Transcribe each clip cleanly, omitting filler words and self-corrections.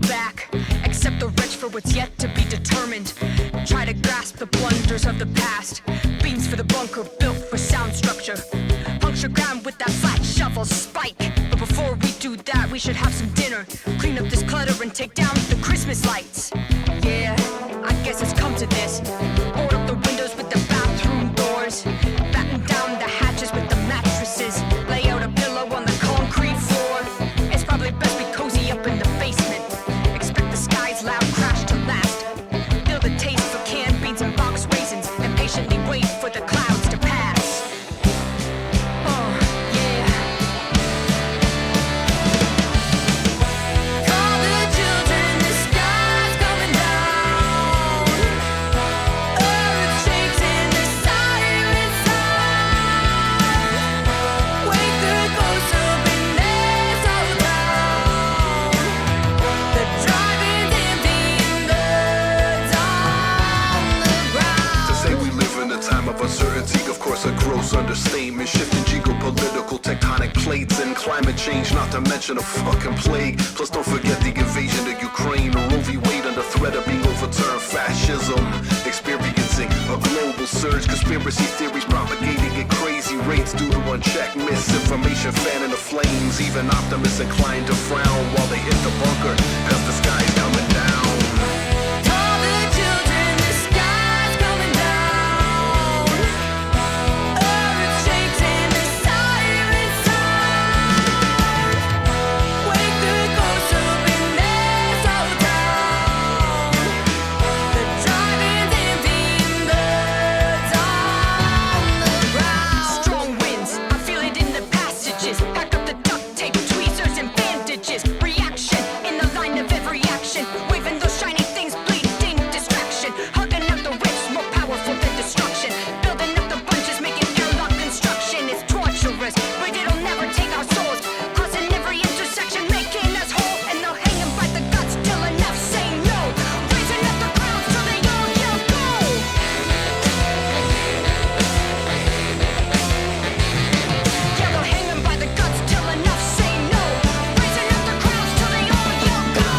back. Accept the wretch for what's yet to be determined. Try to grasp the blunders of the past. Beams for the bunker built for sound structure. Puncture ground with that flat shovel spike. But before we do that, we should have some dinner. Clean up this clutter and take down the Christmas lights. Yeah, I guess it's come to this. Board up the windows with the bathroom doors. Batten down the hatches with the mattresses. Lay out a pillow on the concrete floor. It's probably best we cozy up in the basement. Expect the sky's loud crash to last. Feel the taste for canned beans and box raisins. And patiently wait for the clouds to pass. Oh, yeah. Call the children, the sky's coming down. Earth shakes in the siren sound. Wake the ghosts up in their soul down. The driving's empty and blood's on the ground. To say we live in a time of uncertainty, of course, a gross understatement. Shifting geopolitical tectonic plates and climate change, not to mention a fucking plague. Plus, don't forget the invasion of Ukraine. Roe v. Wade under threat of being overturned. Fascism experiencing a global surge. Conspiracy theories propagating at crazy rates due to unchecked misinformation fanning the flames. Even optimists inclined to frown while they hit the bunker, cause the sky's coming down. Call the children, the sky's coming down. Earth shakes in the siren sound. Wake the ghosts up in their soul down. The driving's empty and blood's on the ground. Strong winds, I feel it in the passages. Pack up the duct tape, tweezers and bandages. Reaction in the line of every action. Waving those shiny things, bleeding distraction. Hugging up the rich, more powerful than destruction. Building up the bunches, making airlock construction. It's torturous, but it'll never take our souls. Crossing every intersection, making us whole. And they'll hang 'em by the guts till enough say no. Raising up the crowds till they all yell go. Yeah, they'll hang 'em by the guts till enough say no. Raising up the crowds till they all yell go.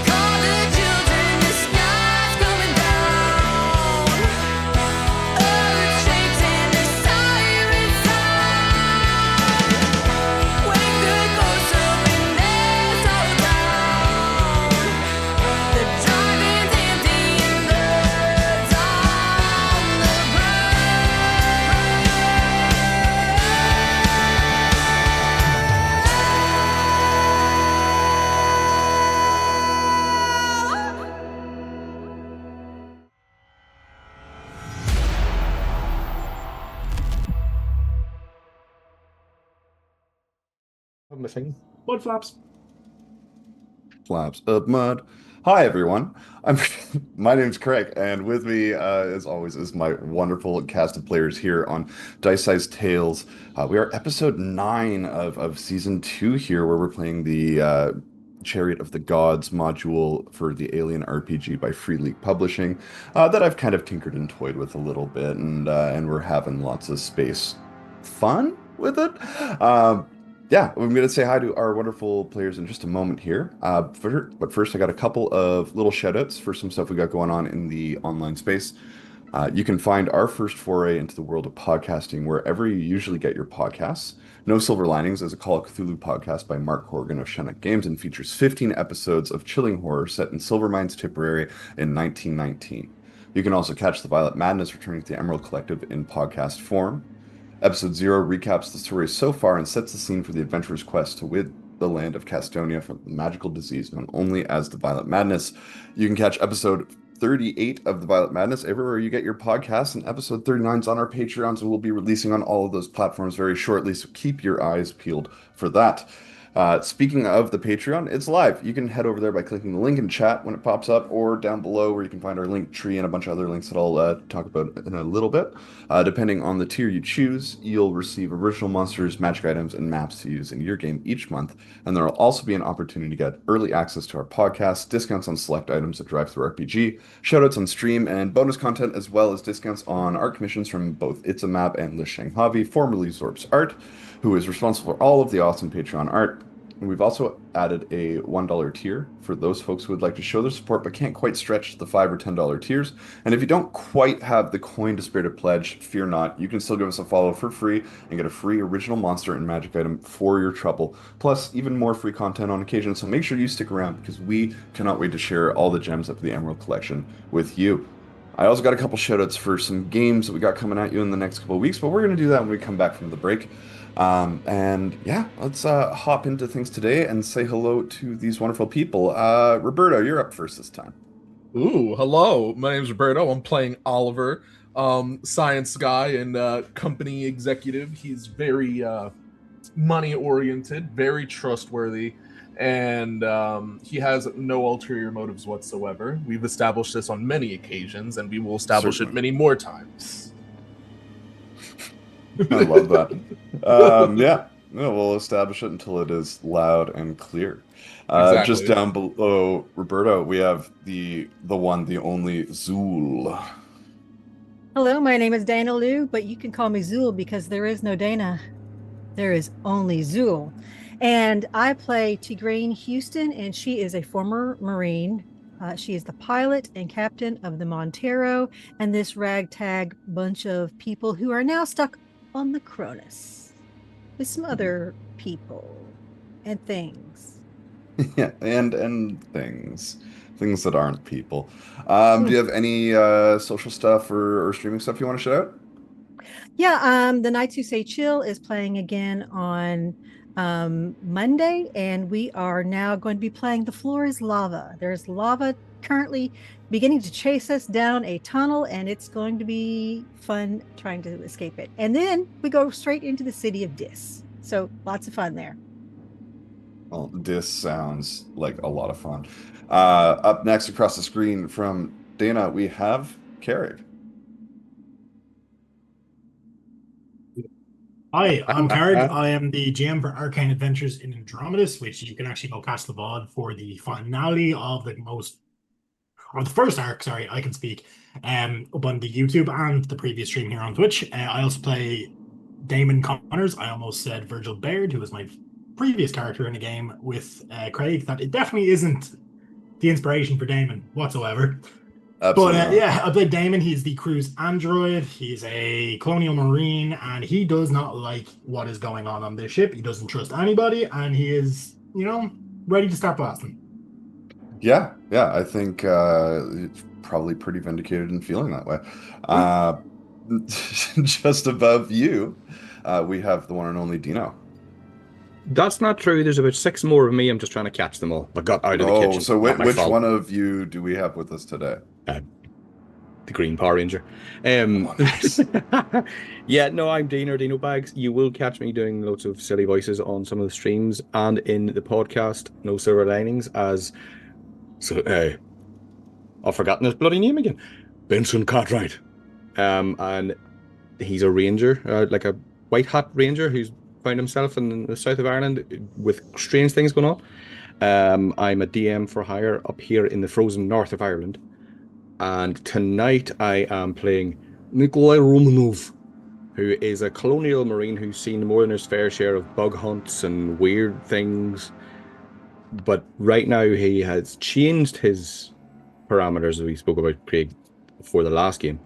Call the children, the sky's coming down. Earth shakes in the siren sound. Wake the ghosts up in their soul down. The driving's empty and blood's on the I'm missing mud flaps. Flaps of mud. Hi everyone. My name's Craig, and with me, as always, is my wonderful cast of players here on Dice Size Tales. We are episode 9 of season 2 here, where we're playing the Chariot of the Gods module for the Alien RPG by Free League Publishing, that I've kind of tinkered and toyed with a little bit, and we're having lots of space fun with it. Yeah, I'm going to say hi to our wonderful players in just a moment here. But first, I got a couple of little shout-outs for some stuff we got going on in the online space. You can find our first foray into the world of podcasting wherever you usually get your podcasts. No Silver Linings is a Call of Cthulhu podcast by Mark Horgan of Shenuk Games and features 15 episodes of chilling horror set in Silvermine's Tipperary in 1919. You can also catch the Violet Madness returning to the Emerald Collective in podcast form. Episode 0 recaps the story so far and sets the scene for the adventurer's quest to rid the land of Castonia from the magical disease known only as the Violet Madness. You can catch episode 38 of the Violet Madness everywhere you get your podcasts, and episode 39 is on our Patreon, so we'll be releasing on all of those platforms very shortly, so keep your eyes peeled for that. Speaking of the Patreon, it's live. You can head over there by clicking the link in chat when it pops up, or down below where you can find our link tree and a bunch of other links that I'll talk about in a little bit. Depending on the tier you choose, you'll receive original monsters, magic items, and maps to use in your game each month, and there will also be an opportunity to get early access to our podcast, discounts on select items at Drive-Thru RPG, shoutouts on stream, and bonus content, as well as discounts on art commissions from both It's a Map and Lisheng Hobby, formerly Zorp's Art, who is responsible for all of the awesome Patreon art. And we've also added a $1 tier for those folks who would like to show their support but can't quite stretch the $5 or $10 tiers. And if you don't quite have the coin to spare to pledge, fear not. You can still give us a follow for free and get a free original monster and magic item for your trouble. Plus, even more free content on occasion. So make sure you stick around because we cannot wait to share all the gems of the Emerald Collection with you. I also got a couple shoutouts for some games that we got coming at you in the next couple of weeks, but we're going to do that when we come back from the break. And yeah, let's hop into things today and say hello to these wonderful people. Roberto, you're up first this time. Ooh, hello. My name's Roberto. I'm playing Oliver, science guy and company executive. He's very money-oriented, very trustworthy, and he has no ulterior motives whatsoever. We've established this on many occasions, and we will establish it many more times. I love that. Yeah, we'll establish it until it is loud and clear. Exactly. Just down below Roberto, we have the one, the only Zool. Hello, my name is Dana Liu, but you can call me Zool because there is no Dana. There is only Zool. And I play Tigraine Houston, and she is a former Marine. She is the pilot and captain of the Montero and this ragtag bunch of people who are now stuck on the Cronus with some other people and things. Yeah, and things that aren't people. Do you have any social stuff or streaming stuff you want to shout out? Yeah, the Knights Who Say Chill is playing again on Monday, and we are now going to be playing The Floor is Lava. There's lava currently beginning to chase us down a tunnel, and it's going to be fun trying to escape it. And then we go straight into the city of Dis. So lots of fun there. Well, this sounds like a lot of fun. Up next across the screen from Dana, we have Carrick. Hi, I'm Carrick. I am the GM for Arcane Adventures in Andromedus, which you can actually go catch the VOD for the finale of the first arc, sorry, I can speak, up on the YouTube and the previous stream here on Twitch. I also play Damon Connors. I almost said Virgil Baird, who was my previous character in the game with Craig. That it definitely isn't the inspiration for Damon whatsoever. Absolutely. But yeah, I played Damon. He's the crew's android. He's a colonial marine, and he does not like what is going on this ship. He doesn't trust anybody, and he is, ready to start blasting. Yeah, I think it's probably pretty vindicated in feeling that way. Just above you, we have the one and only Dino. That's not true. There's about 6 more of me. I'm just trying to catch them all. I got out of the kitchen. So Not my which fault. one of you do we have with us today? The Green Power Ranger. Nice. Yeah, no, I'm Dino Bags. You will catch me doing lots of silly voices on some of the streams and in the podcast, No Silver Linings, as... I've forgotten his bloody name again. Benson Cartwright. And he's a ranger, like a white hat ranger who's found himself in the south of Ireland with strange things going on. I'm a DM for hire up here in the frozen north of Ireland. And tonight I am playing Nikolai Romanov, who is a colonial marine who's seen more than his fair share of bug hunts and weird things. But right now he has changed his parameters, as we spoke about, Craig, for the last game.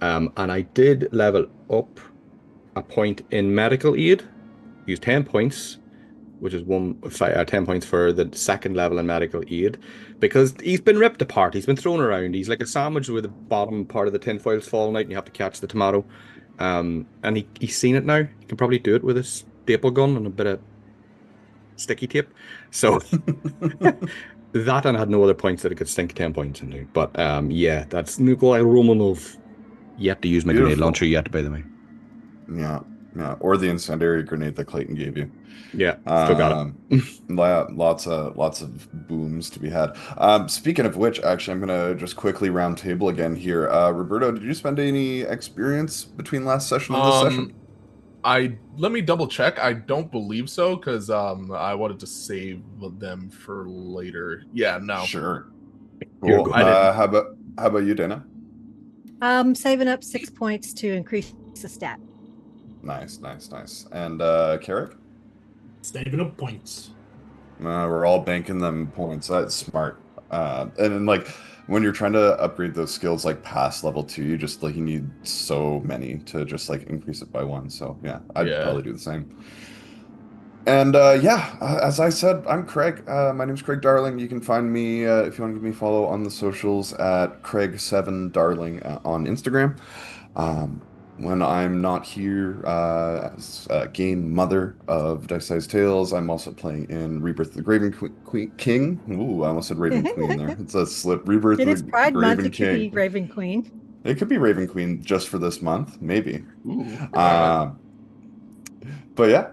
And I did level up a point in medical aid, used 10 points, which is 10 points for the second level in medical aid, because he's been ripped apart. He's been thrown around. He's like a sandwich with the bottom part of the tinfoil's falling out, and you have to catch the tomato. And he's seen it now. He can probably do it with a staple gun and a bit of sticky tape. So that, and had no other points that it could sink 10 points into. But yeah, that's Nikolai Romanov. Yet to use my grenade launcher yet, by the way. Yeah. Or the incendiary grenade that Clayton gave you. Yeah, still got it. Lots of booms to be had. Speaking of which, actually, I'm gonna just quickly round table again here. Roberto, did you spend any experience between last session and this session? Let me double check. I don't believe so, because I wanted to save them for later. Yeah, no. Sure. Cool. How about you, Dana? Saving up 6 points to increase the stat. Nice. And Carrick? Saving up points. We're all banking them points. That's smart. And then, like, when you're trying to upgrade those skills like past level 2, you just like you need so many to just like increase it by 1. So yeah, I'd probably do the same. And as I said, I'm Craig. My name's Craig Darling. You can find me if you want to give me a follow on the socials at Craig7Darling on Instagram. When I'm not here as game mother of Dice Size Tales, I'm also playing in Rebirth of the Raven King. Ooh, I almost said Raven Queen there. It's a slip. Rebirth of the Raven King. It is Pride Month. It could be Raven Queen. It could be Raven Queen just for this month, maybe. Ooh. But yeah,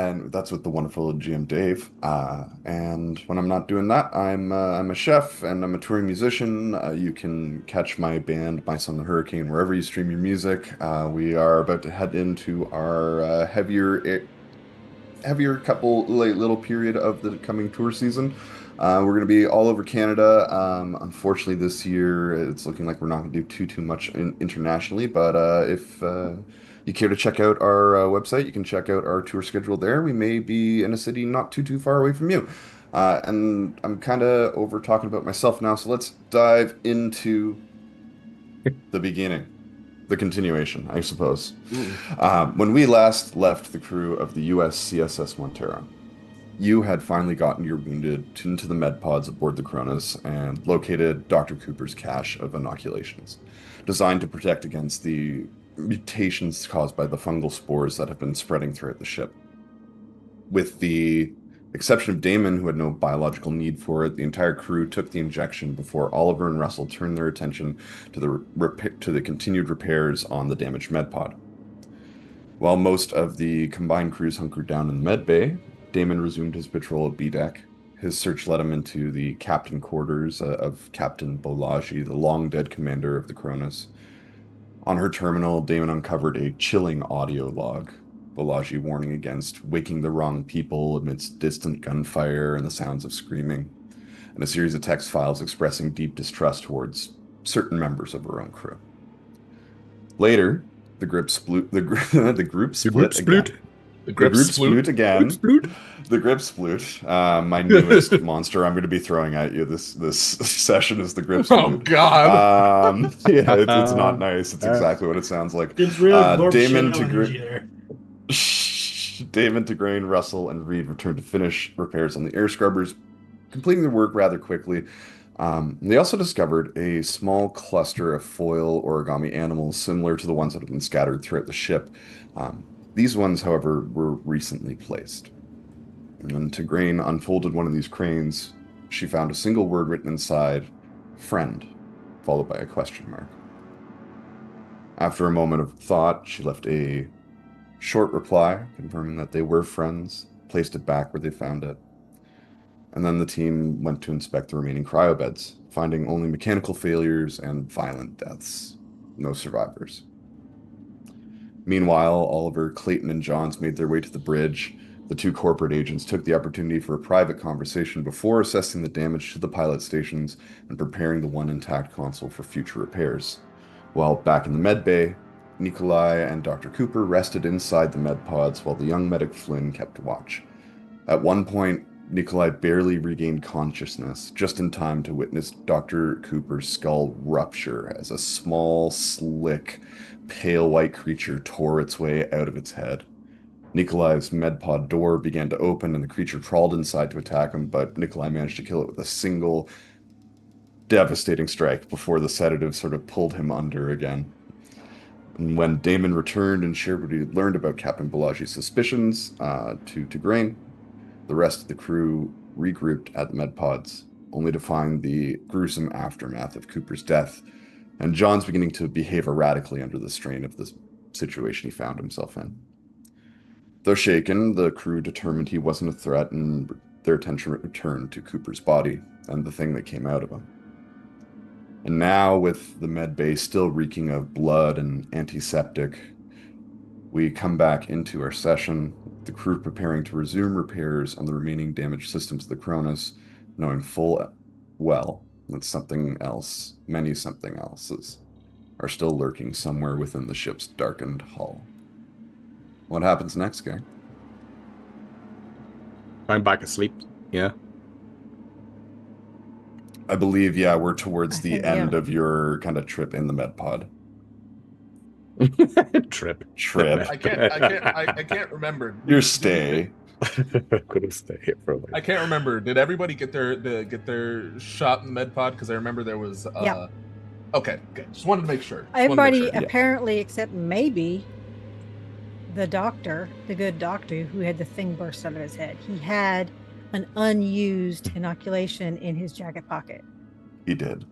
and that's with the wonderful GM Dave. And when I'm not doing that, I'm a chef and I'm a touring musician. You can catch my band, My Son the Hurricane, wherever you stream your music. We are about to head into our heavier couple little period of the coming tour season. We're going to be all over Canada. Unfortunately, this year it's looking like we're not going to do too much internationally. But if you care to check out our website, you can check out our tour schedule there. We may be in a city not too far away from you. And I'm kind of over talking about myself now, so let's dive into the beginning, the continuation, I suppose. When we last left the crew of the USCSS Montero, you had finally gotten your wounded into the med pods aboard the Cronus and located Dr. Cooper's cache of inoculations, designed to protect against the mutations caused by the fungal spores that have been spreading throughout the ship. With the exception of Damon, who had no biological need for it, the entire crew took the injection before Oliver and Russell turned their attention to the continued repairs on the damaged med pod. While most of the combined crews hunkered down in the med bay, Damon resumed his patrol at B-Deck. His search led him into the captain quarters of Captain Bolaji, the long-dead commander of the Cronus. On her terminal, Damon uncovered a chilling audio log, Bolaji warning against waking the wrong people amidst distant gunfire and the sounds of screaming, and a series of text files expressing deep distrust towards certain members of her own crew. Later, the group split again. The grip sploot. My newest monster I'm going to be throwing at you this session is the grip sploot. Oh God! Yeah, it's not nice. It's exactly what it sounds like. Damon Tigraine, Russell, and Reed returned to finish repairs on the air scrubbers, completing their work rather quickly. They also discovered a small cluster of foil origami animals similar to the ones that had been scattered throughout the ship. These ones, however, were recently placed. And when Tigraine unfolded one of these cranes, she found a single word written inside, friend, followed by a question mark. After a moment of thought, she left a short reply, confirming that they were friends, placed it back where they found it. And then the team went to inspect the remaining cryobeds, finding only mechanical failures and violent deaths. No survivors. Meanwhile, Oliver, Clayton, and Johns made their way to the bridge. The two corporate agents took the opportunity for a private conversation before assessing the damage to the pilot stations and preparing the one intact console for future repairs. While back in the med bay, Nikolai and Dr. Cooper rested inside the med pods while the young medic Flynn kept watch. At one point, Nikolai barely regained consciousness, just in time to witness Dr. Cooper's skull rupture as a small, slick, pale white creature tore its way out of its head. Nikolai's medpod door began to open and the creature crawled inside to attack him, but Nikolai managed to kill it with a single devastating strike before the sedative sort of pulled him under again. And when Damon returned and shared what he had learned about Captain Balaji's suspicions to Grain, the rest of the crew regrouped at the medpods, only to find the gruesome aftermath of Cooper's death, and John's beginning to behave erratically under the strain of the situation he found himself in. Though shaken, the crew determined he wasn't a threat, and their attention returned to Cooper's body and the thing that came out of him. And now, with the med bay still reeking of blood and antiseptic, we come back into our session, the crew preparing to resume repairs on the remaining damaged systems of the Cronus, knowing full well that something else, many something else's, are still lurking somewhere within the ship's darkened hull. What happens next, gang? I'm back asleep. Yeah. I believe, yeah, we're towards the think, end yeah. of your kind of trip in the med pod. Trip. I can't remember. Your stay. Couldn't stay here for a while. I can't remember. Did everybody get their shot in the med pod? Because I remember there was. Yeah. Okay, good. Just wanted to make sure. Everybody, apparently, except maybe the doctor, the good doctor who had the thing burst out of his head. He had an unused inoculation in his jacket pocket. He did.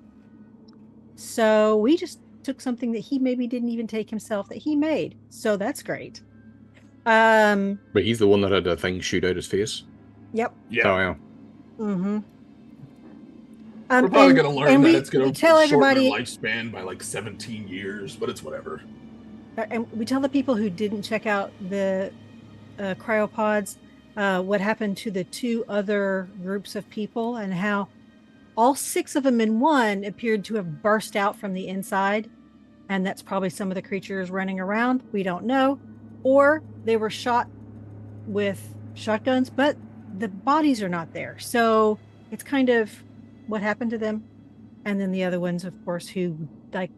So we just took something that he maybe didn't even take himself that he made. So that's great. But he's the one that had the thing shoot out his face. Yep. Yeah. Oh, yeah. Mm-hmm. We're probably going to learn that it's going to shorten everybody, their lifespan by like 17 years, but it's whatever. And we tell the people who didn't check out the cryopods what happened to the two other groups of people and how all 6 of them in one appeared to have burst out from the inside. And that's probably some of the creatures running around. We don't know. Or they were shot with shotguns, but the bodies are not there. So it's kind of what happened to them. And then the other ones, of course, who like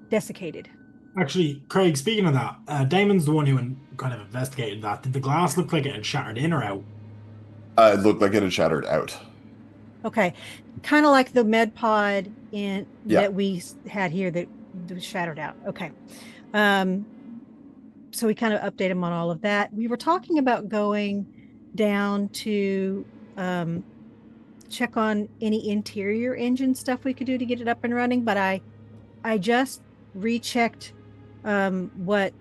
desiccated. Actually, Craig, speaking of that, Damon's the one who kind of investigated that. Did the glass look like it had shattered in or out? It looked like it had shattered out. Okay. Kind of like the med pod that we had here that was shattered out. Okay. So we kind of update him on all of that. We were talking about going down to check on any interior engine stuff we could do to get it up and running, but I just rechecked what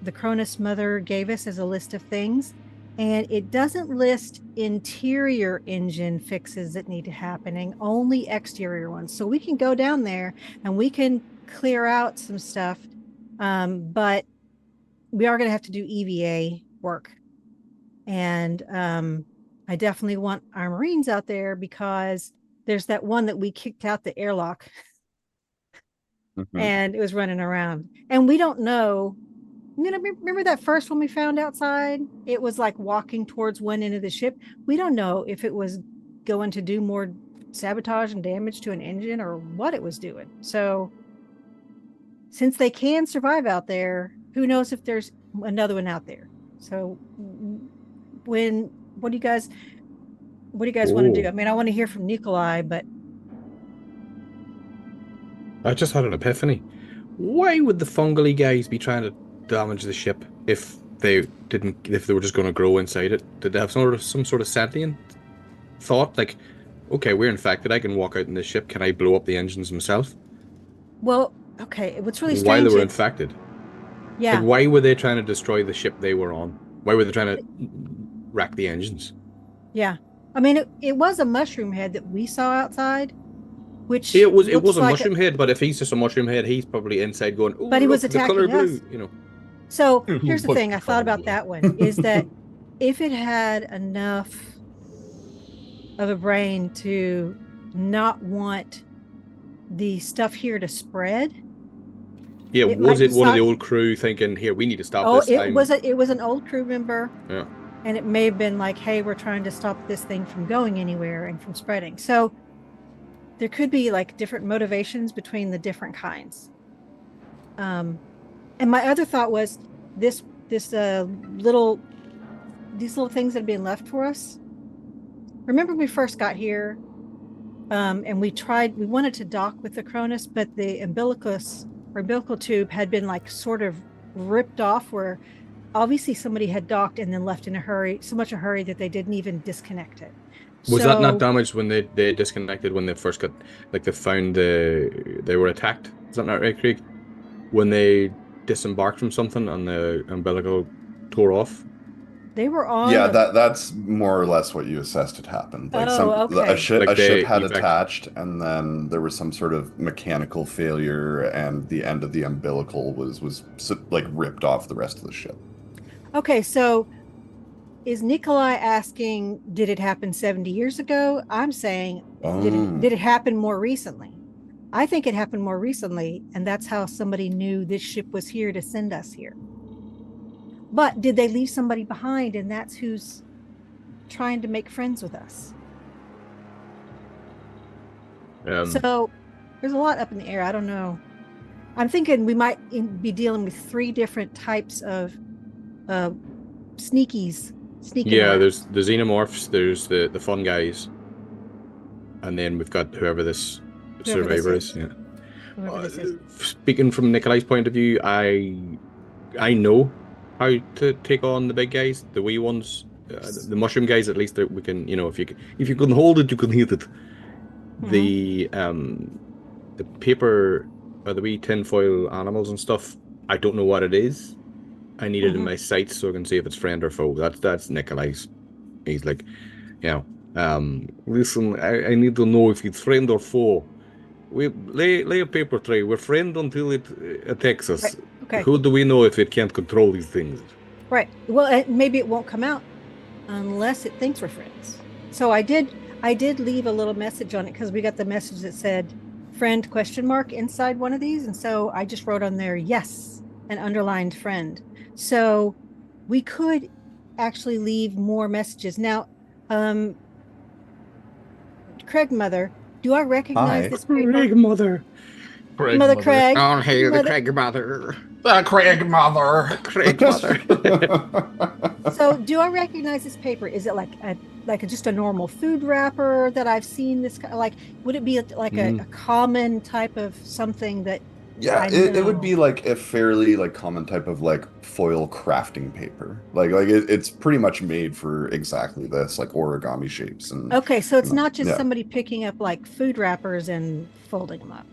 the Cronus mother gave us as a list of things, and it doesn't list interior engine fixes that need to happening, only exterior ones. So we can go down there and we can clear out some stuff, but we are going to have to do EVA work. And I definitely want our Marines out there because there's that one that we kicked out the airlock and it was running around. And we don't know. Remember that first one we found outside? It was like walking towards one end of the ship. We don't know if it was going to do more sabotage and damage to an engine or what it was doing. So since they can survive out there, who knows if there's another one out there. So what do you guys want to do? I mean, I want to hear from Nikolai, but I just had an epiphany. Why would the fungally guys be trying to damage the ship if they were just going to grow inside it? Did they have some sort of sentient thought? Like, okay, we're infected. I can walk out in this ship. Can I blow up the engines myself? Well, okay. What's really strange? While they were infected. Yeah. Like, why were they trying to destroy the ship they were on? Why were they trying to wreck the engines? Yeah. I mean, it was a mushroom head that we saw outside, which it was a like mushroom head. But if he's just a mushroom head, he's probably inside going. Ooh, but he was look, attacking the color us. blue, you know. So here's the thing. I thought about that one is that if it had enough of a brain to not want the stuff here to spread. Yeah, was it one of the old crew thinking, "Here, we need to stop this"? It was an old crew member. Yeah. And it may have been like, "Hey, we're trying to stop this thing from going anywhere and from spreading." So there could be like different motivations between the different kinds. And my other thought was this little these little things that have been left for us. Remember when we first got here, and we wanted to dock with the Cronus, but the umbilical tube had been like sort of ripped off, where obviously somebody had docked and then left in a hurry, so much a hurry that they didn't even disconnect it. Was that not damaged when they disconnected when they first got, like, they were attacked? Is that not right, Craig? When they disembarked from something and the umbilical tore off? They were on. Yeah, that's more or less what you assessed had happened. Like okay. a ship Like had attached, and then there was some sort of mechanical failure, and the end of the umbilical was like ripped off the rest of the ship. Okay, so is Nikolai asking, did it happen 70 years ago? I'm saying, did it happen more recently? I think it happened more recently, and that's how somebody knew this ship was here to send us here. But did they leave somebody behind, and that's who's trying to make friends with us? So there's a lot up in the air. I don't know. I'm thinking we might be dealing with 3 different types of sneakies. Yeah, there's the Xenomorphs, there's the fun guys, and then we've got whoever this survivor is. Yeah. Speaking from Nikolai's point of view, I know how to take on the big guys, the wee ones, the mushroom guys. At least we can, if you can hold it, you can hit it. Mm-hmm. The paper or the wee tinfoil animals and stuff, I don't know what it is. I need it in my sights so I can see if it's friend or foe. That's Nikolai's. He's like, listen, I need to know if it's friend or foe. We lay a paper tray. We're friend until it attacks us. Right. Okay. Who do we know if it can't control these things? Right. Well, maybe it won't come out unless it thinks we're friends. So I did leave a little message on it, because we got the message that said friend ? Inside one of these, and so I just wrote on there yes and underlined friend. So we could actually leave more messages. Now, Craig Mother, do I recognize this paper? Craig Mother. Mother Craig. Oh, hey, the Craig Mother. The Craig Mother. Craig Mother. So do I recognize this paper? Is it like just a normal food wrapper that I've seen this, like, would it be like a common type of something that? Yeah, it would be like a fairly like common type of like foil crafting paper. Like it's pretty much made for exactly this, like origami shapes. And okay, so it's not just somebody picking up like food wrappers and folding them up.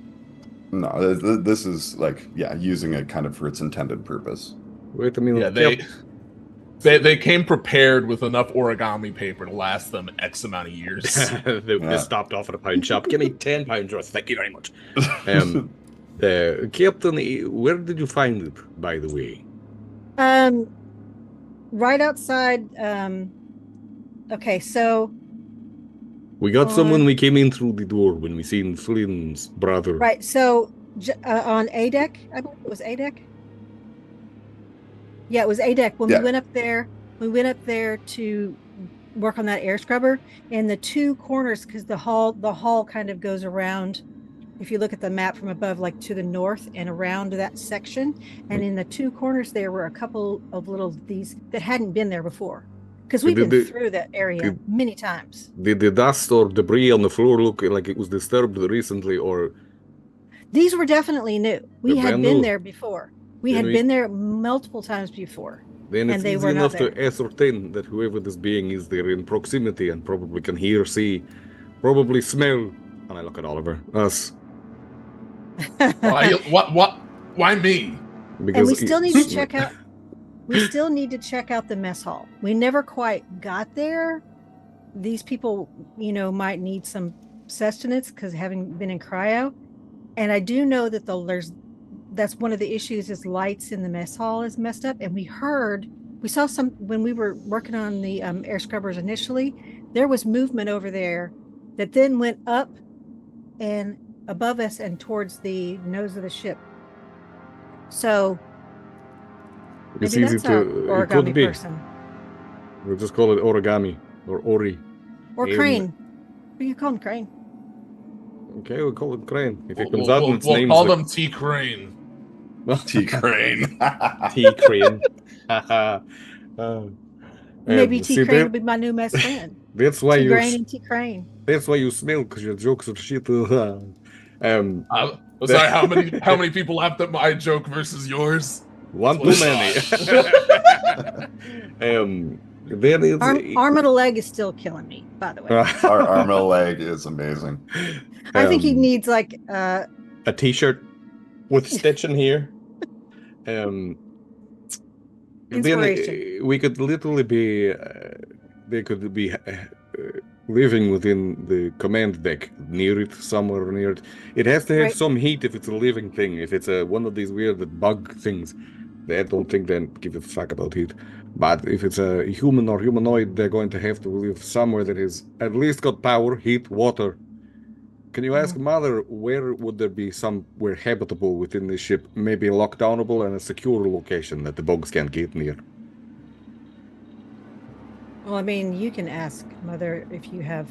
No, this is like using it kind of for its intended purpose. Wait a minute. Yeah, they came prepared with enough origami paper to last them X amount of years. They stopped off at a pound shop. Give me 10 pounds worth. Thank you very much. Captain, where did you find it, by the way? Right outside. Okay, so we got some when we came in through the door when we seen Flynn's brother. Right, so on A deck, I believe it was A deck. Yeah, it was A deck. When we went up there to work on that air scrubber, and the 2 corners, because the hall kind of goes around. If you look at the map from above, like to the north and around that section, and in the 2 corners there were a couple of little these that hadn't been there before, because we've been through that area many times. Did the dust or debris on the floor look like it was disturbed recently, or? These were definitely new. We had been there before. We had been there multiple times before. Then it's easy enough to ascertain that whoever this being is, they're in proximity and probably can hear, see, probably smell. And I look at Oliver. Us. Why me? Because and we still need to check out. We still need to check out the mess hall. We never quite got there. These people, might need some sustenance because having been in cryo, and I do know that that's one of the issues is lights in the mess hall is messed up. And we saw some when we were working on the air scrubbers initially. There was movement over there that then went up and above us and towards the nose of the ship. So it's maybe easy that's our origami person. We'll just call it origami or ori. Or crane. We can call him Crane. Okay, we'll call it Crane. If it comes out and its name, we'll call them T Crane. T Crane. T Crane. Maybe see, T Crane will that- be my new best friend. That's why T you. Crane and T Crane. That's why you smell, because your jokes are shit. I'm sorry. How many people laughed at my joke versus yours? One That's too what many. I thought. Then it's Arm of the leg is still killing me, by the way. Our arm and leg is amazing. I think he needs like a T-shirt with stitching here. Then Inspiration. we could literally be. They could be living within the command deck, near it, somewhere near it. It has to have Right. some heat if it's a living thing. If it's one of these weird bug things, they don't think they give a fuck about heat. But if it's a human or humanoid, they're going to have to live somewhere that has at least got power, heat, water. Can you ask Mother where would there be somewhere habitable within this ship, maybe lockdownable and a secure location that the bugs can't get near? Well, I mean, you can ask Mother if you have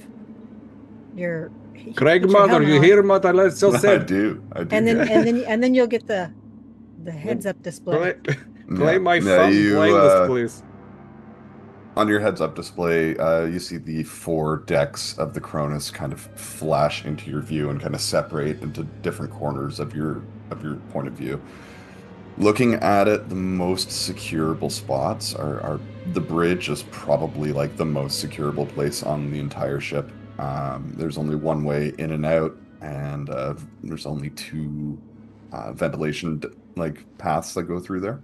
your Craig, put your Mother, helmet you on, hear what I just I said? do. and then you'll get the heads up display. Play my Yeah, thumb you, blindness, please. On your heads-up display, you see the 4 decks of the Cronus kind of flash into your view and kind of separate into different corners of your point of view. Looking at it, the most securable spots are the bridge is probably like the most securable place on the entire ship. There's only one way in and out, and there's only 2 ventilation paths that go through there.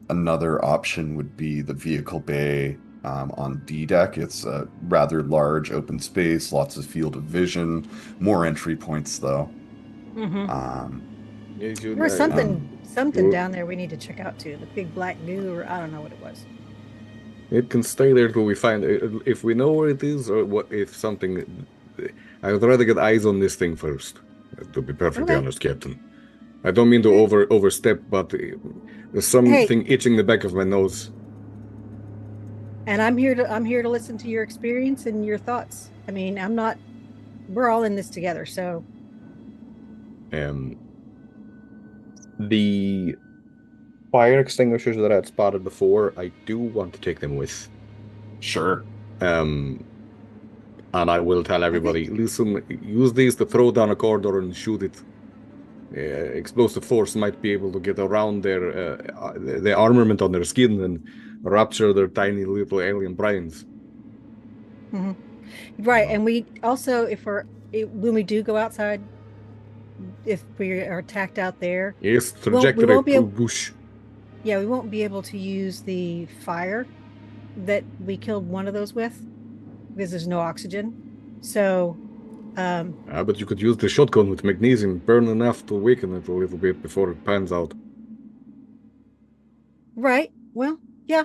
Another option would be the vehicle bay on D deck. It's a rather large open space, lots of field of vision, more entry points though. There's something down there we need to check out too. The big black goo, or I don't know what it was. It can stay there till we find it. If we know where it is, or what if something. I would rather get eyes on this thing first. To be perfectly honest, Captain. I don't mean to overstep, but there's something itching the back of my nose. And I'm here to listen to your experience and your thoughts. I mean, we're all in this together, so. The fire extinguishers that I had spotted before, I do want to take them with. Sure. And I will tell everybody, listen, use these to throw down a corridor and shoot it. Explosive force might be able to get around the armament on their skin and rupture their tiny little alien brains. Right, and we also, when we do go outside, if we are attacked out there, yes, trajectory we won't be we won't be able to use the fire that we killed one of those with because there's no oxygen. So but you could use the shotgun with magnesium, burn enough to weaken it a little bit before it pans out. Right. Well, yeah.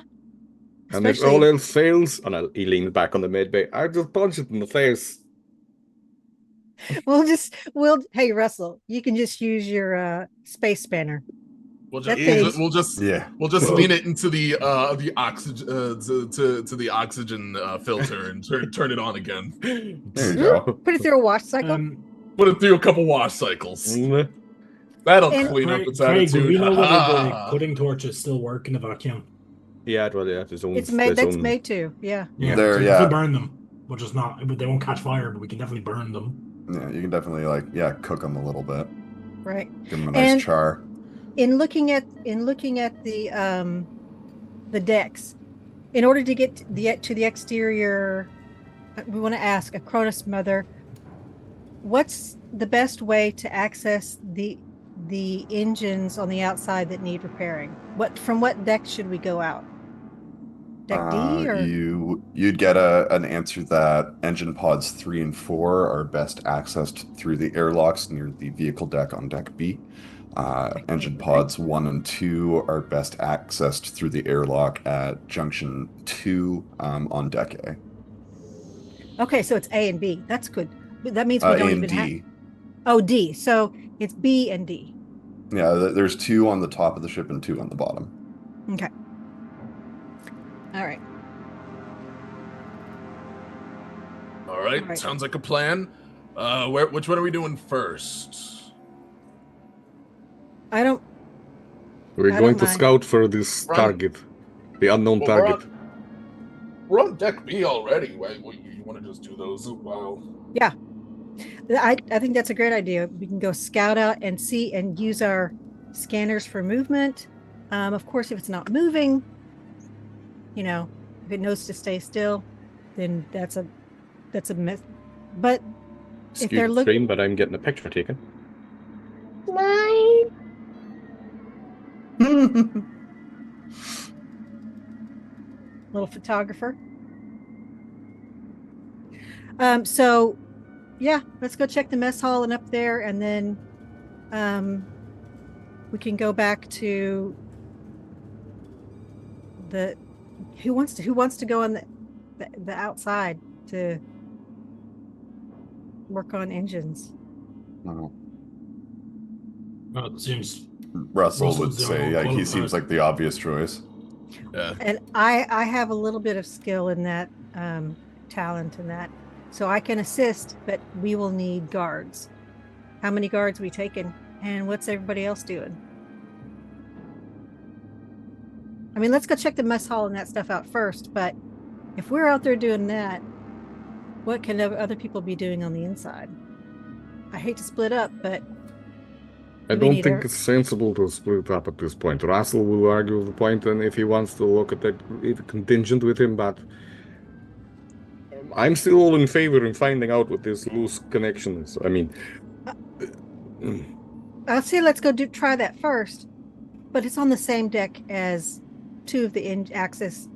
And if all else fails, and he leans back on the medbay, I just punch it in the face. Hey Russell, you can just use your space spanner. We'll just lean it into the oxygen to the oxygen filter and turn it on again. There you go. Put it through a wash cycle. Put it through a couple wash cycles. That'll clean up its Craig, attitude. do we know whether the pudding torches still work in the vacuum? Yeah, there's own. It's made. That's made to. Yeah. Yeah. There, so yeah. we can burn them. We'll just not. They won't catch fire, but we can definitely burn them. Yeah, you can definitely cook them a little bit. Right. Give them a nice char. In looking at the decks, in order to get to the exterior, we want to ask a Cronus Mother, what's the best way to access the engines on the outside that need repairing? From what deck should we go out? Deck D, or you'd get an answer that engine pods 3 and 4 are best accessed through the airlocks near the vehicle deck on deck B. Engine pods 1 and 2 are best accessed through the airlock at junction 2 on deck A. Okay, so it's A and B. That's good. That means we don't even have. Oh, D. So it's B and D. Yeah, there's 2 on the top of the ship and 2 on the bottom. Okay. All right. All right. Sounds like a plan. Which one are we doing first? We're going to scout for this target, the unknown target. We're on deck B already. Why you want to just do those as well? Yeah. I think that's a great idea. We can go scout out and see and use our scanners for movement. Of course, if it's not moving, if it knows to stay still, then that's a myth. But if they're looking, but I'm getting a picture taken. Little photographer. So yeah, let's go check the mess hall and up there, and then we can go back to the who wants to go on the outside to work on engines. Oh. Well, it seems Russell would Russell's say, the he one seems like the obvious choice. Yeah. And I have a little bit of skill in that, talent in that, so I can assist, but we will need guards. How many guards we taking, and what's everybody else doing? I mean, let's go check the mess hall and that stuff out first, but if we're out there doing that, what can other people be doing on the inside? I hate to split up, but I don't think it's sensible to split up at this point. Russell will argue the point, and if he wants to look at that contingent with him, but I'm still all in favor in finding out what this loose connection is. I mean, I'll say let's go try that first, but it's on the same deck as two of the access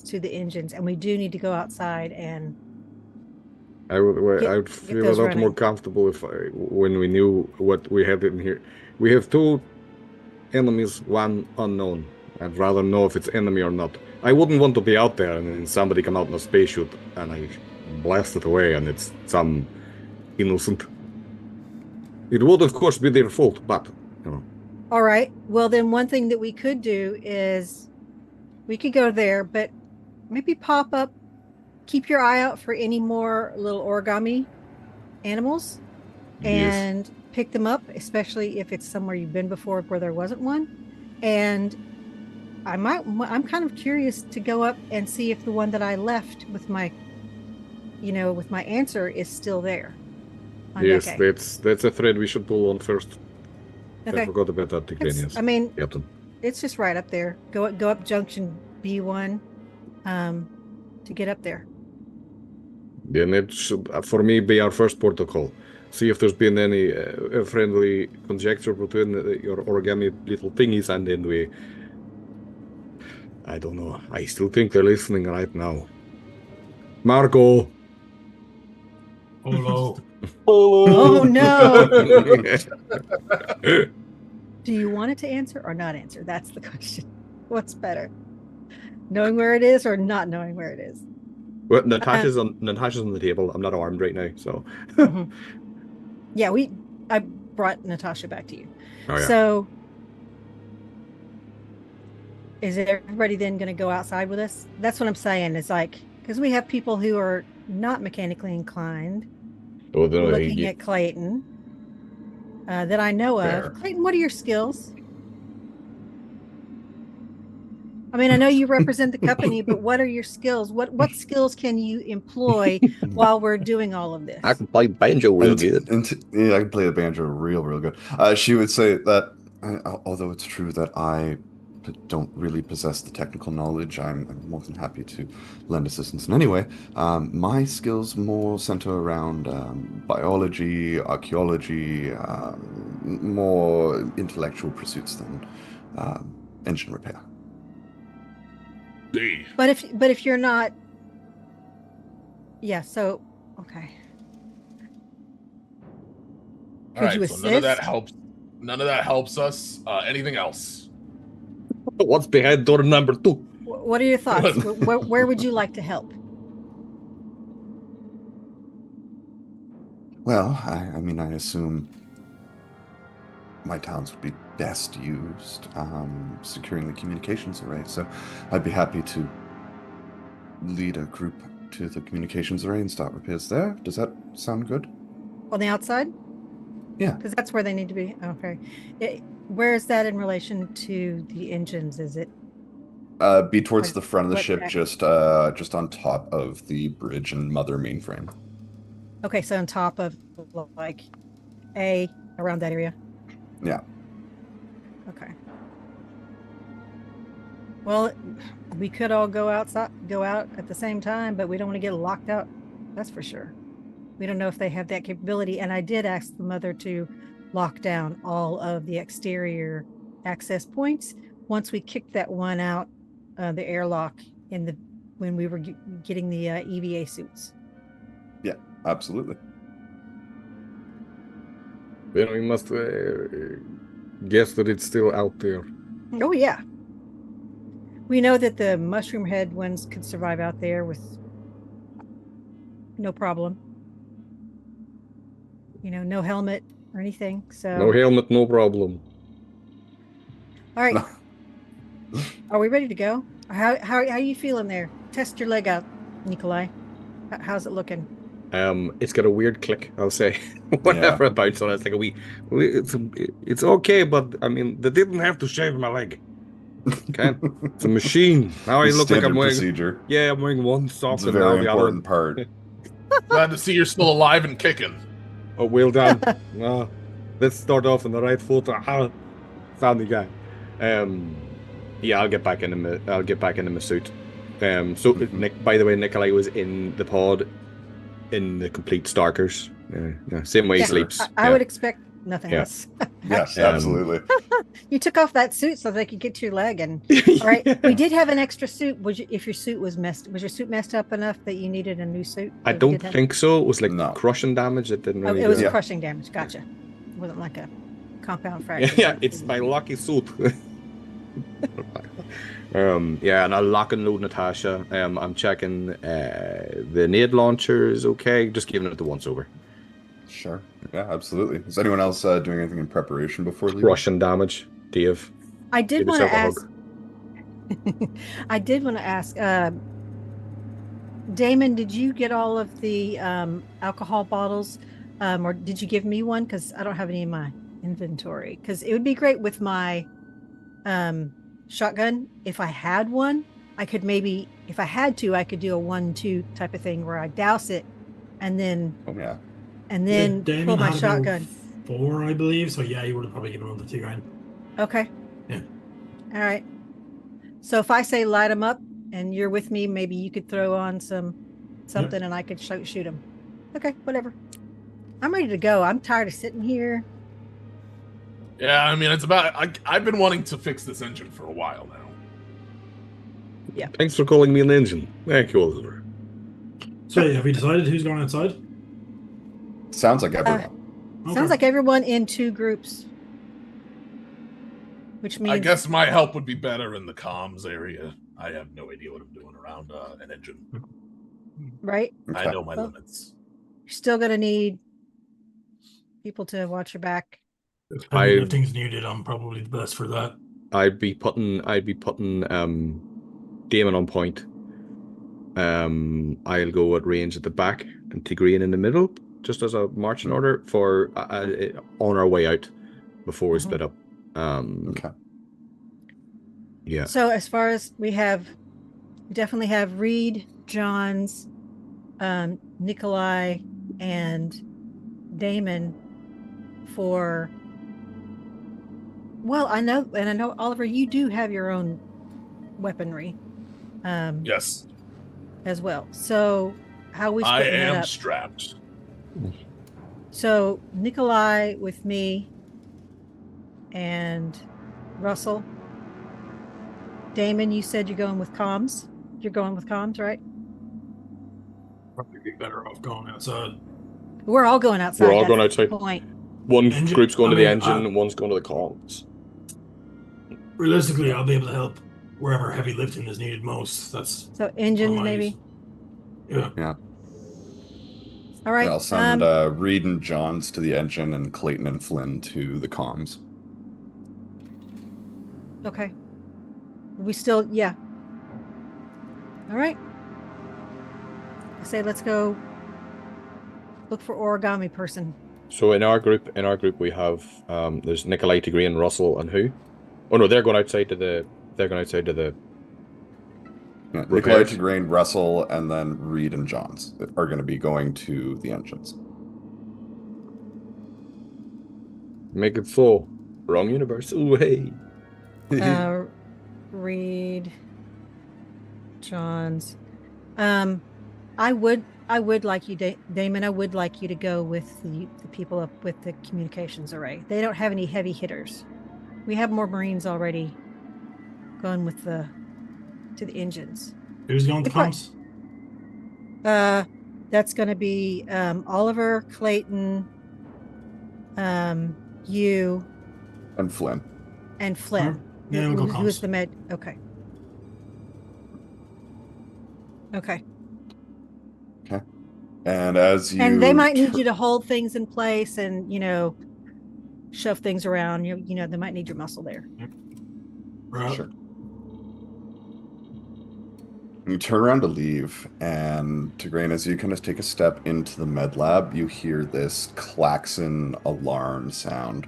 to the engines, and we do need to go outside and. I would feel a lot more comfortable when we knew what we had in here. We have two enemies, one unknown. I'd rather know if it's enemy or not. I wouldn't want to be out there and then somebody come out in a spacesuit and I blast it away and it's some innocent. It would, of course, be their fault, but, All right. Well, then one thing that we could do is we could go there, but maybe pop up. Keep your eye out for any more little origami animals and pick them up, especially if it's somewhere you've been before where there wasn't one. And I'm kind of curious to go up and see if the one that I left with my answer is still there. Yes, that's a thread we should pull on first. Okay. I forgot about that, Tigranius. I mean, Captain. It's just right up there. Go up junction B1 to get up there. Then it should, for me, be our first protocol. See if there's been any friendly conjecture between your origami little thingies, and then we... I don't know. I still think they're listening right now. Marco! Hello. Oh, no! Do you want it to answer or not answer? That's the question. What's better? Knowing where it is or not knowing where it is? Well, Natasha's on the table. I'm not armed right now, so. Mm-hmm. Yeah, I brought Natasha back to you. Oh, yeah. So, is everybody then going to go outside with us? That's what I'm saying. It's like, because we have people who are not mechanically inclined, looking at Clayton, that I know of. Clayton, what are your skills? I mean, I know you represent the company, but what are your skills? What skills can you employ while we're doing all of this? I can play banjo real good. Yeah, I can play the banjo real good. She would say that, although it's true that I don't really possess the technical knowledge, I'm more than happy to lend assistance in any way. My skills more center around biology, archaeology, more intellectual pursuits than engine repair. But if you're not, yeah. So okay. All right. So none of that helps. None of that helps us. Anything else? What's behind door number 2? What are your thoughts? where would you like to help? Well, I mean, I assume my talents would be best used securing the communications array, so I'd be happy to lead a group to the communications array and start repairs there. Does that sound good? On the outside? Yeah. Because that's where they need to be. Okay. Where is that in relation to the engines? Is it Be towards the front of the What ship, track? just on top of the bridge and mother mainframe. Okay, so on top of like around that area. Yeah. Okay. Well, we could all go out at the same time, but we don't want to get locked out. That's for sure. We don't know if they have that capability. And I did ask the mother to lock down all of the exterior access points once we kicked that one out, the airlock when we were getting the EVA suits. Yeah, absolutely. Then we must guess that it's still out there. Oh yeah. We know that the mushroom head ones could survive out there with no problem. No helmet or anything. So No helmet, no problem. all right. Are we ready to go? How are you feeling there? Test your leg out, Nikolai. How's it looking? It's got a weird click, I'll say. Whatever about so it's like it's okay, but I mean they didn't have to shave my leg. Okay, it's a machine. Now I look like I'm wearing procedure. Yeah, I'm wearing one sock It's a and now very the important other. part. Glad to see you're still alive and kicking. Oh, well done. Let's start off on the right foot. Found the guy. Yeah, I'll get back into my suit. Nick, by the way, Nikolai was in the pod in the complete Starkers. Same way he sleeps. I would expect nothing else. Yes, absolutely. You took off that suit so they could get to your leg, and all right. We did have an extra suit. If your suit was your suit messed up enough that you needed a new suit? I don't think so. It was like crushing damage. It didn't really. It was crushing damage. Gotcha. It wasn't like a compound fracture. Yeah, it's my lucky suit. And I'll lock and load Natasha. I'm checking the nade launcher is okay. Just giving it the once over. Sure. Yeah, absolutely. Is anyone else doing anything in preparation before leaving? Crushing damage, Dave. I did want to ask. I did want to ask. Damon, did you get all of the alcohol bottles, or did you give me one? Because I don't have any in my inventory. Because it would be great with my shotgun. If I had one, I could maybe, if I had to, I could do a 1-2 type of thing where I douse it, and then pull my shotgun. 4, I believe. So yeah, you would have probably given him the 2 grand. Okay. Yeah. All right. So if I say light them up and you're with me, maybe you could throw on something and I could shoot them. Okay, whatever. I'm ready to go. I'm tired of sitting here. Yeah, I mean, it's about. I've been wanting to fix this engine for a while now. Yeah. Thanks for calling me an engine. Thank you, Oliver. So have we decided who's going outside? Sounds like everyone. Sounds like everyone in 2 groups. Which means I guess my help would be better in the comms area. I have no idea what I'm doing around an engine. right? Okay. I know my limits. You're still gonna need people to watch your back. If lifting's needed, I'm probably the best for that. I'd be putting Damon on point. I'll go at range at the back and Tigrean in the middle, just as a marching order for on our way out before we split up. Okay. Yeah. So as far as we definitely have Reed, Johns, Nikolai, and Damon for. Well, I know Oliver, you do have your own weaponry. Yes. As well. So how we I splitting that am up? strapped. So Nikolai with me and Russell. Damon, you said you're going with comms. You're going with comms, right? Probably be better off going outside. We're all going outside. We're all that's going the outside. Point. One group's going to the engine, I- and one's going to the comms. Realistically, I'll be able to help wherever heavy lifting is needed most. That's So engines, my- maybe. Yeah. All right. Yeah, I'll send Reed and Johns to the engine and Clayton and Flynn to the comms. Okay. We still, yeah. All right. I say let's go look for origami person. So in our group we have there's Nikolai, Tigrean, Russell, and who? Oh no, they're going outside to the Yeah, Nikolai, Tigraine, Russell, and then Reed and Johns are going to be going to the engines. Make it full. Wrong universe. Ooh, hey. Reed, Johns. I would like you, Damon. I would like you to go with the people up with the communications array. They don't have any heavy hitters. We have more Marines already going with to the engines. Who's going to comms? That's going to be Oliver, Clayton, you, And Flynn. and Flynn. Yeah, we'll go Who's comms. the med? Okay. Okay. And as you... And they might need you to hold things in place and, shove things around. They might need your muscle there. Right. Sure. You turn around to leave, and Tigraine, as you kind of take a step into the med lab, you hear this klaxon alarm sound.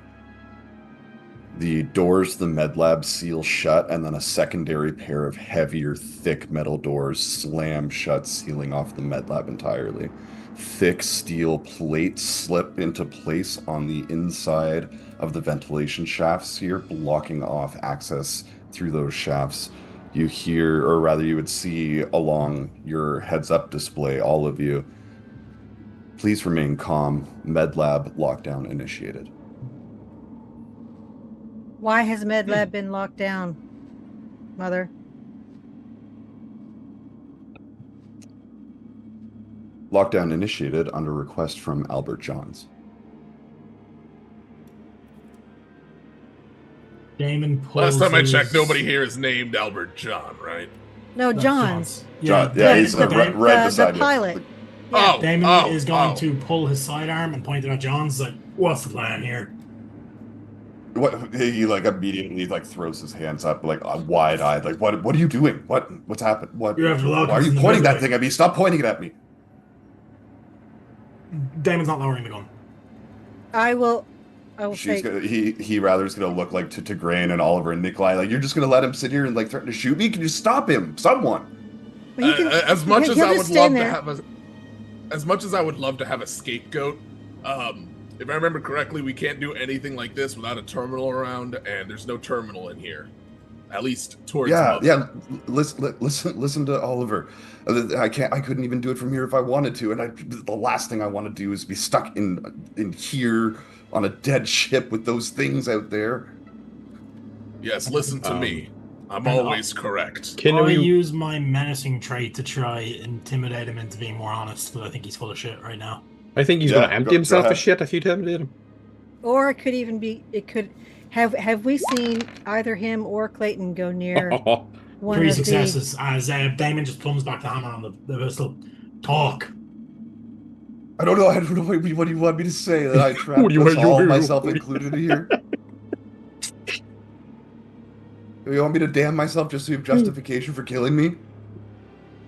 The doors to the med lab seal shut, and then a secondary pair of heavier, thick metal doors slam shut, sealing off the med lab entirely. Thick steel plates slip into place on the inside of the ventilation shafts here, blocking off access through those shafts. You hear, or rather you would see along your heads-up display, all of you, please remain calm. Med lab lockdown initiated. Why has med lab been locked down, Mother? Lockdown initiated under request from Albert Johns. Damon Last time I pulls checked, his- nobody here is named Albert John, right? No, That's Johns. John, yeah, he's the, right beside the you. pilot. Oh, Damon is going to pull his sidearm and point it at John's. Like, what's the plan here? What he immediately throws his hands up wide-eyed, like what are you doing? What's happened? What? You have to lock Why are us you in the pointing that middle. thing at me? Stop pointing it at me. Damon's not lowering the gun. I will She's say gonna, he rather is gonna look like to Tigraine and Oliver and Nikolai. Like, you're just gonna let him sit here and threaten to shoot me? Can you stop him? Someone. he can, as much as he'll I just would stand love to there. have as much as I would love to have a scapegoat, if I remember correctly, we can't do anything like this without a terminal around, and there's no terminal in here, at least towards. Mother. Yeah. Listen to Oliver. I couldn't even do it from here if I wanted to, and the last thing I want to do is be stuck in here on a dead ship with those things out there. Yes, listen to me. I'm always correct. Can I use my menacing trait to try intimidate him into being more honest? Because I think he's full of shit right now. I think he's going to empty himself of shit if you intimidate him. Or it could even be. It could have we seen either him or Clayton go near one 3 of successes as Damon just plums back the hammer on the pistol. Talk. I don't know. What do you want me to say? That I trapped What do you us want- all, what do you- myself included here? Do you want me to damn myself just so you have justification for killing me?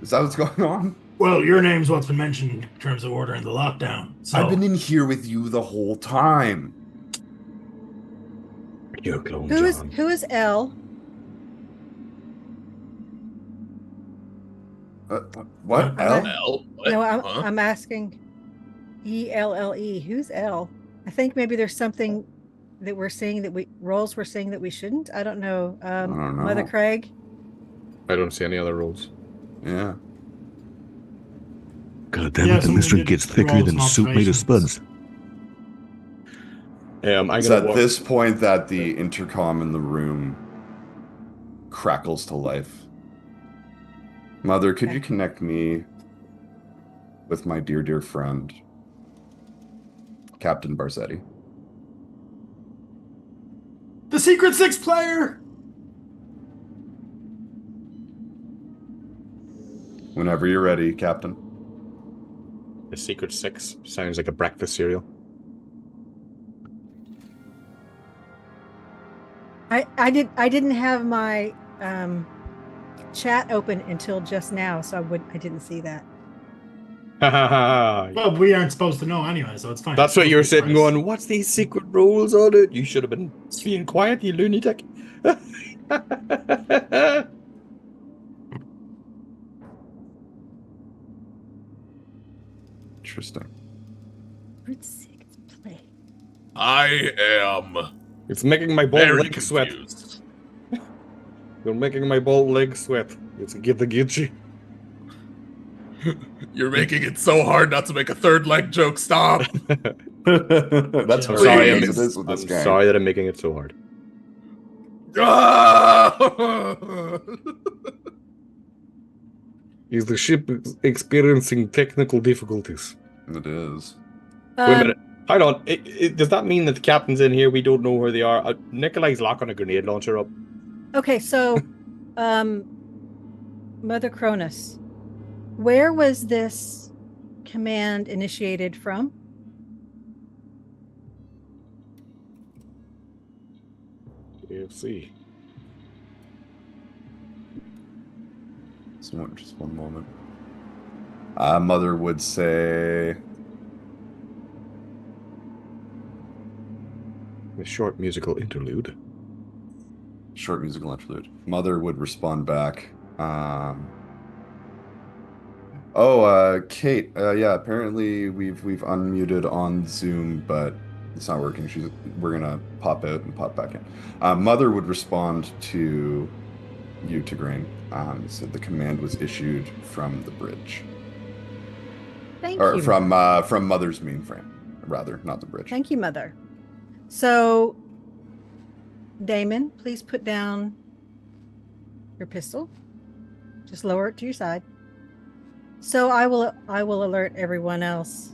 Is that what's going on? Well, your name's what's been mentioned in terms of ordering the lockdown. So I've been in here with you the whole time. You're clone, Who is John. who is L? What? What? L? L? What? No, Huh? I'm asking. ELLE. Who's L? I think maybe there's something that we're seeing roles we're seeing that we shouldn't. I don't know. don't know. Mother Craig. I don't see any other rules. Yeah. God damn Yeah, it, the someone mystery did gets thicker roll than some soup made of observations. spuds. I'm It's going at to this point that the intercom in the room crackles to life. Mother, could you connect me with my dear, dear friend, Captain Barzetti? the Secret Six player. Whenever you're ready, Captain. The Secret Six sounds like a breakfast cereal. I didn't have my chat open until just now, so I didn't see that. Well, we aren't supposed to know anyway, so it's fine. That's what you were sitting Surprise. going, what's these secret rules on it? You should have been being quiet, you lunatic. Interesting. Play. I am It's making my bald very leg sweat. confused. You're making my bald leg sweat. It's a gitchy. You're making it so hard not to make a third leg joke. Stop. That's I'm great sorry, as I'm- it is with this I'm game. sorry that I'm making it so hard. Is the ship experiencing technical difficulties? It is. Wait a minute. Hold on. Does that mean that the captain's in here? We don't know where they are. Nikolai's locking a grenade launcher up. Okay, so, Mother Cronus, where was this command initiated from? AFC. Just one moment. Mother would say, A short musical interlude. short musical interlude. Mother would respond back. Kate. Yeah, apparently we've unmuted on Zoom, but it's not working. We're gonna pop out and pop back in. Mother would respond to you, Tigraine. Said the command was issued from the bridge, Thank or you. from Mother's mainframe, rather, not the bridge. Thank you, Mother. So, Damon, please put down your pistol. Just lower it to your side. So I will alert everyone else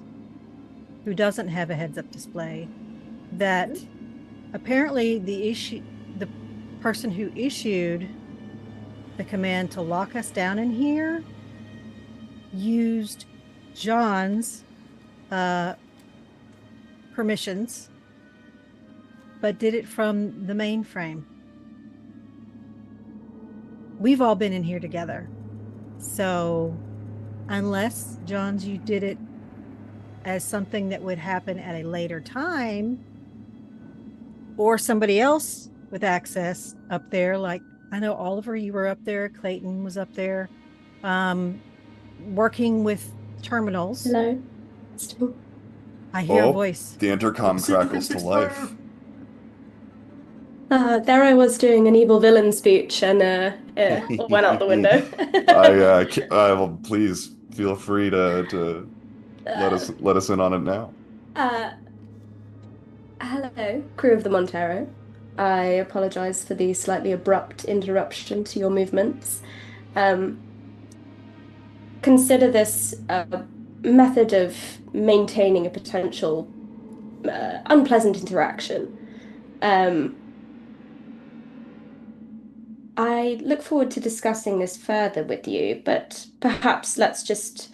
who doesn't have a heads-up display that apparently the person who issued the command to lock us down in here used John's permissions, but did it from the mainframe. We've all been in here together. So unless, Johns, you did it as something that would happen at a later time, or somebody else with access up there, like I know Oliver, you were up there, Clayton was up there, working with terminals. Hello. Still. I hear a Oh, voice. the intercom crackles to life. There I was doing an evil villain speech and went out the window. Well, please feel free to let us in on it now. Hello, crew of the Montero. I apologize for the slightly abrupt interruption to your movements. Consider this a method of maintaining a potential unpleasant interaction. I look forward to discussing this further with you, but perhaps let's just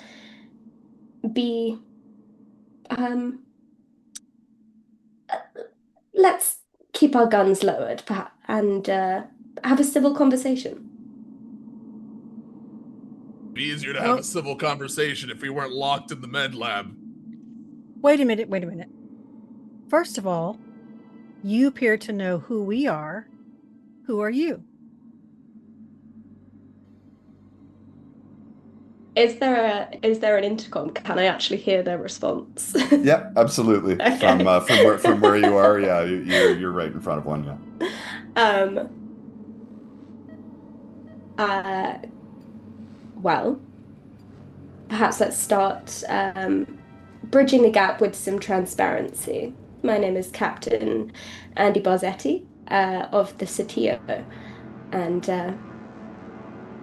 be let's keep our guns lowered, perhaps, and have a civil conversation. Be easier to have a civil conversation if we weren't locked in the med lab. Wait a minute. First of all, you appear to know who we are. Who are you? Is there an intercom? Can I actually hear their response? Yeah, absolutely. Okay. From where you are, yeah, you're right in front of one. Yeah. Well, perhaps let's start bridging the gap with some transparency. My name is Captain Andie Barzetti of the Sotillo, and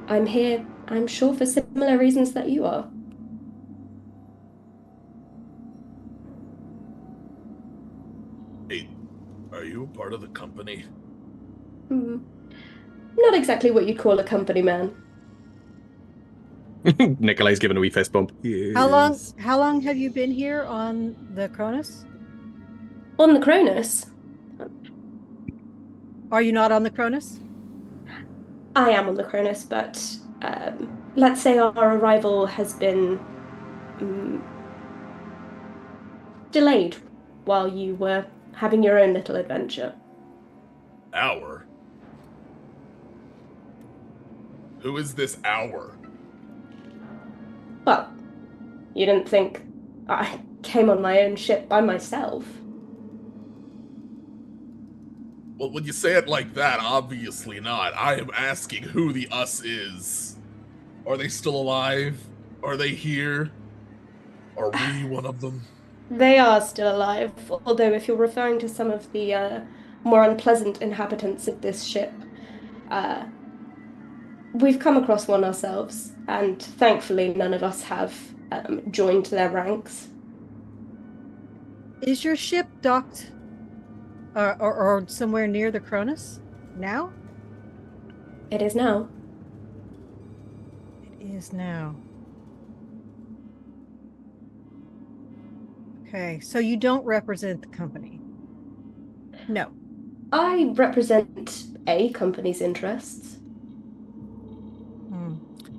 I'm here, I'm sure, for similar reasons that you are. Hey, are you a part of the company? Not exactly what you'd call a company man. Nikolai's giving a wee fist bump. How long Yes. have you been here on the Cronus? On the Cronus, Are you not on the Cronus? I am on the Cronus, but let's say our arrival has been delayed while you were having your own little adventure. Hour? Who is this hour? Well, you didn't think I came on my own ship by myself. Well, when you say it like that, obviously not. I am asking who the us is. Are they still alive? Are they here? Are we one of them? They are still alive, although if you're referring to some of the more unpleasant inhabitants of this ship, uh, we've come across one ourselves, and thankfully none of us have joined their ranks. Is your ship docked or somewhere near the Cronus now? It is now. It is now. Okay, so you don't represent the company? No. I represent a company's interests.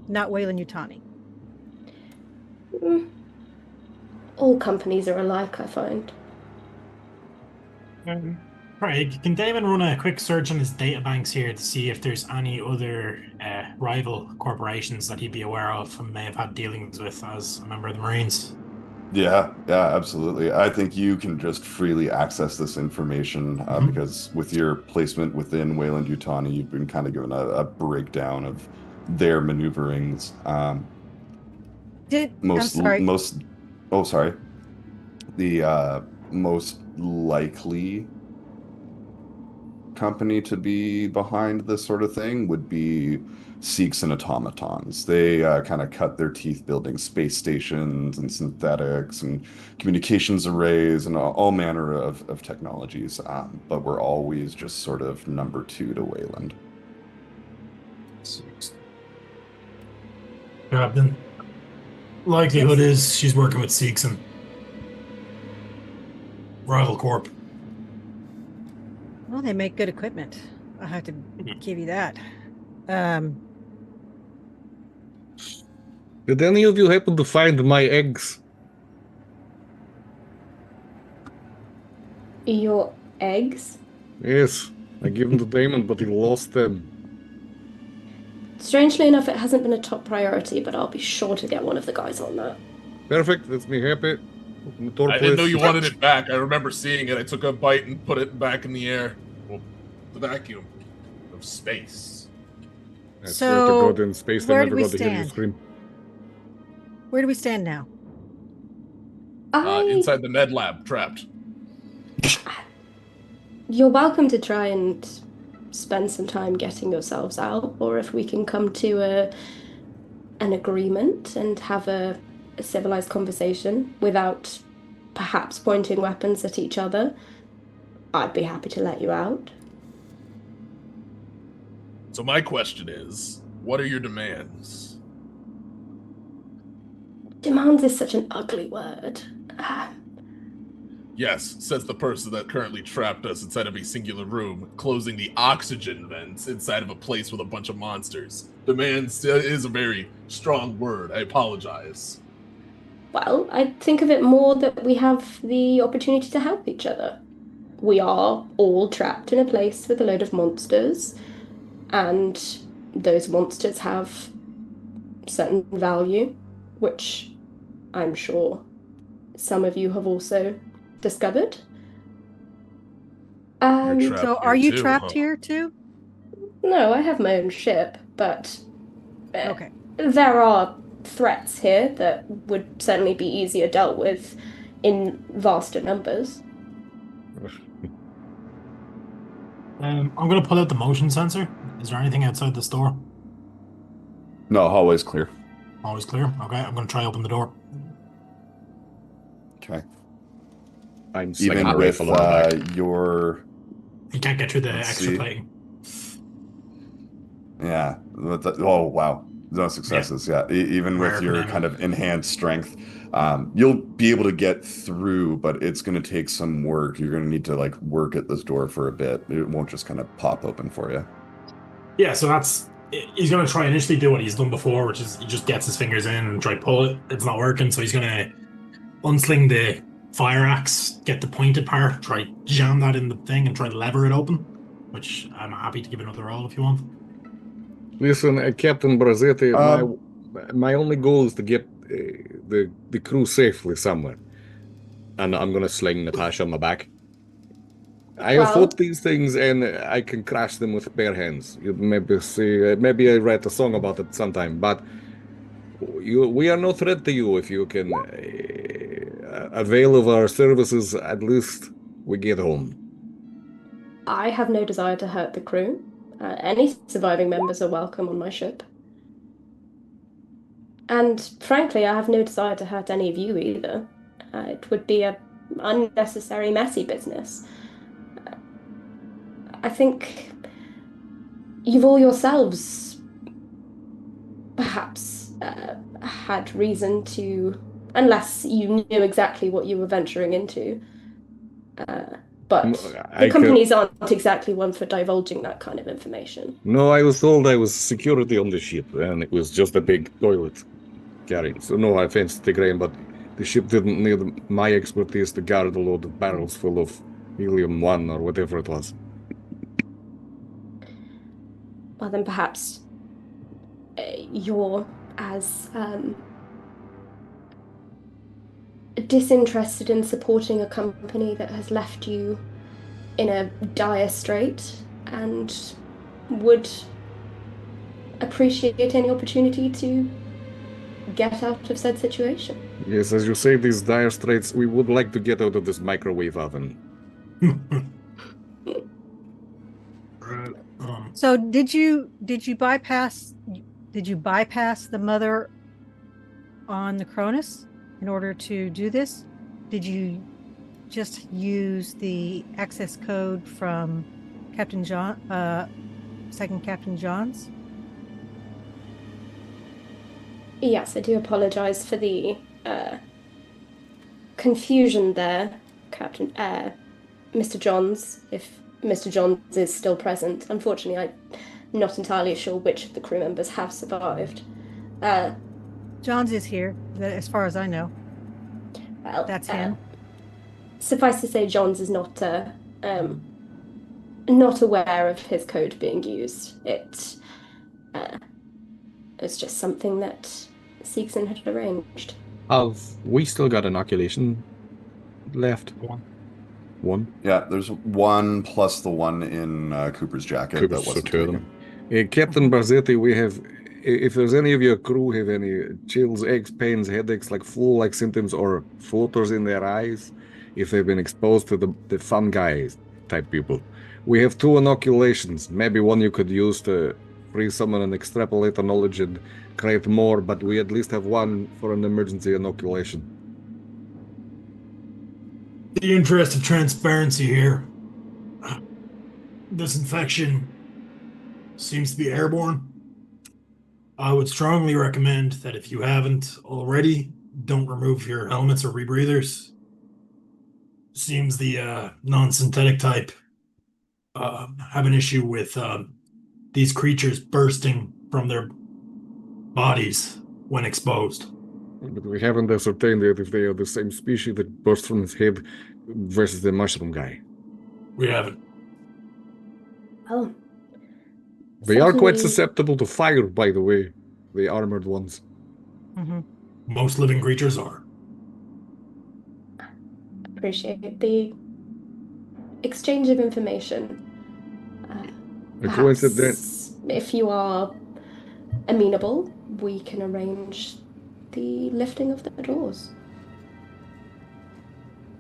Not Weyland-Yutani. All companies are alike, I find. Craig, can Damon run a quick search on his databanks here to see if there's any other rival corporations that he'd be aware of and may have had dealings with as a member of the Marines? Yeah, absolutely. I think you can just freely access this information because with your placement within Weyland-Yutani, you've been kind of given a breakdown of their maneuverings. I'm sorry. The most likely company to be behind this sort of thing would be Seeks and Automatons. They kind of cut their teeth building space stations and synthetics and communications arrays and all manner of technologies, but we're always just sort of number 2 to Weyland. Captain, likelihood is she's working with Seegson. Rival Corp. Well, they make good equipment. I have to give you that. Did any of you happen to find my eggs? Your eggs? Yes, I gave them to Damon, but he lost them. Strangely enough, it hasn't been a top priority, but I'll be sure to get one of the guys on that. Perfect, that's me happy. I didn't know you wanted it back. I remember seeing it. I took a bite and put it back in the air. Well, the vacuum of space. I swear to God, in space they where never do we got to hear you stand? scream. Where do we stand now? Inside the med lab, trapped. You're welcome to try and spend some time getting yourselves out, or if we can come to an agreement and have a civilized conversation without perhaps pointing weapons at each other, I'd be happy to let you out. So my question is, what are your demands? Demands is such an ugly word. Yes, says the person that currently trapped us inside of a singular room, closing the oxygen vents inside of a place with a bunch of monsters. Demands is a very strong word. I apologize. Well, I think of it more that we have the opportunity to help each other. We are all trapped in a place with a load of monsters, and those monsters have certain value, which I'm sure some of you have also discovered. So are you trapped here too? No, I have my own ship, but Okay. there are threats here that would certainly be easier dealt with in vaster numbers. I'm going to pull out the motion sensor. Is there anything outside this door? No, hallway's clear. Always clear? Okay, I'm going to try open the door. Okay. I'm Even like with your... You can't get through the Let's extra see. plating. Yeah. Oh, wow. No successes. Yeah. Even with Rare your for them. kind of enhanced strength, you'll be able to get through, but it's going to take some work. You're going to need to like work at this door for a bit. It won't just kind of pop open for you. Yeah, so he's going to try initially do what he's done before, which is he just gets his fingers in and try to pull it. It's not working, so he's going to unsling the fire axe, get the pointed part, try jam that in the thing and try to lever it open, which I'm happy to give another roll if you want. Listen, Captain Barzetti, my only goal is to get the crew safely somewhere. And I'm gonna sling Natasha on my back. I have Well- fought these things, and I can crash them with bare hands. You maybe see, maybe I write a song about it sometime. But we are no threat to you if you can avail of our services. At least we get home. I have no desire to hurt the crew. Any surviving members are welcome on my ship. And frankly, I have no desire to hurt any of you either. It would be a unnecessary, messy business. I think you've all yourselves perhaps had reason to, unless you knew exactly what you were venturing into. But the companies aren't exactly one for divulging that kind of information. No, I was told I was security on the ship, and it was just a big toilet carrying. So no offense to Graham, but the ship didn't need my expertise to guard a load of barrels full of helium-1 or whatever it was. Well, then perhaps you're as disinterested in supporting a company that has left you in a dire strait and would appreciate any opportunity to get out of said situation. Yes, as you say, these dire straits, we would like to get out of this microwave oven. So did you bypass the mother on the Cronus in order to do this? Did you just use the access code from Captain John, second Captain John's? Yes, I do apologize for the confusion there, Captain. Mr. Johns, if Mr. Johns is still present. Unfortunately, I'm not entirely sure which of the crew members have survived. Johns is here, as far as I know. Well, That's him. Suffice to say, Johns is not aware of his code being used. It's just something that Seegson had arranged. Have we still got inoculation left? One? Yeah, there's one plus the one in Cooper's jacket that wasn't two of taken. them. Captain Barzetti, we have, if there's any of your crew have any chills, aches, pains, headaches, like flu-like symptoms or floaters in their eyes, if they've been exposed to the fun guy type people, we have 2 inoculations. Maybe one you could use to free someone and extrapolate the knowledge and create more, but we at least have one for an emergency inoculation. The interest of transparency here. This infection seems to be airborne. I would strongly recommend that if you haven't already, don't remove your helmets or rebreathers. Seems the non-synthetic type have an issue with these creatures bursting from their bodies when exposed. But we haven't ascertained yet if they are the same species that burst from his head versus the mushroom guy. We haven't. Oh. They are quite Certainly- susceptible to fire, by the way, the armored ones. Mm-hmm. Most living creatures are. Appreciate the exchange of information. A coincidence. If you are amenable, we can arrange the lifting of the doors.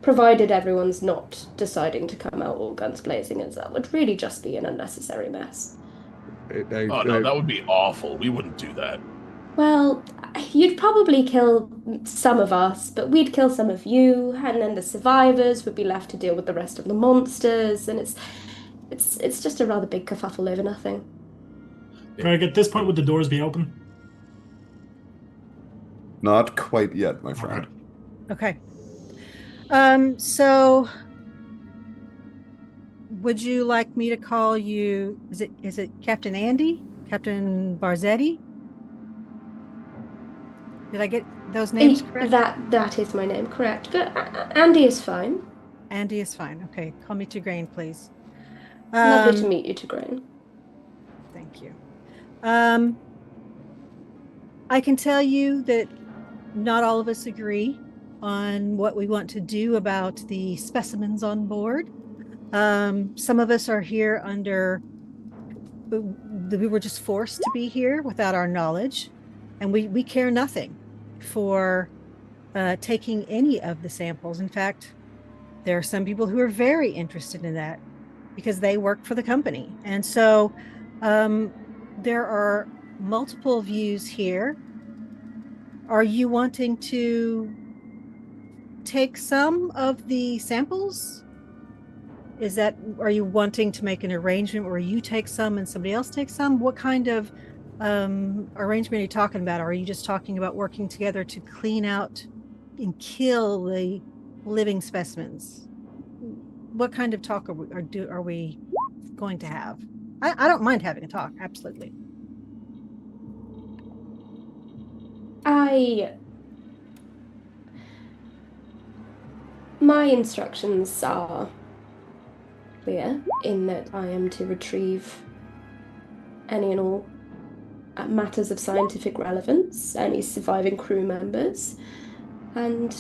Provided everyone's not deciding to come out all guns blazing, as that would really just be an unnecessary mess. Oh no, that would be awful. We wouldn't do that. Well, you'd probably kill some of us, but we'd kill some of you, and then the survivors would be left to deal with the rest of the monsters, and it's just a rather big kerfuffle over nothing. Greg, at this point, would the doors be open? Not quite yet, my friend. Okay. So would you like me to call you, is it Captain Andie? Captain Barzetti? Did I get those names correct? That is my name, correct. But Andie is fine. Andie is fine. Okay, call me Tigraine, please. Lovely to meet you, Tigraine. Thank you. I can tell you that not all of us agree on what we want to do about the specimens on board. Some of us are here we were just forced to be here without our knowledge, and we care nothing for taking any of the samples. In fact, there are some people who are very interested in that because they work for the company. And so there are multiple views here. Are you wanting to take some of the samples? Are you wanting to make an arrangement where you take some and somebody else takes some? What kind of arrangement are you talking about? Or are you just talking about working together to clean out and kill the living specimens? What kind of talk are we going to have? I don't mind having a talk, absolutely. My instructions are clear in that I am to retrieve any and all matters of scientific relevance, any surviving crew members, and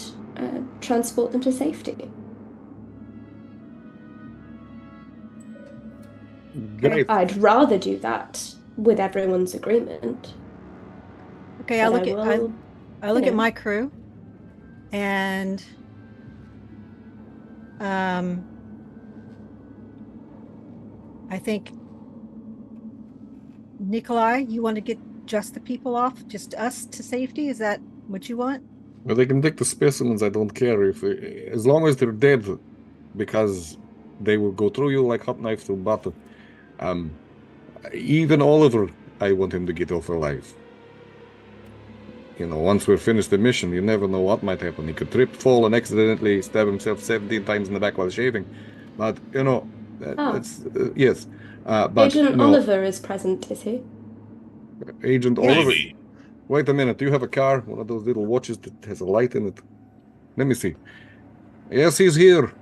transport them to safety. Great. I'd rather do that with everyone's agreement. Okay, I look at my crew, and I think, Nikolai, you want to get just the people off, just us to safety? Is that what you want? Well, they can take the specimens. I don't care as long as they're dead, because they will go through you like hot knife through butter. Even Oliver, I want him to get off alive. Once we're finished the mission, you never know what might happen. He could trip, fall, and accidentally stab himself 17 times in the back while shaving. But, that's, yes. But Agent Oliver is present, is he? Agent Oliver? Wait a minute, do you have a car? One of those little watches that has a light in it? Let me see. Yes, he's here.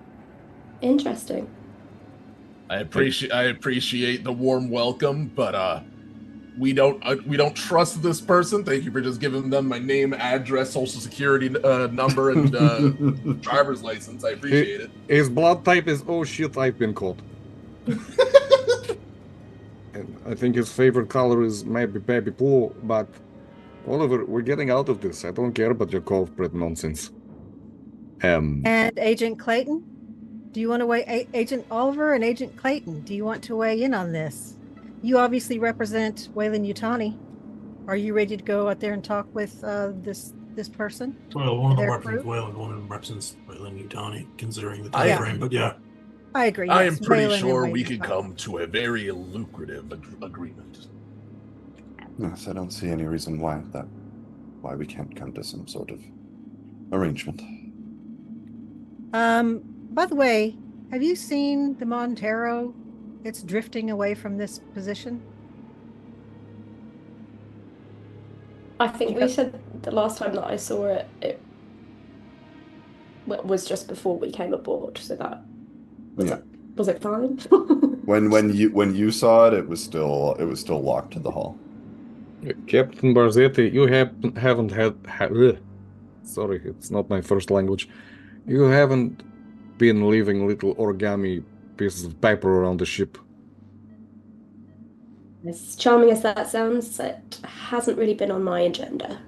Interesting. I appreciate the warm welcome, but we don't trust this person. Thank you for just giving them my name, address, social security number, and driver's license. I appreciate it. His blood type is oh shit, I've been caught. And I think his favorite color is maybe baby blue, but Oliver, we're getting out of this. I don't care about your corporate nonsense. And Agent Clayton? Do you want to weigh Agent Oliver and Agent Clayton? Do you want to weigh in on this? You obviously represent Weyland-Yutani. Are you ready to go out there and talk with this person? Well, one of them represents Weyland, one of them represents Weyland-Yutani, considering the time frame. But yeah, I agree. I yes, am pretty Weyland sure and we could Weyland-Yutani. come to a very lucrative agreement. Yes, I don't see any reason why we can't come to some sort of arrangement. By the way, have you seen the Montero? It's drifting away from this position. I think we said the last time that I saw it was just before we came aboard. So that was it fine? When you saw it, it was still locked to the hull. Captain Barzetti, you haven't had sorry, it's not my first language. You haven't been leaving little origami pieces of paper around the ship. As charming as that sounds, it hasn't really been on my agenda.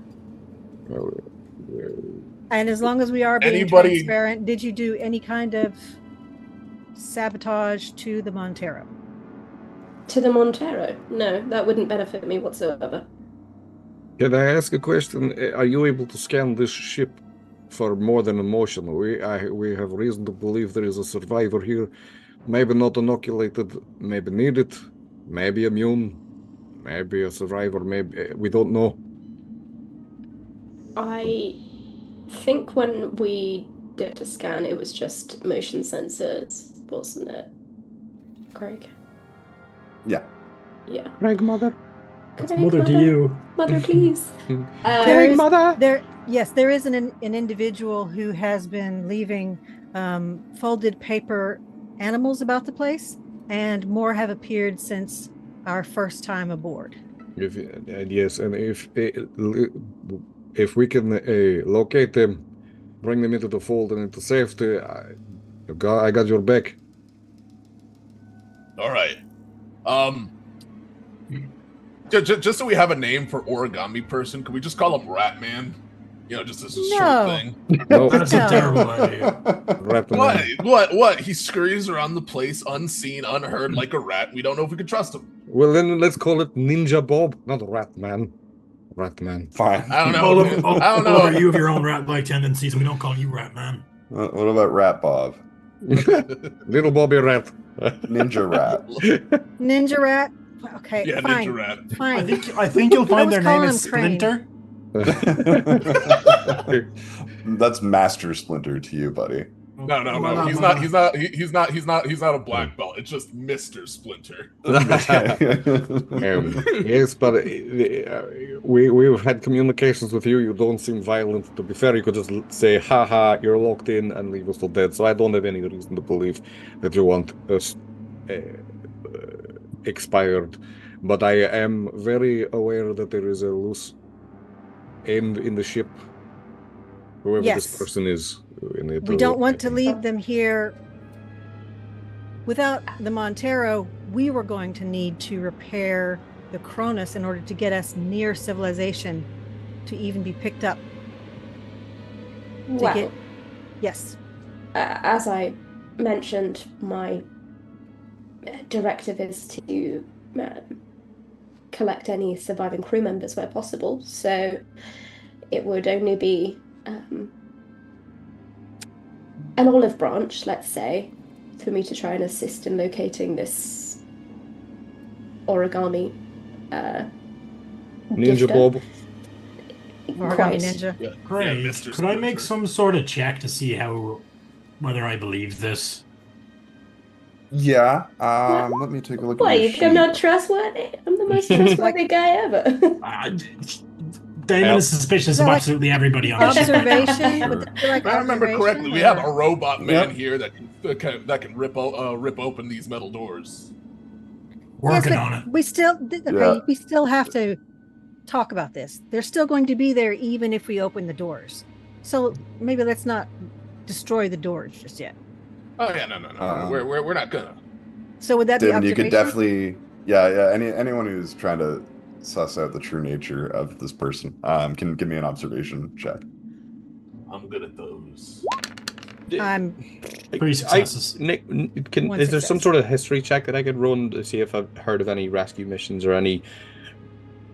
And as long as we are being transparent, did you do any kind of sabotage to the Montero? To the Montero? No, that wouldn't benefit me whatsoever. Can I ask a question? Are you able to scan this ship for more than emotion? We have reason to believe there is a survivor here, maybe not inoculated, maybe needed, maybe immune, maybe a survivor, maybe we don't know. I think when we did a scan, it was just motion sensors, wasn't it, Craig? Yeah. Yeah. Craig, mother. That's mother to you. Mother, please. There is an individual who has been leaving folded paper animals about the place, and more have appeared since our first time aboard. Yes, and if if we can locate them, bring them into the fold and into safety, I got your back. All right. Just so we have a name for origami person, can we just call him Rat Man? You know, just as a short thing. No, That's a terrible idea. Rat Man. What? He scurries around the place unseen, unheard, like a rat. We don't know if we can trust him. Well, then let's call it Ninja Bob, not Rat Man. Rat Man. Fine. I don't know. Man. I don't know. Oliver, you have your own rat-like tendencies, and we don't call you Rat Man. What about Rat Bob? Little Bobby Rat. Ninja Rat. Ninja rat. Okay, Yeah, fine. Ninja Rat. Fine. I think you'll find was their name calling is him Crane. Splinter. That's Master Splinter to you, buddy. No. He's not a black belt. It's just Mr. Splinter. Yes, but we've had communications with you. You don't seem violent. To be fair, you could just say, haha, you're locked in, and leave us for dead. So I don't have any reason to believe that you want us expired. But I am very aware that there is a loose end in the ship. Whoever Yes. this person is. We don't want to leave them here. Without the Montero, we were going to need to repair the Cronus in order to get us near civilization to even be picked up. Well, Yes. as I mentioned, my directive is to collect any surviving crew members where possible. So it would only be an olive branch, let's say, for me to try and assist in locating this origami Ninja gifter. Bob. Origami Quite. Ninja. Yeah, Great. Mr. Could I make Splinter. some sort of check to see whether I believe this? Yeah. Let me take a look Why, at you your think I'm sheet. not trustworthy? I'm the most trustworthy guy ever. Damon is suspicious So, of like, absolutely everybody on the ship. Observation. Sure. Would that be like If I remember correctly, observation, we have or- a robot man Yep. here that can rip open these metal doors. Working Yes, on but it. we still Yeah. we still have to talk about this. They're still going to be there even if we open the doors. So maybe let's not destroy the doors just yet. Oh yeah, no. We're not gonna. So would that be Damon, you observation? could definitely, yeah. Anyone who's trying to suss out the true nature of this person can give me an observation check. I'm good at those. I'm 3 successes. Nick, One is there some success. sort of history check that I could run to see if I've heard of any rescue missions or any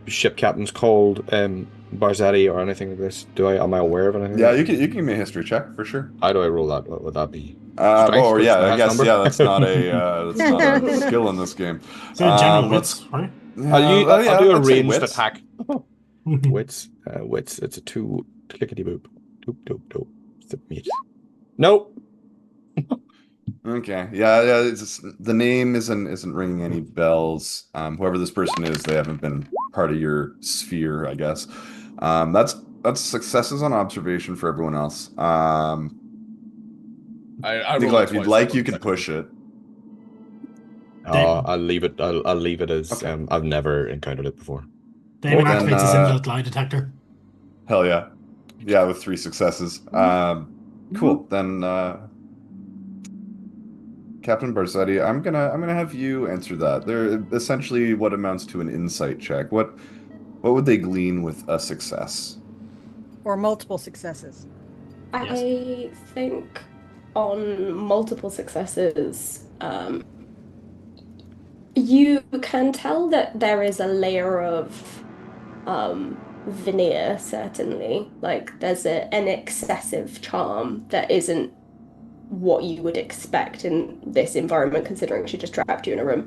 ship captains called Barzetti or anything like this? Am I aware of anything? Yeah, like you can give me a history check for sure. How do I roll that? What would that be? Oh, Strength? yeah, I That's guess number? that's not a skill in this game. So general let's- wits, right? I'll do a let's say ranged wits. attack. Wits. It's a 2 clickety boop. Doop. Submit. Nope. Okay, yeah. It's just, the name isn't ringing any bells. Whoever this person is, they haven't been part of your sphere, I guess. That's successes on observation for everyone else. I Nikolai, rolled if you'd twice like, on you the can push it. I'll leave it. I'll leave it as Okay. I've never encountered it before. Damon Well, then, activates his inbuilt lie detector. Hell yeah, yeah, with 3 successes. Cool. Then, Captain Barzetti, I'm gonna have you answer that. They're essentially what amounts to an insight check. What would they glean with a success? or multiple successes. I think on multiple successes, you can tell that there is a layer of veneer, certainly. Like there's an excessive charm that isn't what you would expect in this environment, considering she just trapped you in a room.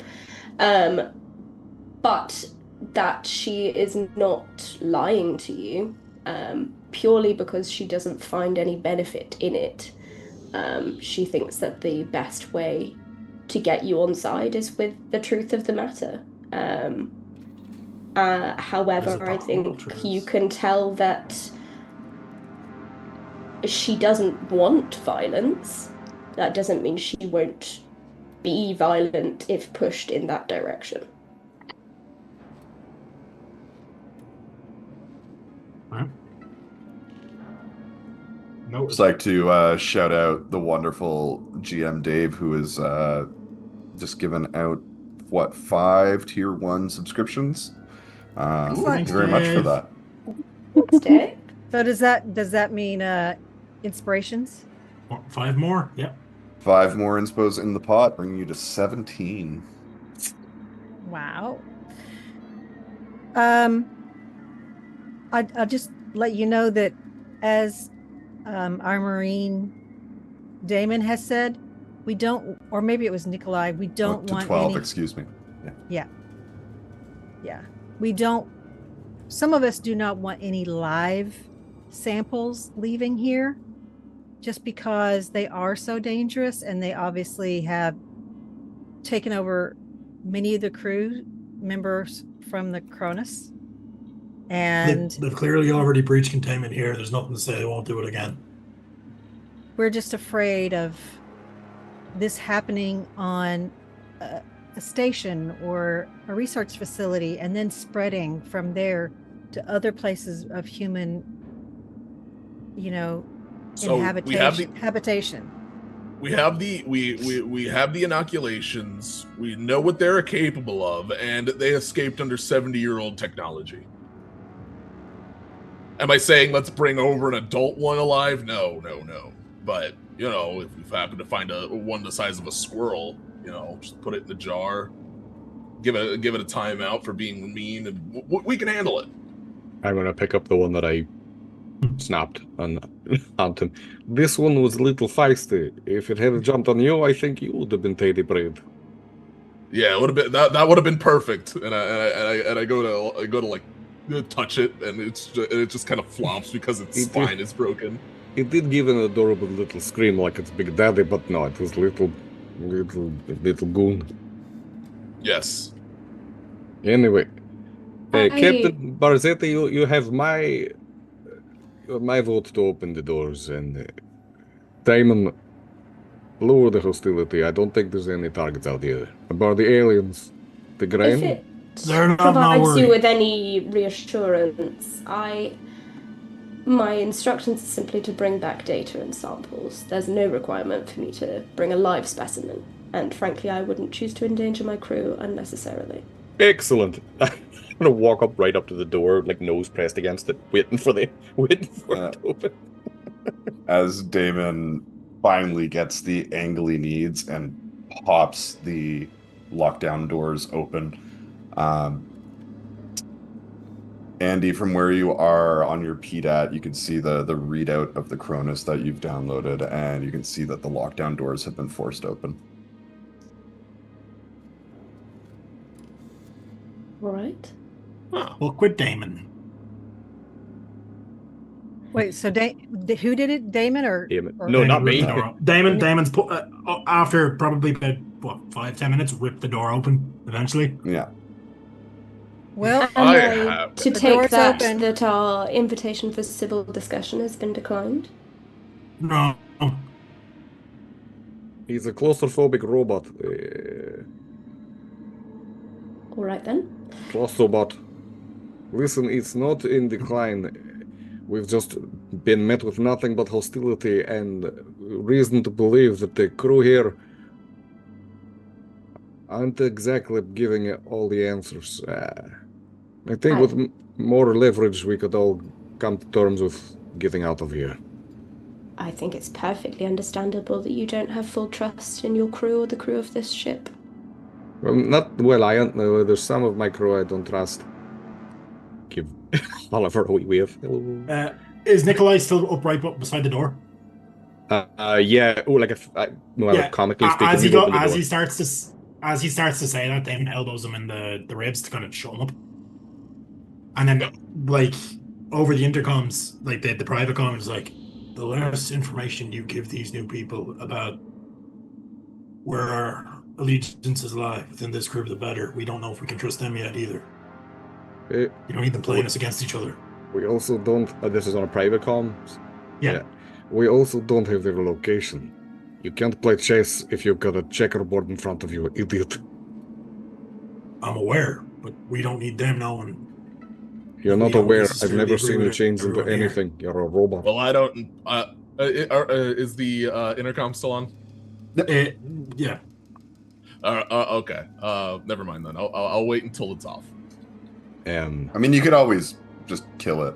But that she is not lying to you, purely because she doesn't find any benefit in it. She thinks that the best way to get you on side is with the truth of the matter. However, I think you can tell that she doesn't want violence. That doesn't mean she won't be violent if pushed in that direction. Right. Just like to shout out the wonderful GM Dave, who is just given out 5 tier 1 subscriptions. Thank you very much for that. Thanks, Dave. So does that mean inspirations? 5 more. Yep. 5 more inspos in the pot, bringing you to 17. Wow. I'll just let you know that as our Marine Damon has said, we don't, or maybe it was Nikolai, we don't to want 12, any. excuse me. Yeah. We don't, some of us do not want any live samples leaving here just because they are so dangerous, and they obviously have taken over many of the crew members from the Cronus. And they've clearly already breached containment here. There's nothing to say they won't do it again. we're just afraid of this happening on a station or a research facility and then spreading from there to other places of human, habitation. We have the inoculations. We know what they're capable of, and they escaped under 70-year-old technology. Am I saying let's bring over an adult one alive? No. But, if we happen to find one the size of a squirrel, just put it in the jar, give it a timeout for being mean, and we can handle it. I'm going to pick up the one that I snapped on him. This one was a little feisty. If it had jumped on you, I think you would have been teddy bread. Yeah, it would have been that would have been perfect. And I go to like touch it, and it just kind of flops because its spine is broken. It did give an adorable little scream like its big daddy, but no, it was little goon. Yes. Anyway, Captain Barzetti, you have my vote to open the doors, and Damon, lower the hostility. I don't think there's any targets out here. About the aliens, the grain. If it provides you with any reassurance, my instructions are simply to bring back data and samples. There's no requirement for me to bring a live specimen, and frankly, I wouldn't choose to endanger my crew unnecessarily. Excellent. I'm gonna walk right up to the door, like nose pressed against it, waiting for it to open. As Damon finally gets the angle he needs and pops the lockdown doors open, Andie, from where you are on your PDAT, you can see the readout of the Cronus that you've downloaded, and you can see that the lockdown doors have been forced open. All right. Well, quit Damon. Wait, so who did it? Damon or? No, not me. Damon's after probably about 5-10 minutes, ripped the door open eventually. Yeah. Well, to take that our invitation for civil discussion has been declined. No. He's a claustrophobic robot. All right then. Claustrobot. Listen, it's not in decline. We've just been met with nothing but hostility and reason to believe that the crew here aren't exactly giving all the answers. I think with more leverage, we could all come to terms with getting out of here. I think it's perfectly understandable that you don't have full trust in your crew or the crew of this ship. I don't know. There's some of my crew I don't trust. Give Oliver a wee wave. Is Nikolai still upright beside the door? Yeah. Oh, comically speaking. As he starts to say that, Damon elbows him in the ribs to kind of shut him up. And then, over the intercoms, the private comm is like, the less information you give these new people about where our allegiances lie within this crew, the better. We don't know if we can trust them yet either. You don't need them playing us against each other. We also don't. This is on a private comm. Yeah. We also don't have their location. You can't play chess if you've got a checkerboard in front of you, idiot. I'm aware, but we don't need them knowing. You're not aware. I've never seen you change into anything. You're a robot. Well, I don't. Is the intercom still on? Yeah. Okay. Never mind then. I'll wait until it's off. I mean, you could always just kill it.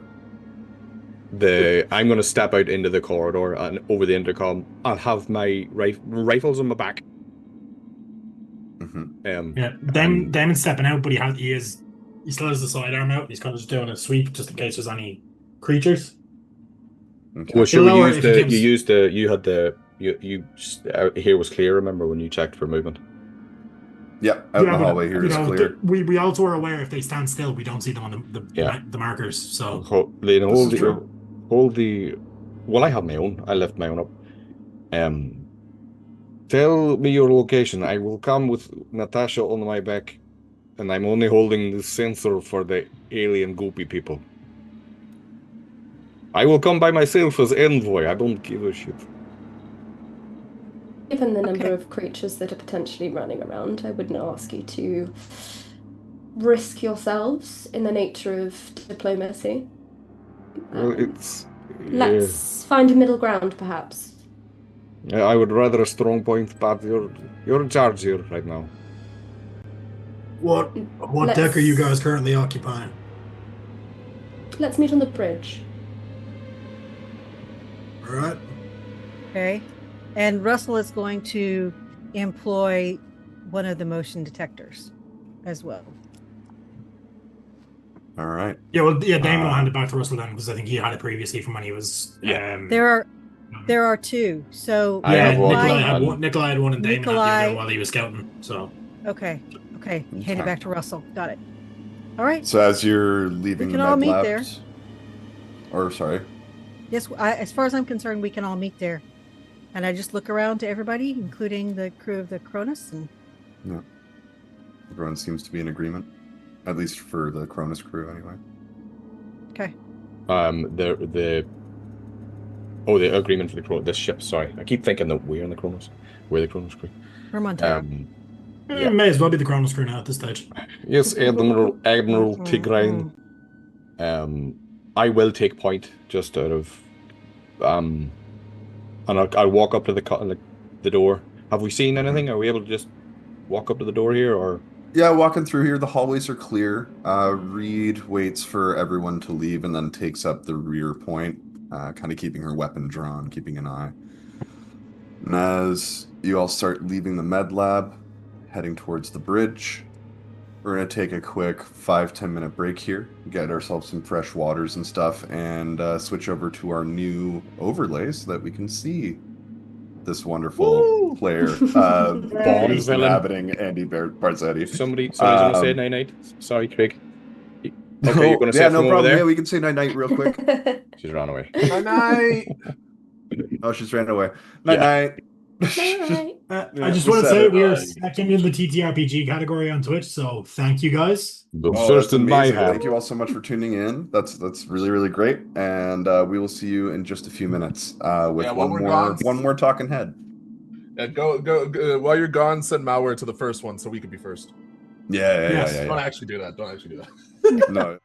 I'm going to step out into the corridor and over the intercom. I'll have my rifles on my back. Yeah, Damon's stepping out, but he still has the sidearm out. He's kind of just doing a sweep just in case there's any creatures. Okay. Well, sure. Lower You if he used gives- here was clear. Remember when you checked for movement? Yep, out in the but, hallway here is clear. We also are aware if they stand still, we don't see them on Yeah. the markers. So Hold the. Well, I have my own. I left my own up. Tell me your location. I will come with Natasha on my back, and I'm only holding the sensor for the alien goopy people. I will come by myself as envoy. I don't give a shit. Given the number of creatures that are potentially running around, I wouldn't ask you to risk yourselves in the nature of diplomacy. Well, it's. Let's find a middle ground, perhaps. I would rather a strong point, but you're in charge here right now. what deck are you guys currently occupying? Let's meet on the bridge. All right. Okay. And Russell is going to employ one of the motion detectors as well. All right. Yeah, well, Damon will hand it back to Russell then because I think he had it previously from when he was. There are two. So I have one. Nikolai had one, and Damon had the other while he was scouting. So Okay. Hand it back to Russell. Got it. All right. So as you're leaving We the can all med meet labs, there. or sorry, Yes, as far as I'm concerned, we can all meet there. And I just look around to everybody, including the crew of the Cronus, and everyone seems to be in agreement, at least for the Cronus crew, anyway. okay. The agreement for the ship. Sorry, I keep thinking that we're in the Cronus. We're the Cronus crew. We're Montero. Yeah. May as well be the Cronus crew now at this stage. Yes, Admiral Tigraine. I will take point just out of and I'll walk up to the door. Have we seen anything? Are we able to just walk up to the door here, or? Yeah, walking through here, the hallways are clear. Reed waits for everyone to leave and then takes up the rear point, kind of keeping her weapon drawn, keeping an eye. And as you all start leaving the med lab, heading towards the bridge, we're going to take a quick 5-10 minute break here, get ourselves some fresh waters and stuff, and switch over to our new overlay so that we can see this wonderful player who's inhabiting Andie Barzetti. Somebody's going to say night-night. Sorry, Craig. Okay, you're going to say no from problem. over there? Yeah, we can say night-night real quick. She's run away. Night-night. Oh, she's ran away. Night-night. I just want to say we are second in the TTRPG category on Twitch, so thank you guys. That's amazing. Thank you all so much for tuning in. That's really, really great. And we will see you in just a few minutes with one more talking head. Go while you're gone, send malware to the first one so we could be first. Yeah. Don't actually do that. No.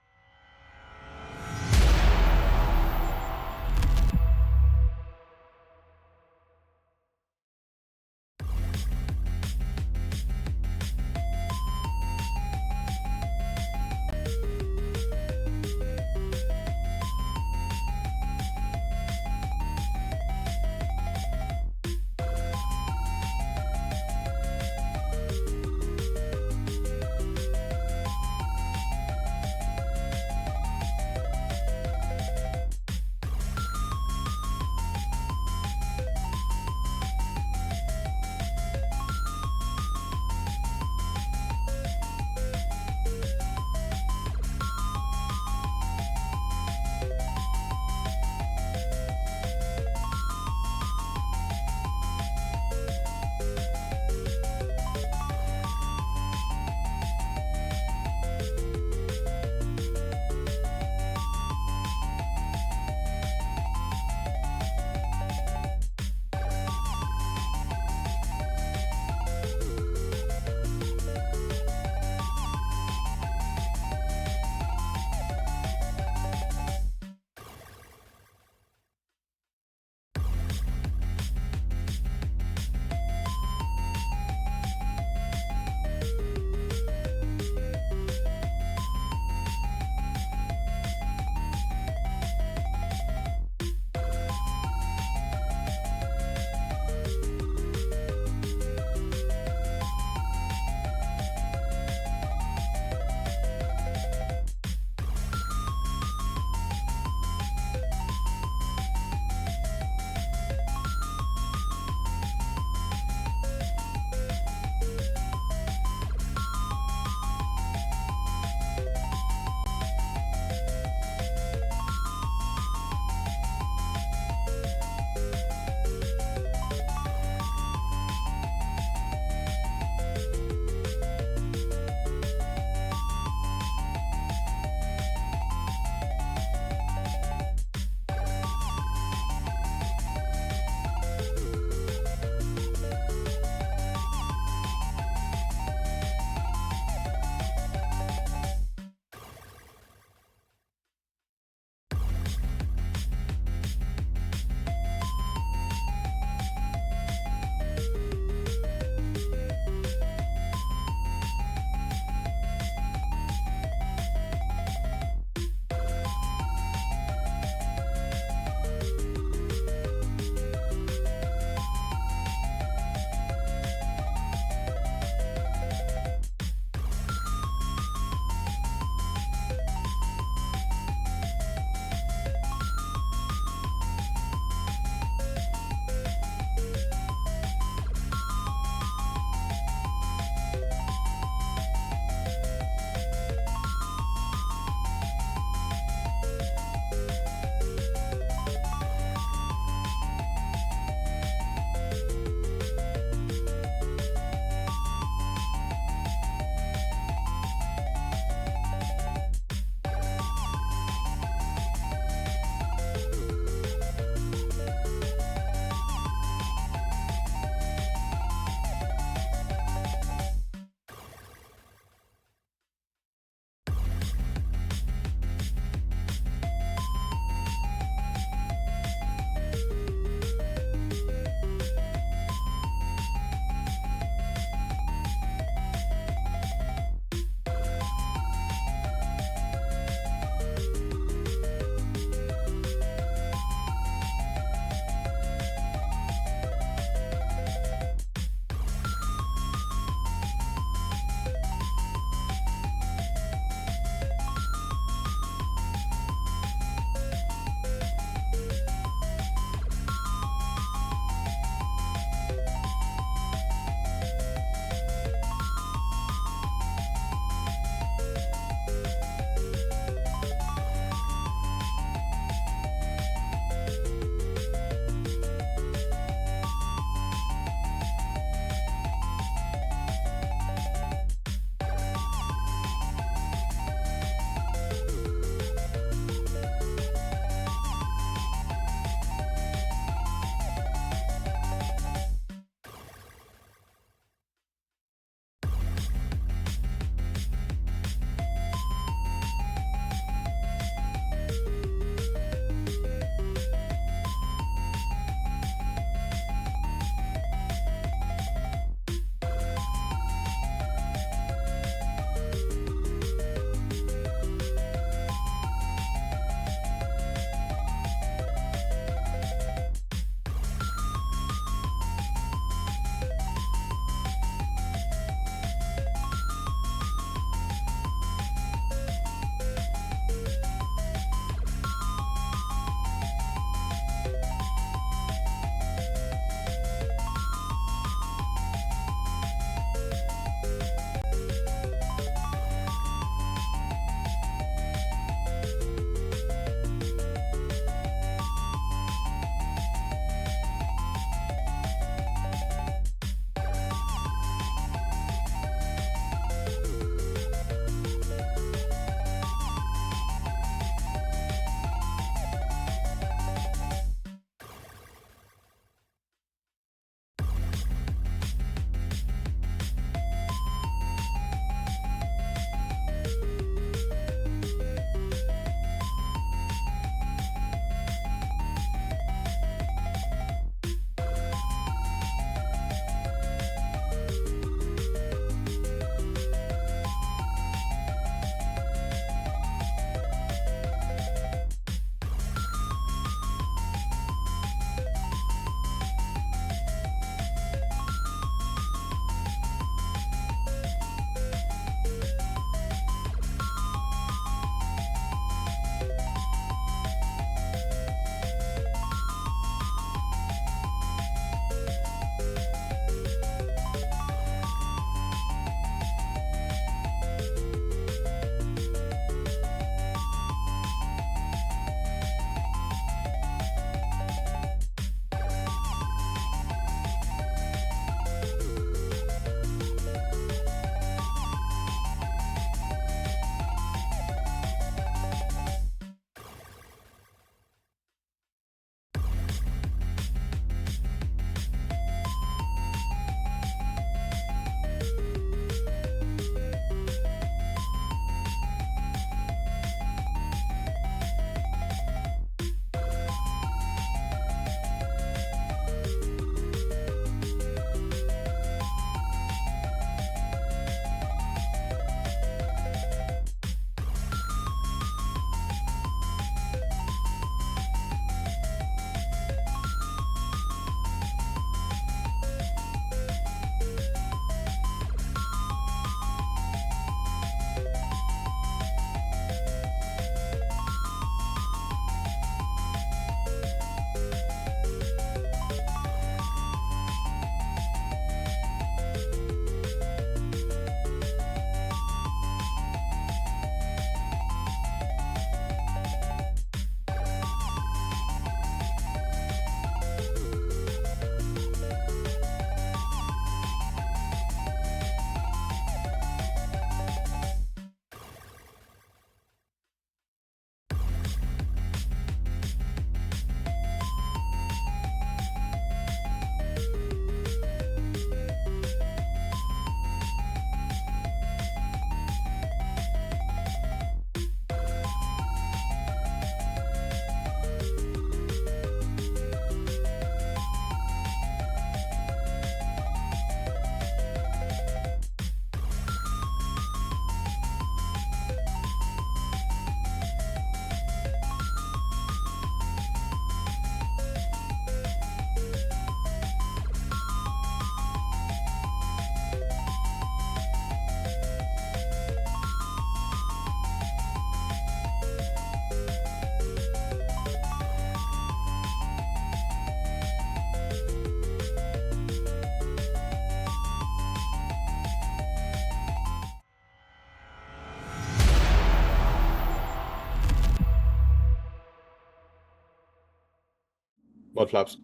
Mud flaps.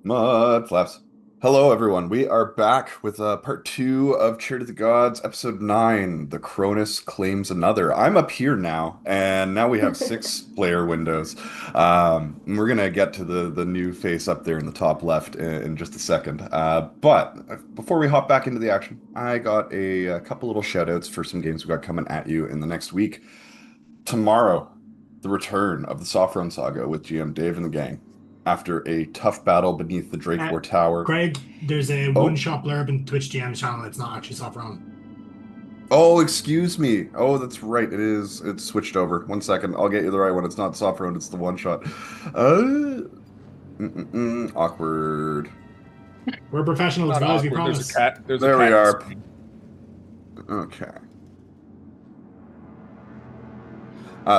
Mud flaps. Hello, everyone. We are back with part 2 of Chariot of the Gods, episode 9. The Cronus claims another. I'm up here now, and now we have 6 player windows. And we're gonna get to the new face up there in the top left in just a second. But before we hop back into the action, I got a couple little shout outs for some games we got coming at you in the next week. Tomorrow, the return of the Softhrone Saga with GM Dave and the gang. After a tough battle beneath the Drake War Tower. Craig, there's a one-shot blurb in Twitch GM's channel. It's not actually Softhrone. Oh, excuse me. Oh, that's right. It is. It's switched over. 1 second. I'll get you the right one. It's not Softhrone. It's the one-shot. Awkward. We're professionals, Not guys. We awkward. promise. There's a cat. There's There a we cat are. screen. Okay.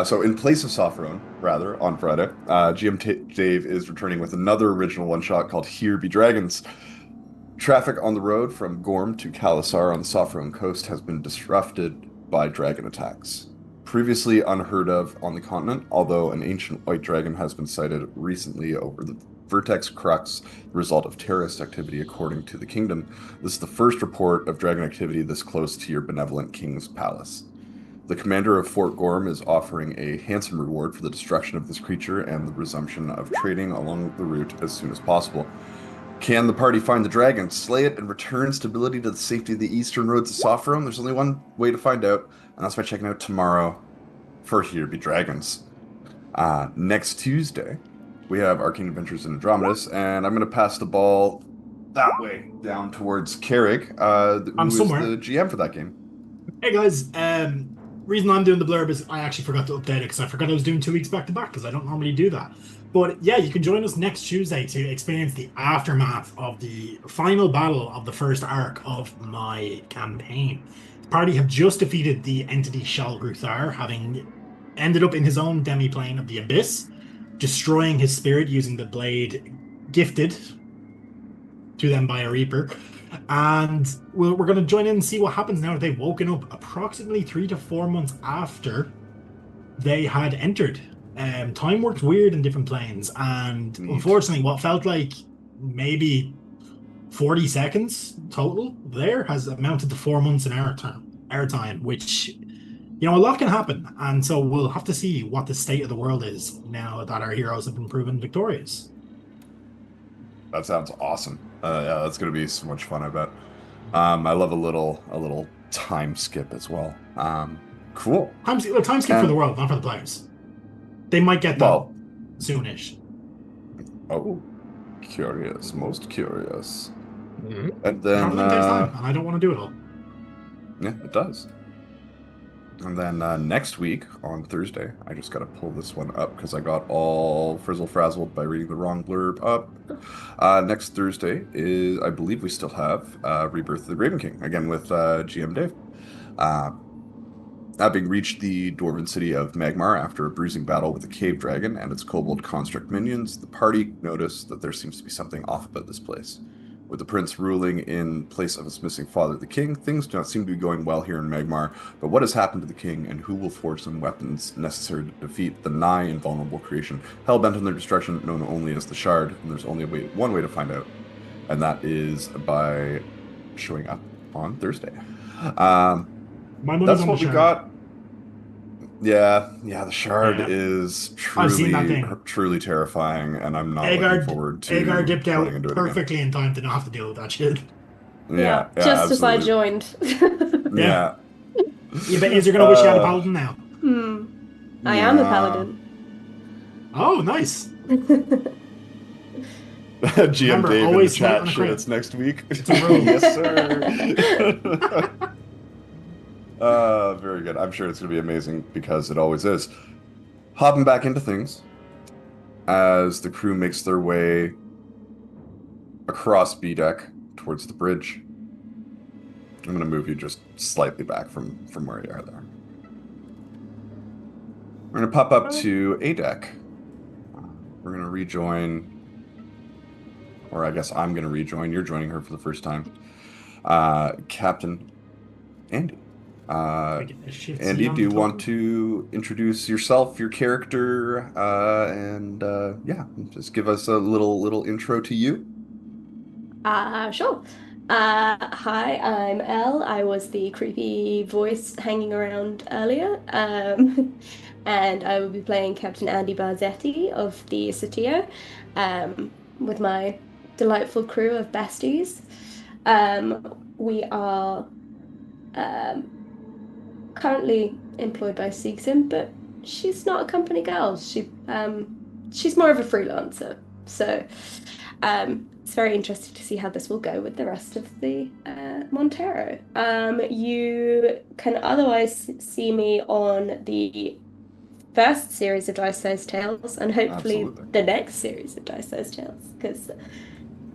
So in place of Softhrone, rather, on Friday, GM Dave is returning with another original one-shot called Here Be Dragons. Traffic on the road from Gorm to Khalasar on the Softhrone coast has been disrupted by dragon attacks. Previously unheard of on the continent, although an ancient white dragon has been sighted recently over the Vertex Crux, the result of terrorist activity according to the kingdom. This is the first report of dragon activity this close to your benevolent king's palace. The commander of Fort Gorm is offering a handsome reward for the destruction of this creature and the resumption of trading along the route as soon as possible. Can the party find the dragon, slay it, and return stability to the safety of the eastern roads of Softhrone? There's only one way to find out, and that's by checking out tomorrow for Here Be Dragons. Next Tuesday, we have Arcane Adventures in Andromedus, and I'm going to pass the ball that way down towards Carrick, who is the GM for that game. Hey guys, reason I'm doing the blurb is I actually forgot to update it because I forgot I was doing 2 weeks back to back because I don't normally do that. But yeah, you can join us next Tuesday to experience the aftermath of the final battle of the first arc of my campaign. The party have just defeated the entity Shalruthar, having ended up in his own demi-plane of the Abyss, destroying his spirit using the blade gifted to them by a Reaper. And we're going to join in and see what happens now that they've woken up approximately 3 to 4 months after they had entered. Time works weird in different planes, and unfortunately what felt like maybe 40 seconds total there has amounted to 4 months in our time, which, you know, a lot can happen. And so we'll have to see what the state of the world is now that our heroes have been proven victorious. That sounds awesome. Yeah, that's going to be so much fun, I bet. I love a little time skip as well. Cool. Time skip for the world, not for the players. They might get that soonish. Oh, curious. Most curious. Mm-hmm. And then... and I don't want to do it all. Yeah, it does. And then next week, on Thursday, I just got to pull this one up because I got all frizzle-frazzled by reading the wrong blurb up. Next Thursday is, I believe we still have Rebirth of the Raven King, again with GM Dave. Having reached the dwarven city of Magmar after a bruising battle with a cave dragon and its kobold construct minions, the party notice that there seems to be something off about this place. With the prince ruling in place of his missing father, the king, things do not seem to be going well here in Magmar. But what has happened to the king, and who will forge some weapons necessary to defeat the nigh invulnerable creation, hell-bent on their destruction, known only as the Shard? And there's only one way to find out, and that is by showing up on Thursday. That's what we got. Yeah, the Shard is truly terrifying, and I'm not looking forward to Agar dipped out perfectly in time to not have to deal with that shit. Yeah, just as I joined. Yeah. Yeah, but is you're going to wish you had a paladin now? I am a paladin. Oh, nice. GM Dave in the chat shit, it's next week. It's a rule. Yes, sir. Very good. I'm sure it's going to be amazing because it always is. Hopping back into things as the crew makes their way across B deck towards the bridge. I'm going to move you just slightly back from where you are there. We're going to pop up to A deck. We're going to rejoin, or I guess I'm going to rejoin. You're joining her for the first time. Captain Andie. Andie, do you want to introduce yourself, your character, and yeah, just give us a little intro to you? Sure. Hi, I'm Elle. I was the creepy voice hanging around earlier. And I will be playing Captain Andie Barzetti of the Sotillo, with my delightful crew of besties. We are currently employed by Seegson, but she's not a company girl. She's more of a freelancer. So it's very interesting to see how this will go with the rest of the Montero. You can otherwise see me on the first series of Dice Sized Tales and hopefully Absolutely. the next series of Dice Sized Tales because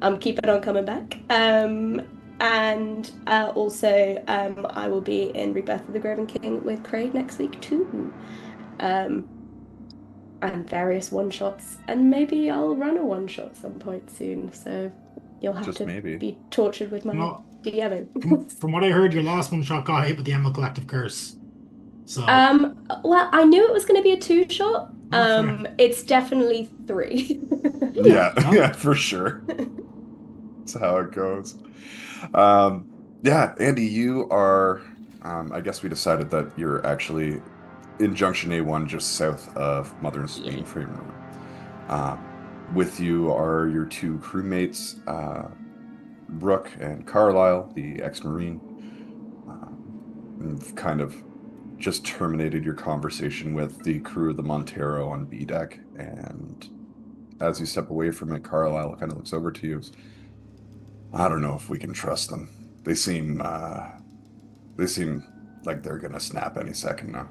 I'm keeping on coming back. And also, I will be in Rebirth of the Graven King with Craig next week too. And various one-shots, and maybe I'll run a one-shot some point soon. So you'll have Just to maybe. be tortured with my No. DMing. From what I heard, your last one shot got hit with the Emerald Collective Curse. So Well, I knew it was going to be a two-shot. fair. It's definitely three. Yeah, Oh. yeah, for sure. That's how it goes. Yeah, Andie, you are. I guess we decided that you're actually in Junction A1, just south of Mother's Yeah. mainframe room. With you are your two crewmates, Brooke and Carlisle, the ex-Marine. You've kind of just terminated your conversation with the crew of the Montero on B deck, and as you step away from it, Carlisle kind of looks over to you. I don't know if we can trust them. They seem like they're gonna snap any second now.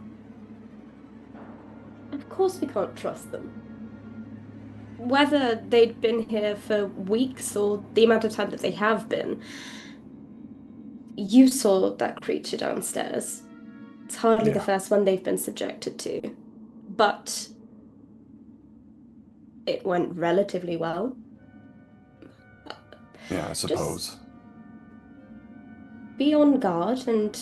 Of course we can't trust them. Whether they'd been here for weeks or the amount of time that they have been, you saw that creature downstairs. It's hardly the Yeah. first one they've been subjected to, but it went relatively well. Yeah, I suppose. Be on guard and,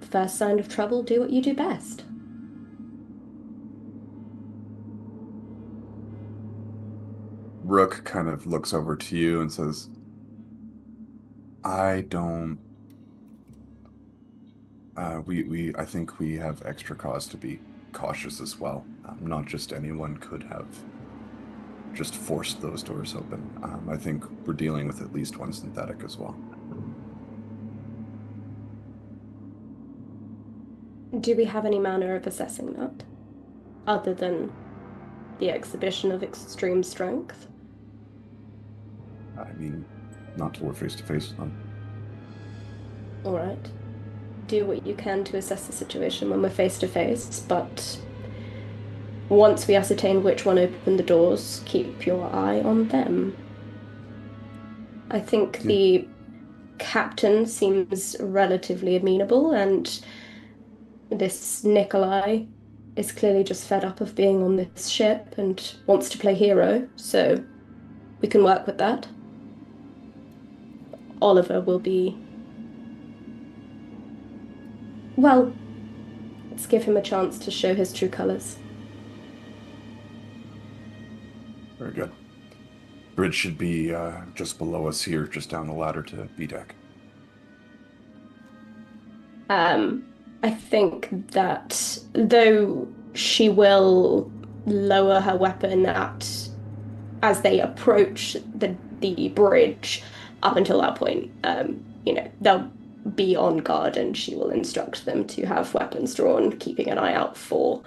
first sign of trouble, do what you do best. Rook kind of looks over to you and says, I don't. I think we have extra cause to be cautious as well. Not just anyone could have just forced those doors open. I think we're dealing with at least one synthetic as well. Do we have any manner of assessing that, other than the exhibition of extreme strength? I mean, not till we're face to face with them. All right. Do what you can to assess the situation when we're face to face, but once we ascertain which one opened the doors, keep your eye on them. I think the captain seems relatively amenable, and this Nikolai is clearly just fed up of being on this ship and wants to play hero, so we can work with that. Oliver will be... Well, let's give him a chance to show his true colors. Very good. Bridge should be just below us here, just down the ladder to B deck. I think that though she will lower her weapon as they approach the bridge, up until that point, they'll be on guard, and she will instruct them to have weapons drawn, keeping an eye out for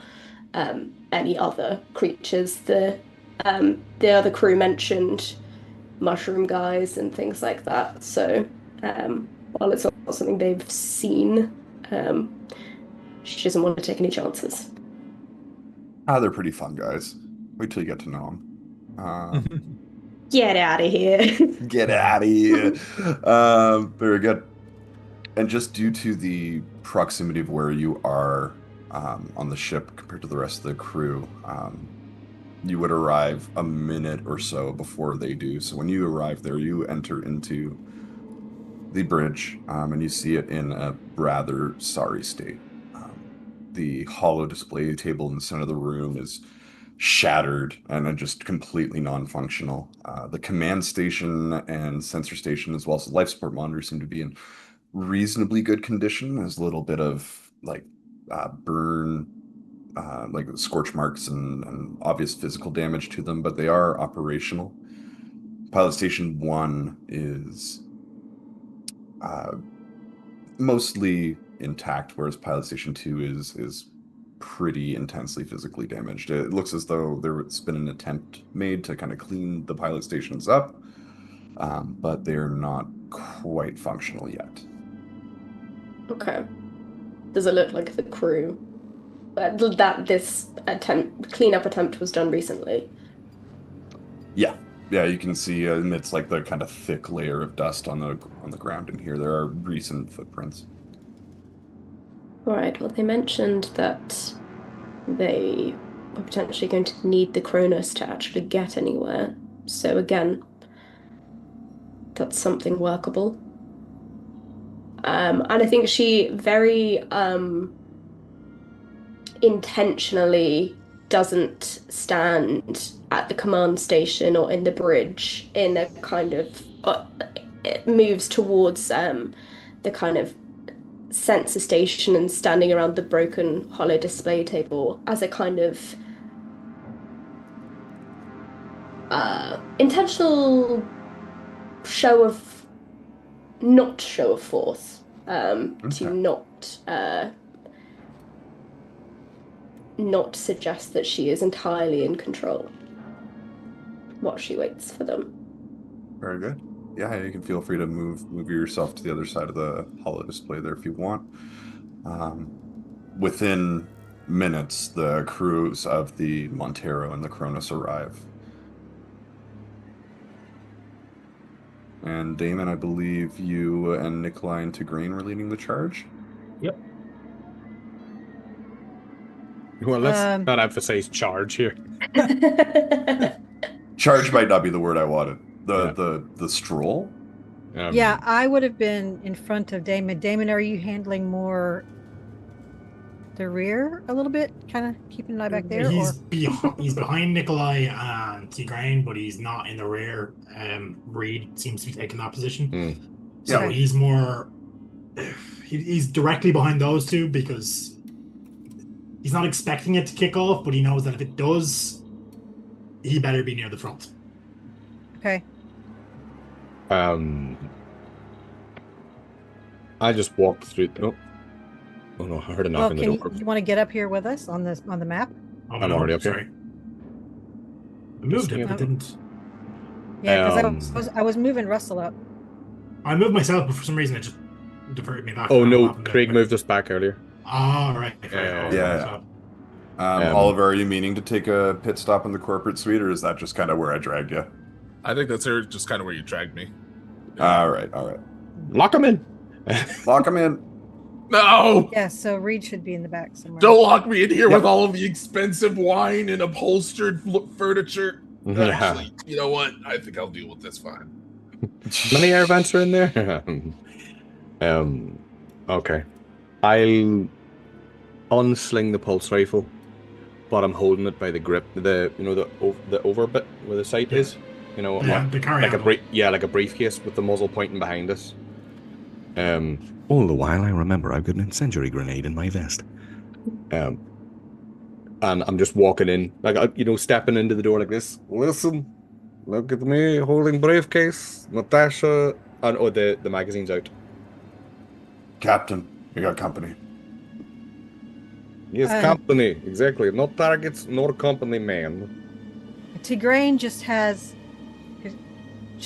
any other creatures. The other crew mentioned mushroom guys and things like that. So while it's not something they've seen, she doesn't want to take any chances. They're pretty fun guys. Wait till you get to know them. Get out of here. Get out of here. Very good. And just due to the proximity of where you are on the ship compared to the rest of the crew, you would arrive a minute or so before they do. So when you arrive there, you enter into the bridge, and you see it in a rather sorry state. The hollow display table in the center of the room is shattered and just completely non-functional. The command station and sensor station, as well as the life support monitor, seem to be in reasonably good condition. There's a little bit of burn, like scorch marks and obvious physical damage to them, but they are operational. Pilot Station 1 is mostly intact, whereas Pilot Station 2 is pretty intensely physically damaged. It looks as though there's been an attempt made to kind of clean the pilot stations up, but they're not quite functional yet. Okay. Does it look like the crew that this cleanup attempt was done recently? Yeah, you can see amidst like the kind of thick layer of dust on the ground in here, there are recent footprints. All right. Well, they mentioned that they were potentially going to need the Cronus to actually get anywhere. So again, that's something workable. And I think she very intentionally doesn't stand at the command station or in the bridge in a kind of it moves towards the kind of sensor station and standing around the broken hollow display table as a kind of intentional show of force, to not suggest that she is entirely in control while she waits for them. Very good. Yeah, you can feel free to move yourself to the other side of the hollow display there if you want. Within minutes, the crews of the Montero and the Cronus arrive. And Damon, I believe you and Nikolai and Tigraine were leading the charge? Yep. Well, let's not emphasize charge here. Charge might not be the word I wanted. The stroll? Yeah, I would have been in front of Damon. Damon, are you handling more the rear a little bit? Kind of keeping an eye back there? He's behind Nikolai and Tigraine, but he's not in the rear. Reed seems to be taking that position. So Okay. he's more... He's directly behind those two because he's not expecting it to kick off, but he knows that if it does, he better be near the front. Okay. I just walked through. Oh no! I heard a knock on the door. You want to get up here with us on the map? Oh, I'm already up here. sorry. I moved it, but didn't. Yeah, because I was moving Russell up. I moved myself, but for some reason it just diverted me back. Oh I don't know no! what happened Craig there. moved us back earlier. Oh, right. Yeah. Oliver, are you meaning to take a pit stop in the corporate suite, or is that just kind of where I dragged you? I think that's just kind of where you dragged me. All right. Lock him in. Lock him in. No! Yeah, so Reed should be in the back somewhere. Don't lock me in here with all of the expensive wine and upholstered furniture. Yeah. Actually, you know what? I think I'll deal with this fine. Many air vents are in there. Okay. I'll unsling the pulse rifle, but I'm holding it by the grip, the over bit where the sight is. You know, Yeah, the carry like a briefcase with the muzzle pointing behind us. All the while, I remember I've got an incendiary grenade in my vest. And I'm just walking in, like, stepping into the door like this. Listen, look at me holding briefcase, Natasha, and the magazine's out. Captain, we got company. Yes, company, exactly. Not targets, nor company, man. Tigraine just has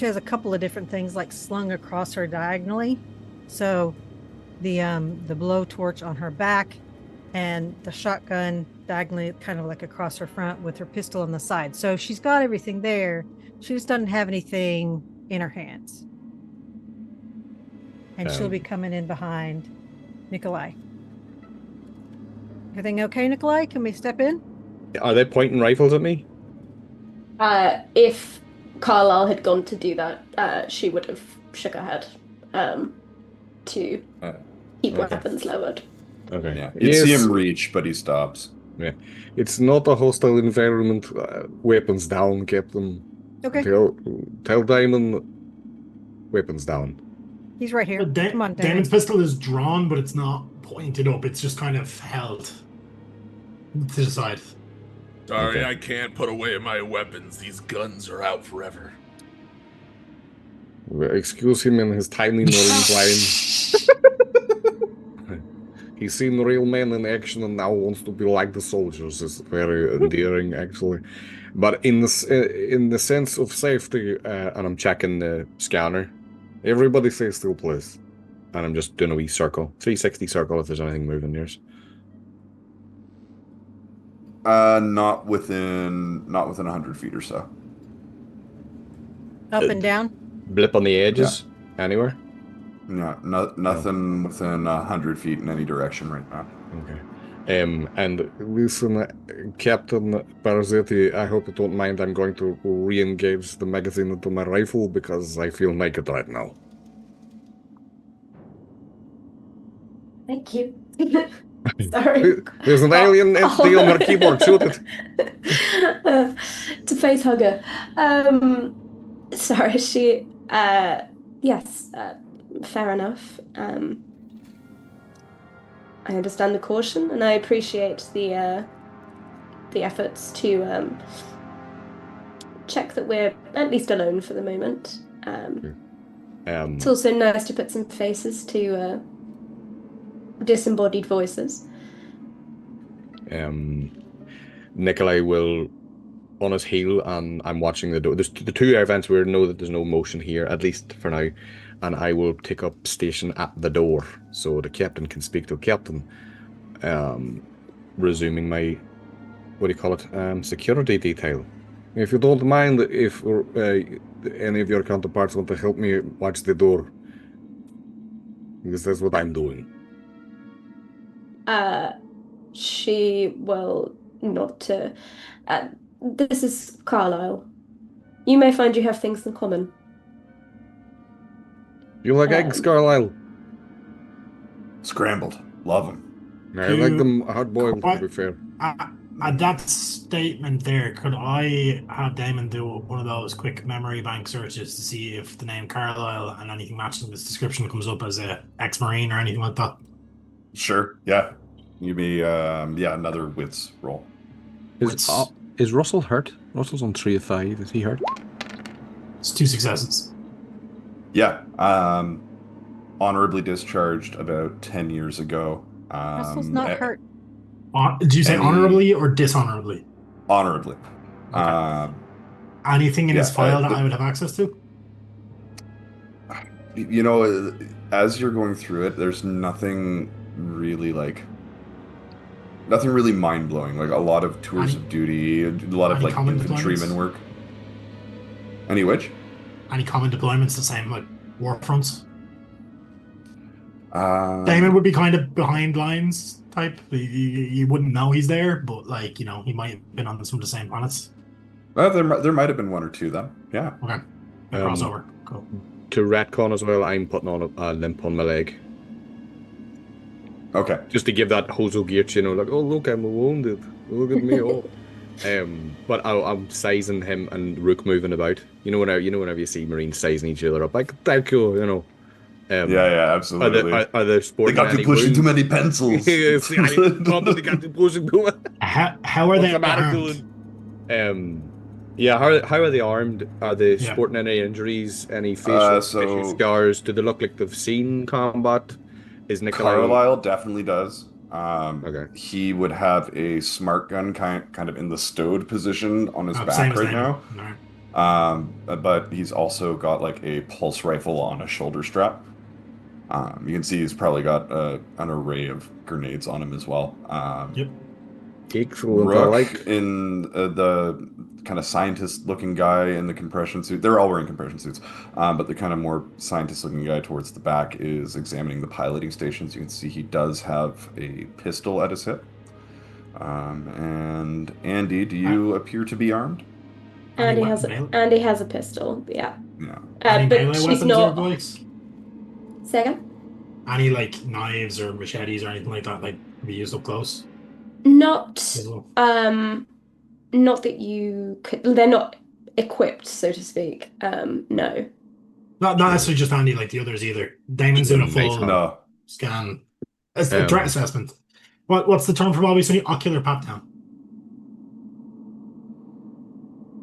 a couple of different things like slung across her diagonally. So the blowtorch on her back and the shotgun diagonally kind of like across her front with her pistol on the side. So she's got everything there. She just doesn't have anything in her hands. And she'll be coming in behind Nikolai. Everything okay, Nikolai? Can we step in? Are they pointing rifles at me? If Carlisle had gone to do that, she would have shook her head. to keep Okay. weapons lowered. Okay. Yeah, you see him reach, but he stops. Yeah. It's not a hostile environment. Weapons down, Captain. Okay. Tell Diamond, weapons down. He's right here. Come on, Damon's Damon. pistol is drawn, but it's not pointed up. It's just kind of held to the side. Sorry, Okay. I can't put away my weapons. These guns are out forever. Excuse him and his tiny marine plane. He's seen real men in action and now wants to be like the soldiers. It's very endearing, actually. But in the sense of safety, and I'm checking the scanner, everybody stay still, please. And I'm just doing a wee circle, 360 circle if there's anything moving yours. Not within 100 feet or so. Up and down. Blip on the edges, anywhere? Nothing within 100 feet in any direction right now. Okay. And listen, Captain Barzetti, I hope you don't mind. I'm going to re-engage the magazine into my rifle because I feel naked right now. Thank you. Sorry. There's an alien entity on my keyboard. Shoot it. It's a face hugger. Sorry, she. Yes. Fair enough. I understand the caution, and I appreciate the efforts to check that we're at least alone for the moment. It's also nice to put some faces to disembodied voices. Nikolai will on his heel, and I'm watching the door. There's the two air vents. We know that there's no motion here, at least for now. And I will take up station at the door so the captain can speak to the captain. Resuming my, what do you call it, security detail. If you don't mind, if any of your counterparts want to help me watch the door, because that's what I'm doing. She will nod to. This is Carlisle. You may find you have things in common. You like eggs, Carlisle? Scrambled. Love them. I like them hard-boiled, to be fair. At that statement there, could I have Damon do one of those quick memory bank searches to see if the name Carlisle and anything matching this description comes up as a ex-Marine or anything like that? Sure. Yeah. You be another wits roll. Is Russell hurt? Russell's on 3 of 5. Is he hurt? It's 2 successes. Yeah. Honorably discharged about 10 years ago. Russell's not hurt. Did you say honorably or dishonorably? Honorably. Okay. Anything in his file that I would have access to? You know, as you're going through it, there's nothing really mind-blowing. Like a lot of tours of duty, a lot of like infantryman work. Any which? Any common deployments the same, like war fronts? Damon would be kind of behind lines type. You wouldn't know he's there, but like, you know, he might have been on some of the same planets. Well, there might have been 1 or 2 then. Yeah. Okay. Crossover. Cool. To retcon as well, I'm putting on a limp on my leg. Okay. Just to give that Hozo Geertz, you know, like, oh look, I'm wounded. Look at me, oh. But I'm sizing him and Rook moving about. You know, whenever you see Marines sizing each other up, like thank you, you know. Yeah, absolutely. Are they sporting? They got to pushing too many pencils. Yes, they got to pushing too much. How are they armed? Yeah, how are they armed? Are they sporting any injuries, any facial scars? Do they look like they've seen combat? Is Nikolai... Carlisle definitely does. Okay. He would have a smart gun kind of in the stowed position on his back right now. But he's also got like a pulse rifle on a shoulder strap. You can see he's probably got an array of grenades on him as well. Yep. Excellent. Rook I like in the kind of scientist-looking guy in the compression suit. They're all wearing compression suits, but the kind of more scientist-looking guy towards the back is examining the piloting stations. You can see he does have a pistol at his hip. And Andie, do you appear to be armed? Andie has a pistol. Yeah. Yeah. But she's not. Say again? Any like knives or machetes or anything like that, like be used up close? Not, As well? not that you could. They're not equipped, so to speak. No. Not necessarily just Andy, like the others either. Damon's Sure, doing a nice full hand. No. scan, a threat assessment. What's the term for obviously ocular pat down?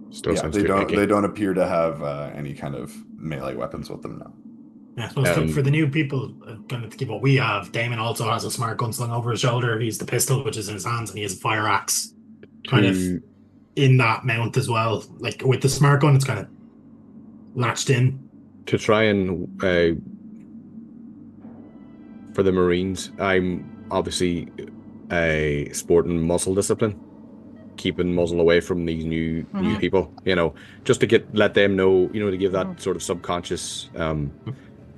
Still Yeah, sounds they too don't. picky. They don't appear to have any kind of melee weapons with them now. Yeah, I suppose for the new people, kind of to keep what we have, Damon also has a smart gun slung over his shoulder. He's the pistol, which is in his hands, and he has a fire axe kind of in that mount as well. Like with the smart gun, it's kind of latched in. To try and for the Marines, I'm obviously sporting muscle discipline, keeping muzzle away from these new people. You know, just to let them know. You know, to give that sort of subconscious,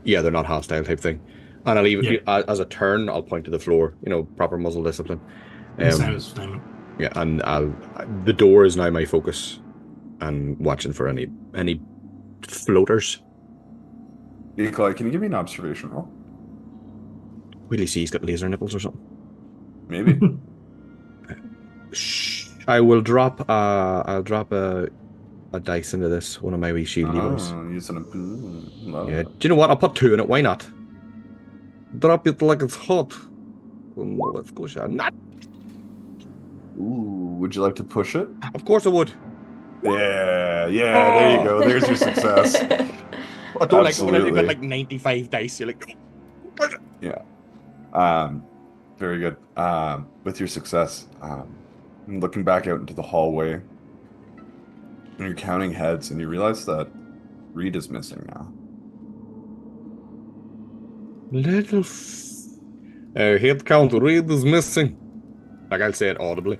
yeah, they're not hostile type thing. And I'll even as a turn, I'll point to the floor. You know, proper muzzle discipline. Yeah, and the door is now my focus, and watching for any floaters. Nikolai, can you give me an observation roll? Will you see he's got laser nipples or something? Maybe. I will drop. I'll drop a dice into this. One of my wee shieldy boys. Yeah. Do you know what? I'll put 2 in it. Why not? Drop it like it's hot. Let's go, not. Ooh, would you like to push it? Of course I would. Yeah, there you go. There's your success. I don't like when you've got like 95 dice. You're like, yeah. Very good. With your success, looking back out into the hallway, and you're counting heads, and you realize that Reed is missing now. Little head count, Reed is missing. Like I'll say it audibly.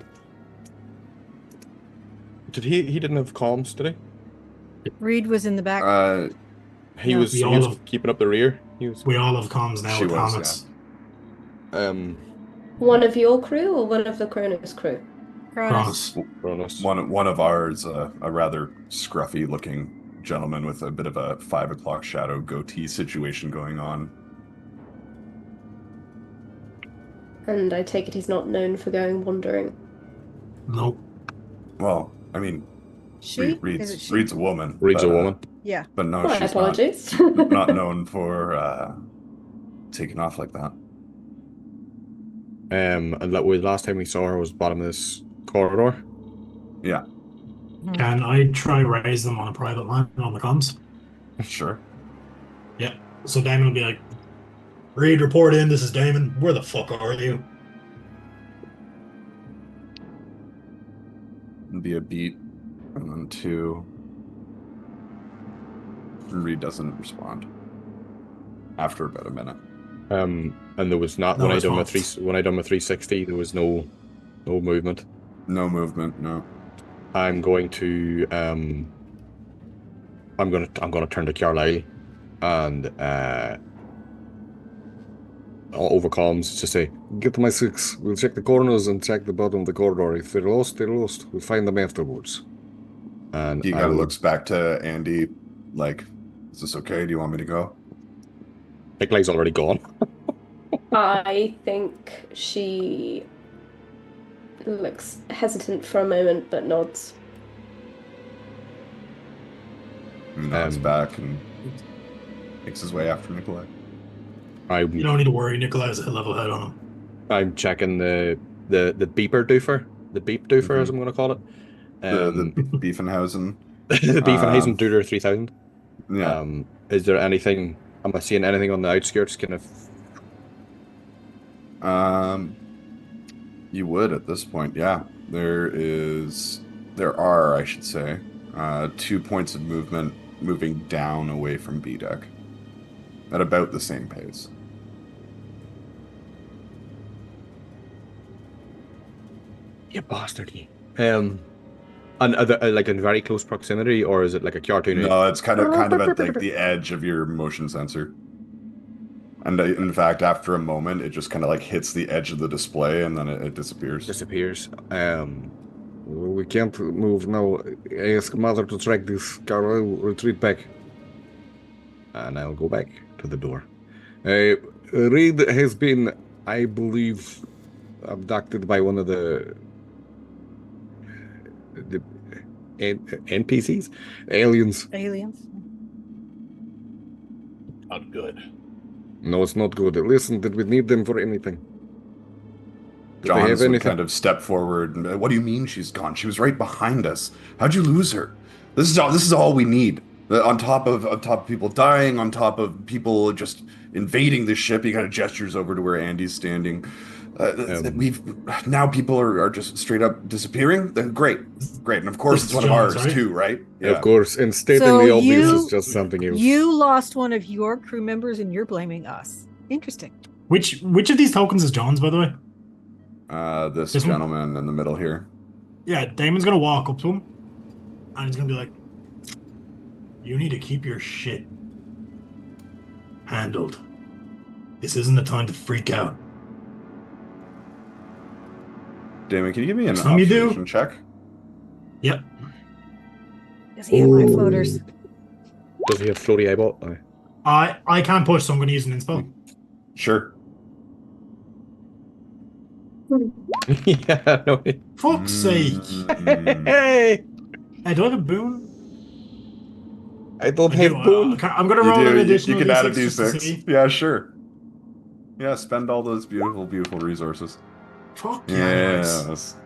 Did he didn't have comms, did he? Reed was in the back. He was keeping up the rear. We all have comms now with helmets. Yeah. One of your crew or one of the Cronus crew? Cronus. One of ours, a rather scruffy looking gentleman with a bit of a 5 o'clock shadow goatee situation going on. And I take it he's not known for going wandering. Nope. Well, I mean, Reed's a woman. Reed's a woman. Yeah. But no, My she's apologies. not known for taking off like that. And last time we saw her was bottom of this corridor. Yeah. Can I try raise them on a private line on the comms? Sure. Yeah. So Damon will be like, Reed, report in. This is Damon. Where the fuck are you? It'd be a beat, and then 2. And Reed doesn't respond. After about a minute. And there was not when I done my 360. There was no movement. No movement. No. I'm going to I'm gonna turn to Carlisle and over comms to say, get to my 6. We'll check the corners and check the bottom of the corridor. If they're lost, they're lost. We'll find them afterwards. And he kind of looks back to Andy like, is this okay? Do you want me to go? Nikolai's already gone. I think she looks hesitant for a moment, but nods. And nods back and makes his way after Nikolai. You don't need to worry. Nikolai has a level head on him. I'm checking the beeper doofer, the beep doofer as I'm going to call it. The Beefenhausen. The Beefenhausen Dooter 3000. Yeah. Is there anything? Am I seeing anything on the outskirts? Kind of. You would at this point, yeah. There are, I should say, 2 points of movement moving down away from B deck at about the same pace. You bastard! And are they, like in very close proximity, or is it like a cartoon? No, it's kind of at like the edge of your motion sensor. And in fact, after a moment, it just kind of like hits the edge of the display, and then it disappears. We can't move now. Ask Mother to track this car. I'll retreat back, and I'll go back to the door. Reed has been, I believe, abducted by one of the NPCs, aliens. Aliens. Not good. No, it's not good. Listen, did we need them for anything? Did they have Johns would anything? kind of step forward and, what do you mean she's gone? She was right behind us. How'd you lose her? This is all we need. On top of people dying, on top of people just invading the ship, he kind of gestures over to where Andy's standing. Now people are just straight up disappearing. Then great, and of course This it's is one of Johns, ours right? too, right? Of course, and stating So the obvious you- is just something else. You lost one of your crew members and you're blaming us. Interesting. Which of these tokens is John's, by the way? This This one? gentleman in the middle here. Yeah, Damon's gonna walk up to him, and he's gonna be like, "You need to keep your shit handled. This isn't the time to freak out." Damon, can you give me an Some you do. observation check? Yep. Does he have eye floaters? Does he have floaty eyeball? Oh. I can't push, so I'm gonna use an inspo. Sure. Yeah, no. Fuck's sake! Mm, Hey, Hey, do I have a boon? I don't I have do. boom. I'm gonna roll an additional you can add a D6 just to D6. see. Yeah, sure. Yeah, spend all those beautiful resources. Fuck yeah, nice. Yes.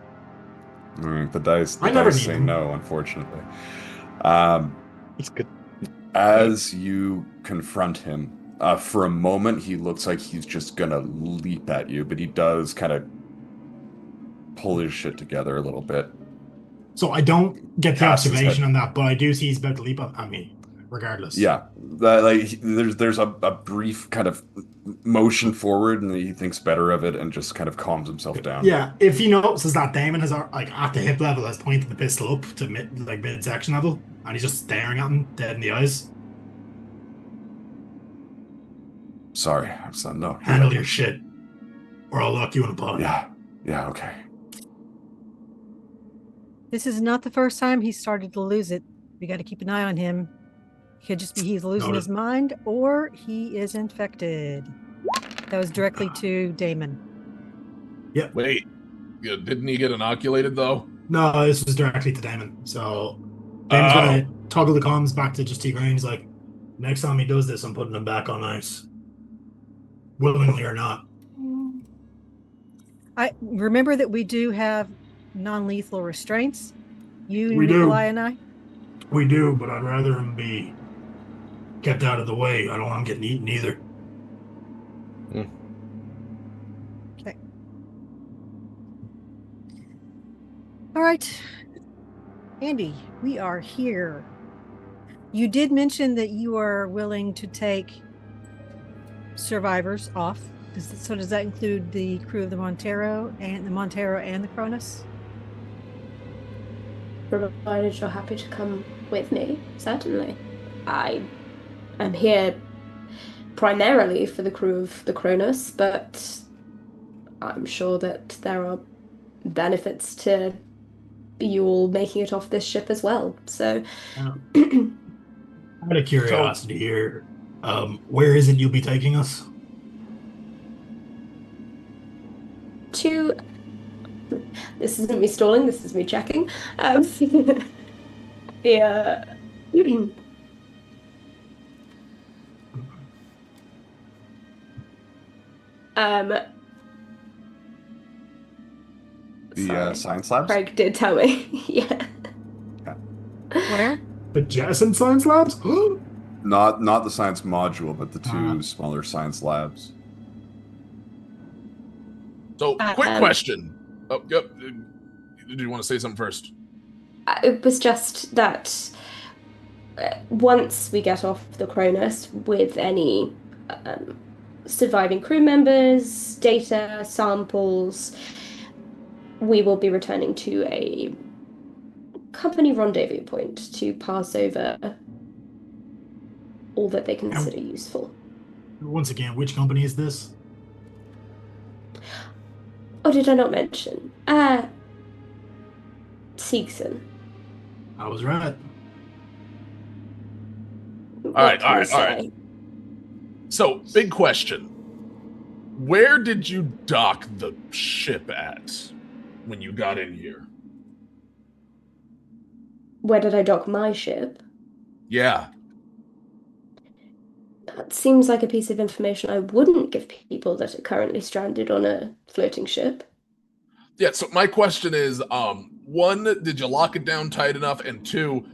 The dice I never dice need say them. no, unfortunately. It's good. As you confront him, for a moment he looks like he's just gonna leap at you, but he does kind of pull his shit together a little bit. So I don't get the Cast his observation head. on that, but I do see he's about to leap at me, regardless. Yeah, there's a brief kind of motion forward, and he thinks better of it and just kind of calms himself down. Yeah, if he notices that Damon is like at the hip level, has pointed the pistol up to mid-section level, and he's just staring at him dead in the eyes. Sorry, I'm son. No, Handle your shit, or I'll lock you in a pod. Yeah, okay. This is not the first time he started to lose it. We got to keep an eye on him. Could just be he's losing his mind, or he is infected. That was directly to Damon. Yep. Wait, didn't he get inoculated though? No, this was directly to Damon. So Damon's gonna toggle the comms back to just T-Green. He's like, next time he does this, I'm putting him back on ice. Willingly or not. I remember that we do have non-lethal restraints. You, We do. Nikolai, and I. We do, but I'd rather him be kept out of the way. I don't want him getting eaten either. Okay. All right. Andy, we are here. You did mention that you are willing to take survivors off. So does that include the crew of the Montero and the Cronus? Provided you're happy to come with me, certainly. I am here primarily for the crew of the Cronus, but I'm sure that there are benefits to you all making it off this ship as well. So, Out of curiosity here, where is it you'll be taking us? This isn't me stalling, this is me checking. The science labs? Craig did tell me. Yeah. Where? The Jettison Science Labs? Not the science module, but the two smaller science labs. So, quick question. Oh, yep. Did you want to say something first? It was just that once we get off the Cronus with any surviving crew members, data, samples, we will be returning to a company rendezvous point to pass over all that they consider useful. Once again, which company is this? Oh, did I not mention? Seegson. I was right. What All right. can I say? So, big question. Where did you dock the ship at when you got in here? Where did I dock my ship? Yeah. That seems like a piece of information I wouldn't give people that are currently stranded on a floating ship. Yeah, so my question is, one, did you lock it down tight enough? And two,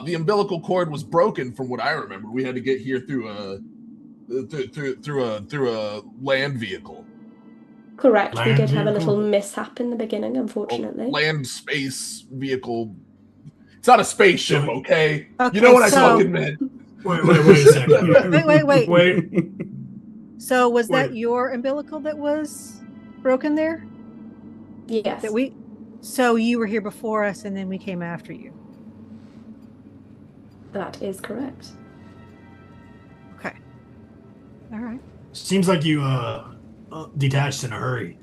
the umbilical cord was broken from what I remember. We had to get here through a land vehicle. Correct. We Land did have a vehicle? little mishap in the beginning, unfortunately. Land space vehicle. It's not a spaceship, okay? Okay, You know what I so- fucking meant. Wait a second. Wait. Wait. So was that Wait. your umbilical that was broken there? Yes. So you were here before us and then we came after you. That is correct. Okay. All right. Seems like you detached in a hurry.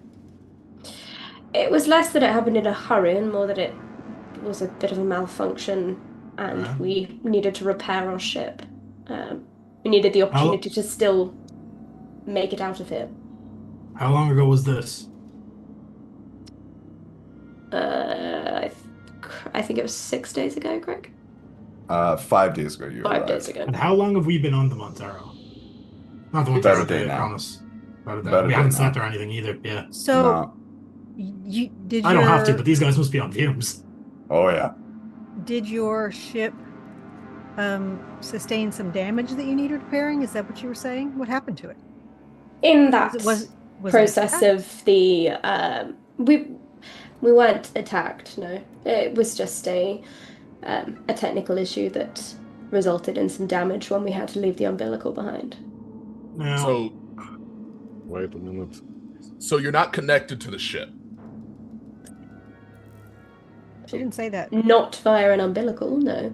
It was less that it happened in a hurry and more that it was a bit of a malfunction and Uh-huh. we needed to repair our ship. We needed the opportunity to still make it out of here. How long ago was this? I think it was 6 days ago, Craig. 5 days ago, you 5 arrived. days ago. And how long have we been on the Montero? Not the About Montero, a day the now. Cronus. About a day. About a We day haven't now. slept or anything either. Yeah. So No. you did I don't have to, but these guys must be on fumes. Oh, yeah. did your ship sustain some damage that you needed repairing? Is that what you were saying? What happened to it? In that Was it process attacked? of the we weren't attacked, no. It was just a technical issue that resulted in some damage when we had to leave the umbilical behind. Now, So, Wait a minute. so you're not connected to the ship. She didn't say that. Not via an umbilical, no.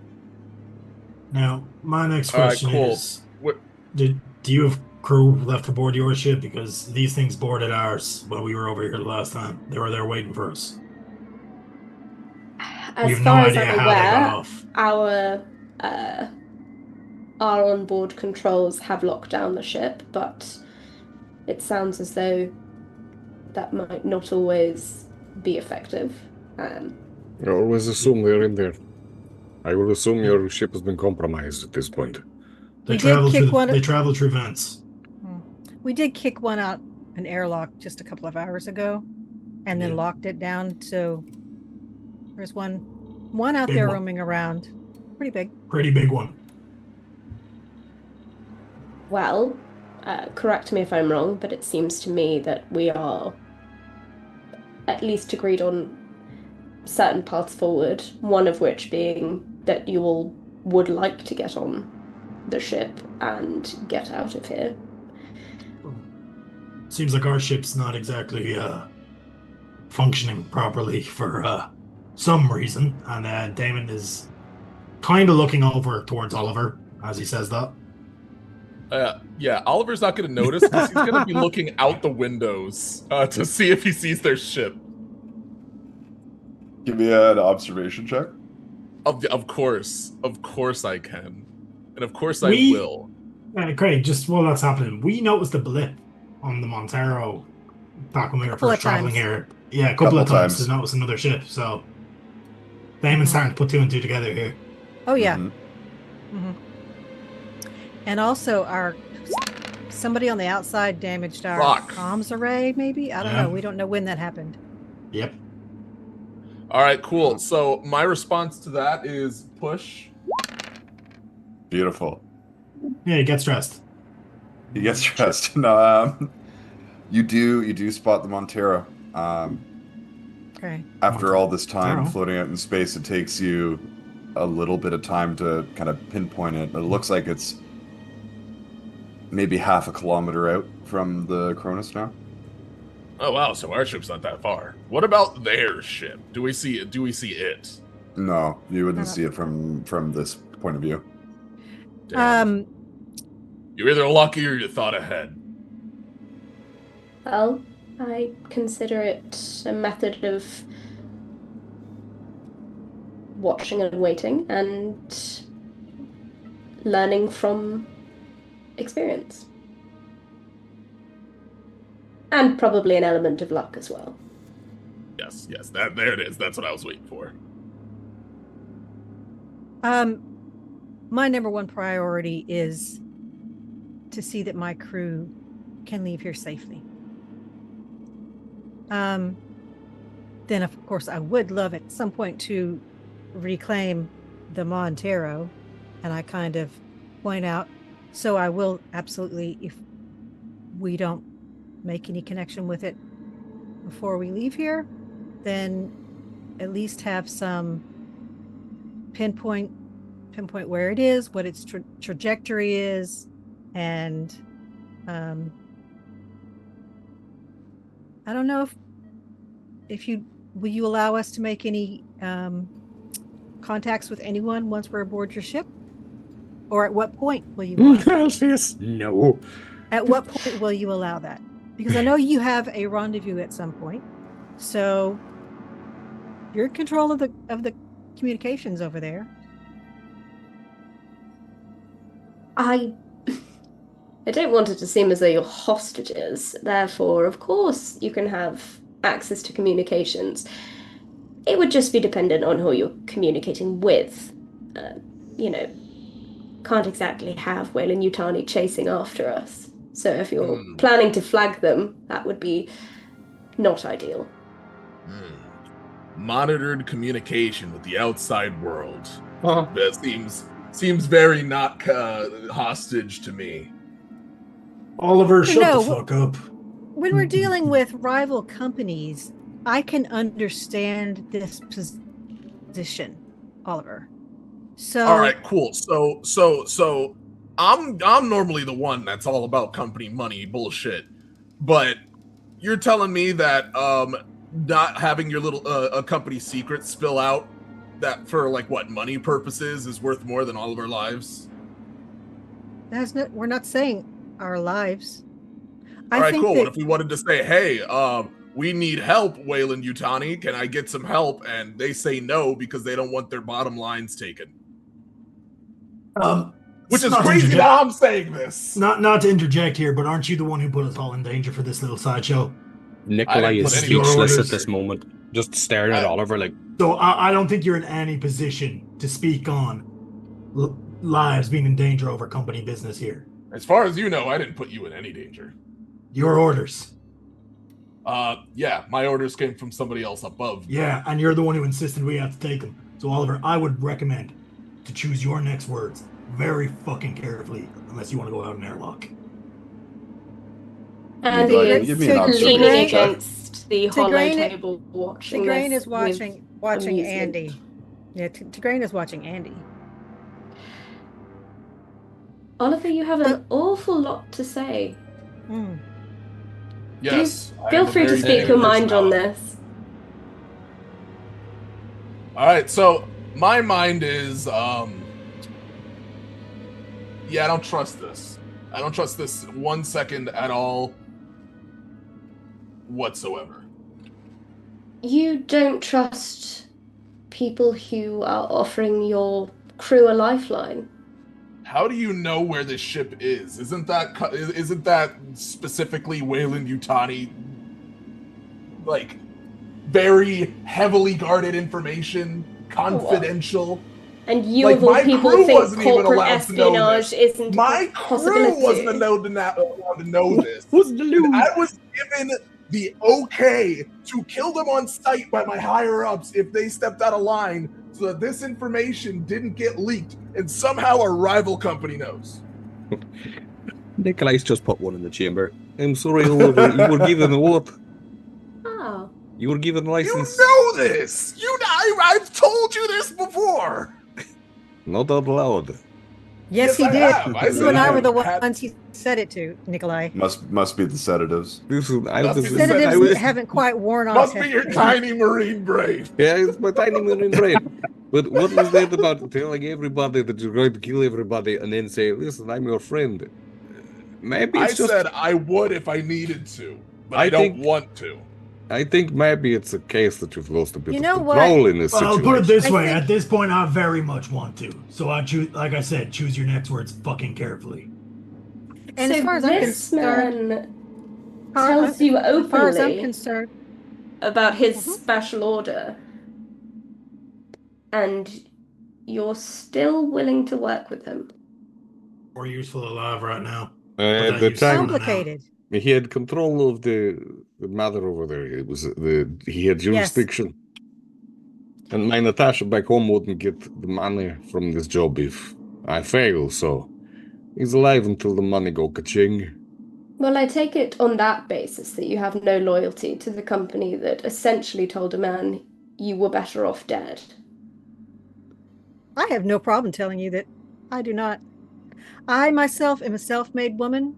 my next All right, question cool. is: What- do you have crew left aboard your ship? Because these things boarded ours when we were over here the last time. They were there waiting for us. As We have far no as idea I'm how they got aware, off. our onboard controls have locked down the ship, but it sounds as though that might not always be effective. I always assume they're in there. I will assume your ship has been compromised at this point. They We did travel kick through. one- They travel through vents. We did kick one out an airlock just a couple of hours ago and then Yeah. locked it down. So there's one out Big there one. roaming around. Pretty big. Pretty big one. Well, correct me if I'm wrong, but it seems to me that we are at least agreed on certain paths forward, one of which being that you all would like to get on the ship and get out of here. Seems like our ship's not exactly functioning properly for some reason, and Damon is kind of looking over towards Oliver as he says that. Yeah, Oliver's not going to notice because he's going to be looking out the windows to see if he sees their ship. Give me an observation check. Of course I can, and of course I We- will. Craig, just while that's happening, we noticed a blip on the Montero back when we were Couple of first traveling times. here. Yeah, a couple of Couple times times. to notice another ship. So Damon's starting to put two and two together here. Oh yeah. Mhm. And also somebody on the outside damaged our Fuck. comms array, maybe? I don't Yeah. know. We don't know when that happened. Yep. All right, cool. So my response to that is push. Beautiful. Yeah, get stressed. He gets stressed. No, you do spot the Montero. Okay. After all this time Montero. floating out in space, it takes you a little bit of time to kind of pinpoint it. But it looks like it's maybe half a kilometer out from the Cronus now. Oh wow, so our ship's not that far. What about their ship? Do we see it? No, you wouldn't No. see it from this point of view. Damn. You're either lucky or you thought ahead. Well, I consider it a method of watching and waiting and learning from experience. And probably an element of luck as well. Yes, there it is. That's what I was waiting for. My number one priority is to see that my crew can leave here safely. Then of course I would love at some point to reclaim the Montero, and I kind of point out, so I will absolutely, if we don't make any connection with it before we leave here, then at least have some pinpoint where it is, what its trajectory is, and I don't know if will you allow us to make any contacts with anyone once we're aboard your ship, or at what point will you allow that? No. At what point will you allow that? Because I know you have a rendezvous at some point, so you're in control of the communications over there. I don't want it to seem as though you're hostages. Therefore, of course, you can have access to communications. It would just be dependent on who you're communicating with. Can't exactly have Weyland-Yutani chasing after us. So if you're planning to flag them, that would be not ideal. Monitored communication with the outside world. That seems very not hostage to me. Oliver, shut the fuck up. When we're dealing with rival companies, I can understand this position, Oliver. So all right, cool. So I'm normally the one that's all about company money bullshit, but you're telling me that not having your little a company secret spill out, that for like what, money purposes, is worth more than all of our lives? We're not saying our lives. All right, cool. What if we wanted to say, hey, we need help, Weyland-Yutani, can I get some help? And they say no because they don't want their bottom lines taken. Which is crazy that I'm saying this. Not to interject here, but aren't you the one who put us all in danger for this little sideshow? Nikolai is speechless at this moment, just staring at Oliver like... So I don't think you're in any position to speak on lives being in danger over company business here. As far as you know, I didn't put you in any danger. Your orders. Yeah, my orders came from somebody else above. Yeah, and you're the one who insisted we have to take them. So Oliver, I would recommend to choose your next words very fucking carefully, unless you want to go out in airlock. And leaning against the hollow table, watching. Tigraine is watching Andie. Yeah, Tigraine is watching Andie. Oliver, you have an awful lot to say. Yes. Feel free to speak your mind on this. All right, so my mind is, yeah, I don't trust this. I don't trust this 1 second at all, whatsoever. You don't trust people who are offering your crew a lifeline? How do you know where this ship is? Isn't that specifically Weyland-Yutani, like, very heavily guarded information, confidential? And you of all people think corporate espionage isn't my a possibility? crew wasn't allowed to know this. I was given the okay to kill them on sight by my higher-ups if they stepped out of line, so that this information didn't get leaked, and somehow a rival company knows. Nikolai's just put one in the chamber. I'm sorry, Oliver, you were given a what? Oh. You were given a license. You know this! I've told you this before! Not out loud. Yes, he did. You and I were the ones he said it to, Nikolai. Must be the sedatives. Sedatives haven't quite worn off. Must be your tiny marine brain. Yeah, it's my tiny marine brain. But what was that about telling everybody that you're going to kill everybody and then say, listen, I'm your friend? Maybe it's said I would if I needed to, but I don't want to. I think maybe it's a case that you've lost a bit of what? control in this situation. I'll put it this way. At this point, I very much want to. So I choose, like I said, choose your next words fucking carefully. And So as far as I'm concerned, tells you As far as I'm openly concerned, about his Mhm. special order, and you're still willing to work with him. We're useful alive right now. At Without the you time, sounding out. complicated. he had control of the matter over there. It was he had jurisdiction. And my Natasha back home wouldn't get the money from this job if I fail, so he's alive until the money go ka-ching. Well, I take it on that basis that you have no loyalty to the company that essentially told a man you were better off dead. I have no problem telling you that I do not. I myself am a self-made woman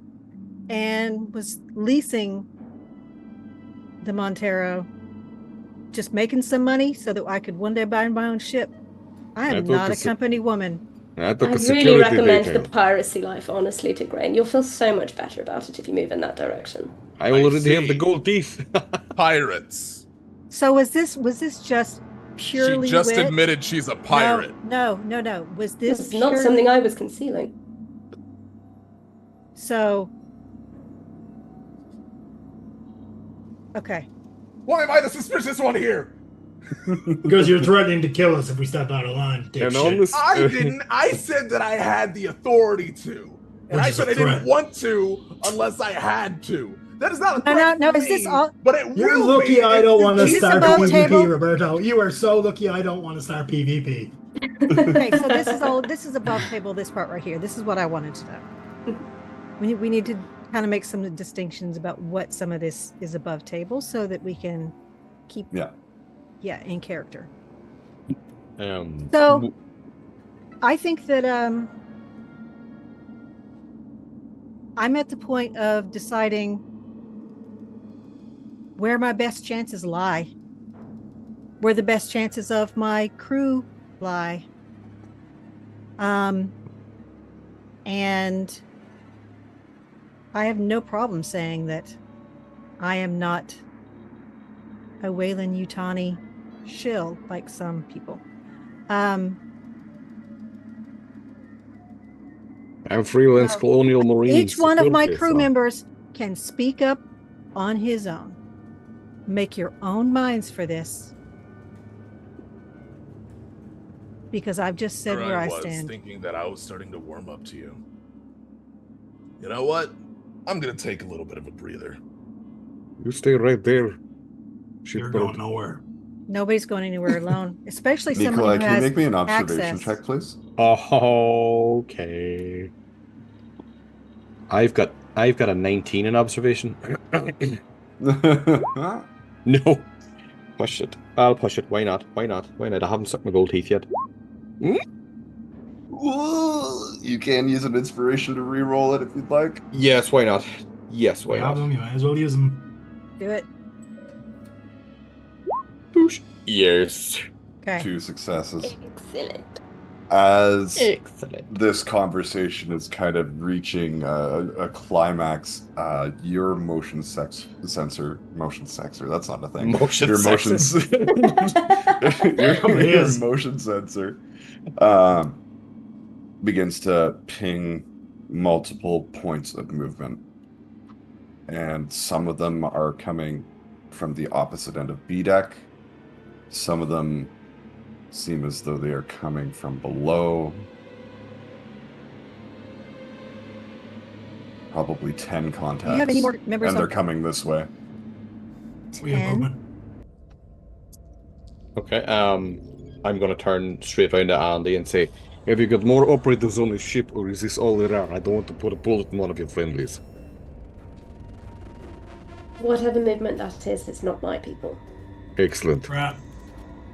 and was leasing the Montero, just making some money so that I could one day buy my own ship. I am not a company woman. I took I a really security recommend the detail. piracy life, honestly, to Grain. You'll feel so much better about it if you move in that direction. I already see. have the gold teeth. Pirates. So was this just purely She just wit? admitted she's a pirate. No. Was this This is not purely- something I was concealing. So okay. Why am I the suspicious one here? Because you're threatening to kill us if we step out of line. And on dipshit. this, I didn't. I said that I had the authority to. And Which I is said a I didn't threat. want to unless I had to. That is not a No, threat no, for is this me, all- But it You're will lucky be I if don't you want to Is this start above PvP, table? Roberto. You are so lucky I don't want to start PvP. Okay, so this is above table, this part right here. This is what I wanted to know. We need to kind of make some distinctions about what some of this is above table so that we can keep in character. So I think that I'm at the point of deciding where my best chances lie, where the best chances of my crew lie. And I have no problem saying that I am not a Wayland Yutani shill like some people. I'm freelance colonial marine. Each one of my security, crew so- members can speak up on his own. Make your own minds for this. Because I've just said where I was stand. thinking that I was starting to warm up to you. You know what? I'm gonna take a little bit of a breather. You stay right there. You're going nowhere. Nobody's going anywhere alone, especially someone Nikolai, who can you has make me an observation access. check, please? Oh, okay. I've got a 19 in observation. No. Push it. I'll push it. Why not? Why not? Why not? I haven't sucked my gold teeth yet. You can use an inspiration to re-roll it if you'd like. Yes, why not? Yes, why You have not? them, you might as well use them. Do it. Push. Yes. Okay. 2 successes. Excellent. As Excellent. this conversation is kind of reaching a climax, your motion sensor, that's not a thing. Motion your motion, sensor. your motion sensor begins to ping multiple points of movement. And some of them are coming from the opposite end of B deck. Some of them seem as though they are coming from below. Probably 10 contacts. Do you have any more members and they're of- coming this way. We have 10? movement. Okay, I'm gonna turn straight around to Andy and say, have you got more operators on the ship, or is this all around? I don't want to put a bullet in one of your friendlies. Whatever movement that is, it's not my people. Excellent. Right.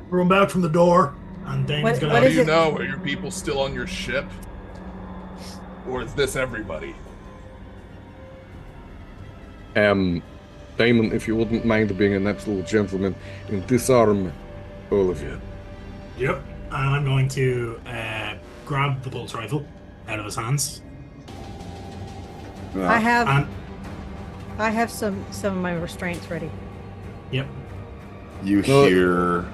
Run back from the door, and Damon's What- gonna. what How is do you it? know? Are your people still on your ship? Or is this everybody? Damon, if you wouldn't mind being an absolute gentleman and disarm all of you. Yep. And I'm going to grab the pulse rifle out of his hands. Yeah. I have some of my restraints ready. Yep. You No. hear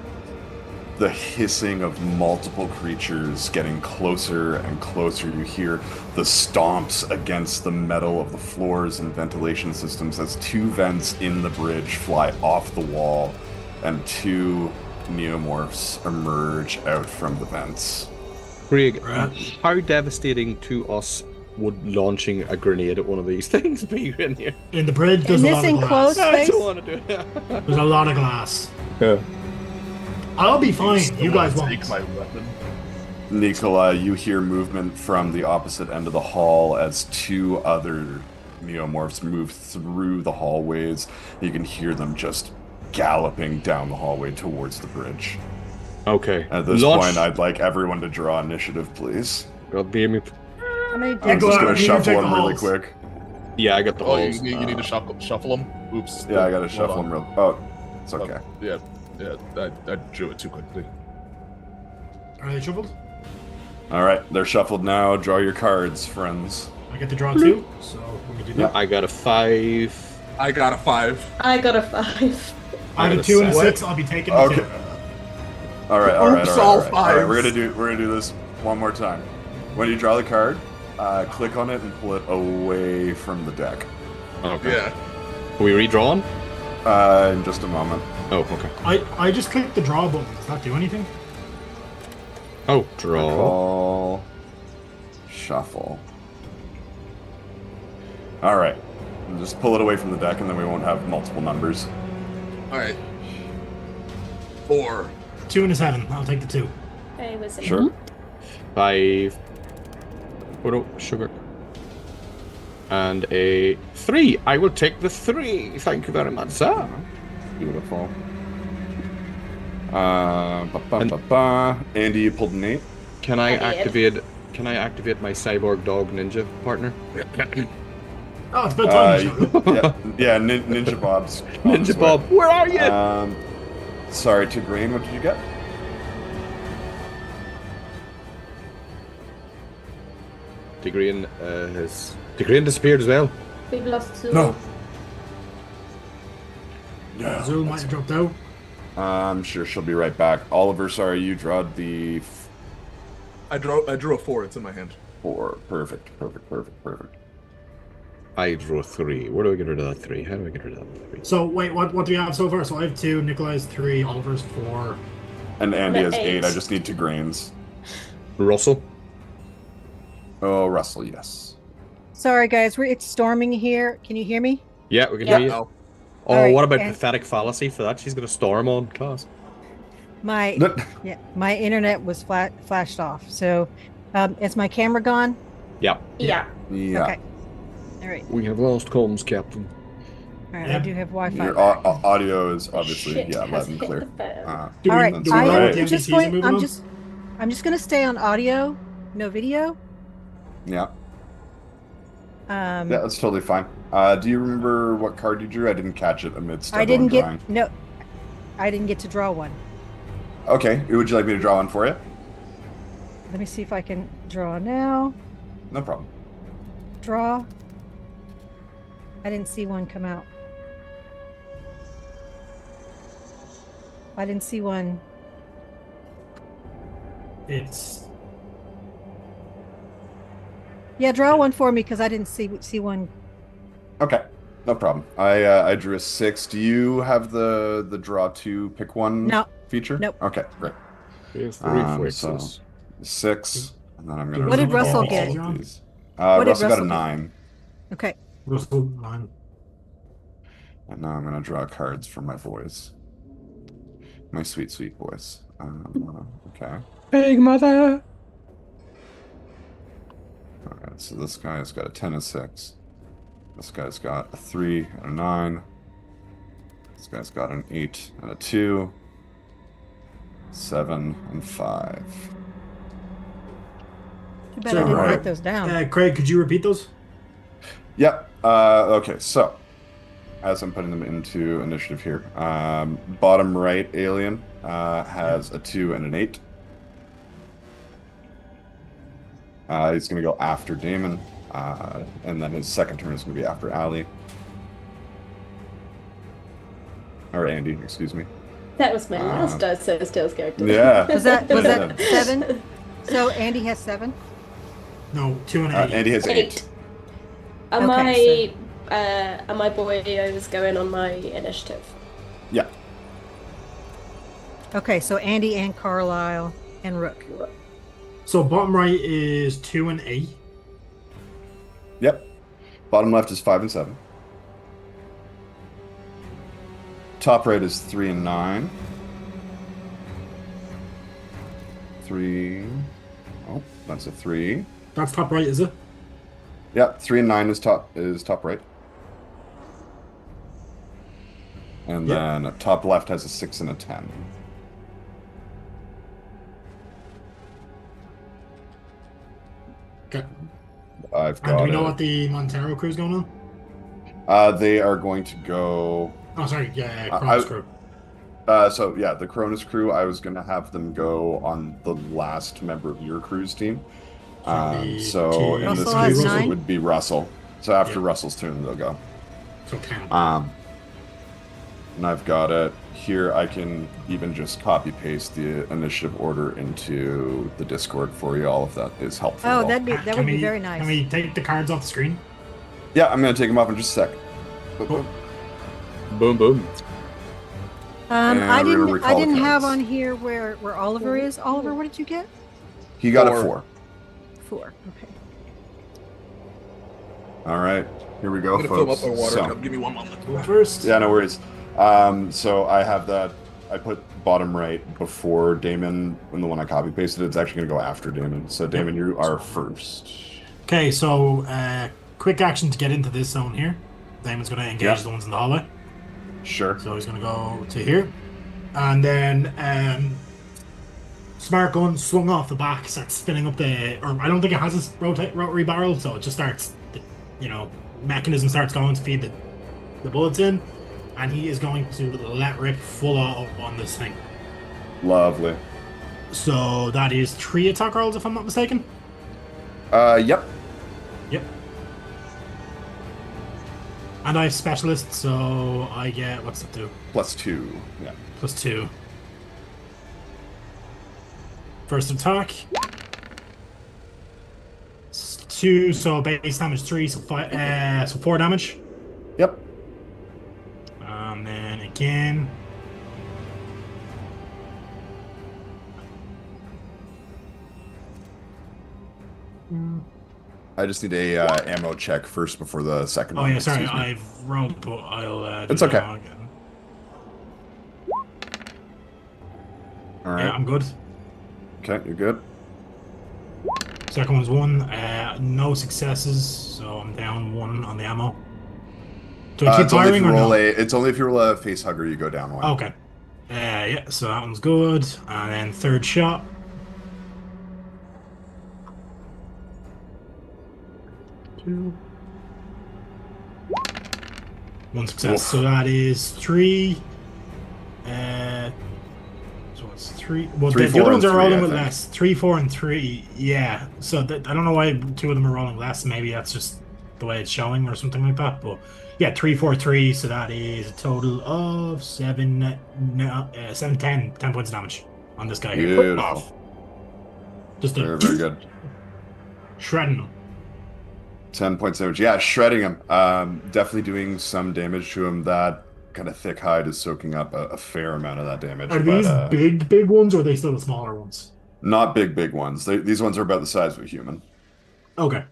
the hissing of multiple creatures getting closer and closer. You hear the stomps against the metal of the floors and ventilation systems as 2 vents in the bridge fly off the wall and 2 Neomorphs emerge out from the vents. Craig, how devastating to us would launching a grenade at one of these things be in here? In the bridge, there's In a this lot of glass. enclosed I space? don't want to do it. There's a lot of glass. Yeah. I'll be fine. Still You guys wanna won't. take my weapon. Nicola, you hear movement from the opposite end of the hall as 2 other Neomorphs move through the hallways. You can hear them just galloping down the hallway towards the bridge. Okay. At this Launch- point, I'd like everyone to draw initiative, please. God damn it. How many I'm Nicola, just gonna you need to shuffle check them the really halls. quick. Yeah, I got the Oh, holes. you need to shuffle them? Oops. Yeah, I gotta Hold shuffle on. them real. Oh, it's okay. Yeah, I drew it too quickly. Are they shuffled? All right, they're shuffled now. Draw your cards, friends. I get to draw 2, so let me do that. I got a 5. I got a 5. I got a 5. I have a 2 and a 6. I'll be taking the Okay. 2. All right, all right, Oops, all all right. All right, we're fives. gonna do this one more time. When you draw the card, click on it and pull it away from the deck. Okay. Yeah. Are we redrawn? In just a moment. Oh, okay. I just clicked the draw button. Does that do anything? Oh, draw. Call. Shuffle. All right. And just pull it away from the deck, and then we won't have multiple numbers. Alright. 4. 2 and a 7. I'll take the 2. I was in. Sure. 5. Oh no, sugar. And a 3. I will take the 3. Thank you very much, sir. Beautiful. Andy, you pulled an 8. Can I I did. activate? Can I activate my cyborg dog ninja partner? Oh, it's about time. Sugar. yeah, Ninja Bob's. on his Ninja way. Bob, where are you? Sorry, to Green, what did you get? Tigraine disappeared as well. We've lost 2. No. Zoom might have dropped out. I'm sure she'll be right back. Oliver, sorry, you drawed the I drew a 4. It's in my hand. 4. Perfect. I drew a 3. Where do I get rid of that 3? How do I get rid of that 3? So, wait, what do we have so far? So I have 2, Nikolai's 3, Oliver's 4. And Andy The has 8. 8. I just need 2 grains. Russell. Oh, Russell, yes. Sorry, guys. It's storming here. Can you hear me? Yeah, we can Yeah. hear you. Oh. Oh, Alright, what about and- pathetic fallacy for that? She's gonna storm on class. My my internet was flashed off. So, is my camera gone? Yeah. Yeah. Yeah. Okay. All right. We have lost comms, Captain. All right. Yeah. I do have Wi-Fi. Your audio is obviously Shit loud has and hit clear. the fan. Do All we, right. do we I know am what the I'm just NPCs are going. moving I'm on? just going to stay on audio, no video. Yeah, Um, yeah, that's totally fine. Do you remember what card you drew? I didn't catch it amidst I everyone didn't drawing. get no. I didn't get to draw one. Okay, would you like me to draw one for you? Let me see if I can draw now. No problem. Draw. I didn't see one come out. I didn't see one. It's Yeah, draw one for me because I didn't see one. Okay, no problem. I drew a 6. Do you have the draw 2 pick one No. feature? Nope. Okay, great. Here's the So reflexes. 6, and then I'm gonna. What did recall Russell all get? of these. What did Russell got a Russell get? 9, Okay. Russell 9. and now I'm gonna draw cards for my boys. My sweet, sweet boys. Okay. Big mother. Alright, so this guy's got a 10 and 6. This guy's got a 3 and a 9. This guy's got an 8 and a 2. 7 and 5. Too bad I So, didn't alright. write those down. Craig, could you repeat those? Yep. Okay, so as I'm putting them into initiative here, bottom right alien has a 2 and an 8. He's going to go after Damon, and then his second turn is going to be after Ali. Or Andy, excuse me. That was my last Dice Tales character. Yeah. Was that 7? So Andy has 7. No, 2 and 8. Andy has 8. Am Okay, my boyos going on my initiative? Yeah. Okay, so Andy and Carlisle and Rook. So bottom right is 2 and 8. Yep. Bottom left is 5 and 7. Top right is 3 and 9. 3. Oh, that's a 3. That's top right, is it? Yep, 3 and 9 is top right. And Yep. then top left has a 6 and a 10. Okay. I've And do got we know it. what the Montero crew's going on? They are going to go. Oh, sorry, yeah, Cronus crew. So yeah, the Cronus crew. I was going to have them go on the last member of your crew's team. So in Russell this has case, 9? it would be Russell. So after Russell's turn, they'll go. So 10. And I've got it here. I can even just copy paste the initiative order into the Discord for you all if that is helpful. at Oh, all. that would be very nice. Can we take the cards off the screen? Yeah, I'm going to take them off in just a sec. Cool. Boom, boom. And I we're gonna didn't recall the have cards. on here where Oliver is. Oliver, what did you get? He got a 4. 4. 4. Okay. All right, here we go, I'm gonna fill folks. up my water So- cup. Give me 1 moment. Go first. Yeah, no worries. So I have that. I put bottom right before Damon, and the one I copy pasted. It's actually going to go after Damon. So Damon, you are first. Okay, so quick action to get into this zone here. Damon's going to engage the ones in the hallway. Sure. So he's going to go to here. And then Smart Gun swung off the back, starts spinning up or I don't think it has a rotary barrel, so it just starts, mechanism starts going to feed the bullets in. And he is going to let rip full auto on this thing. Lovely. So that is 3 attack rolls, if I'm not mistaken. Yep. Yep. And I have specialist, so I get, what's that do? +2. Yeah. +2. First attack. 2, so base damage 3, so 5, so 4 damage. Yep. And then again. I just need a ammo check first before the second Oh one. yeah, sorry, Excuse me. I've rolled, but I'll. It's do okay. that again. All right. Yeah, I'm good. Okay, you're good. Second one's 1. No successes, so I'm down 1 on the ammo. Do I keep It's only if firing you or roll no? it's only if you roll a face hugger, you go down 1. Okay. Yeah, so that one's good. And then third shot. Two. 1 success. Oof. So that is 3. So it's 3. Well, 3, the 4, other ones and are 3, rolling I with think. less. 3, 4, and 3. Yeah. So I don't know why 2 of them are rolling less. Maybe that's just the way it's showing or something like that. But yeah, 3, 4, 3. So that is a total of 7, 10 points of damage on this guy here. Beautiful. Just Very, very good. shredding him. 10 points damage. Yeah, shredding him. Definitely doing some damage to him. That kind of thick hide is soaking up a fair amount of that damage. Are but, these big ones, or are they still the smaller ones? Not big ones. These ones are about the size of a human. Okay.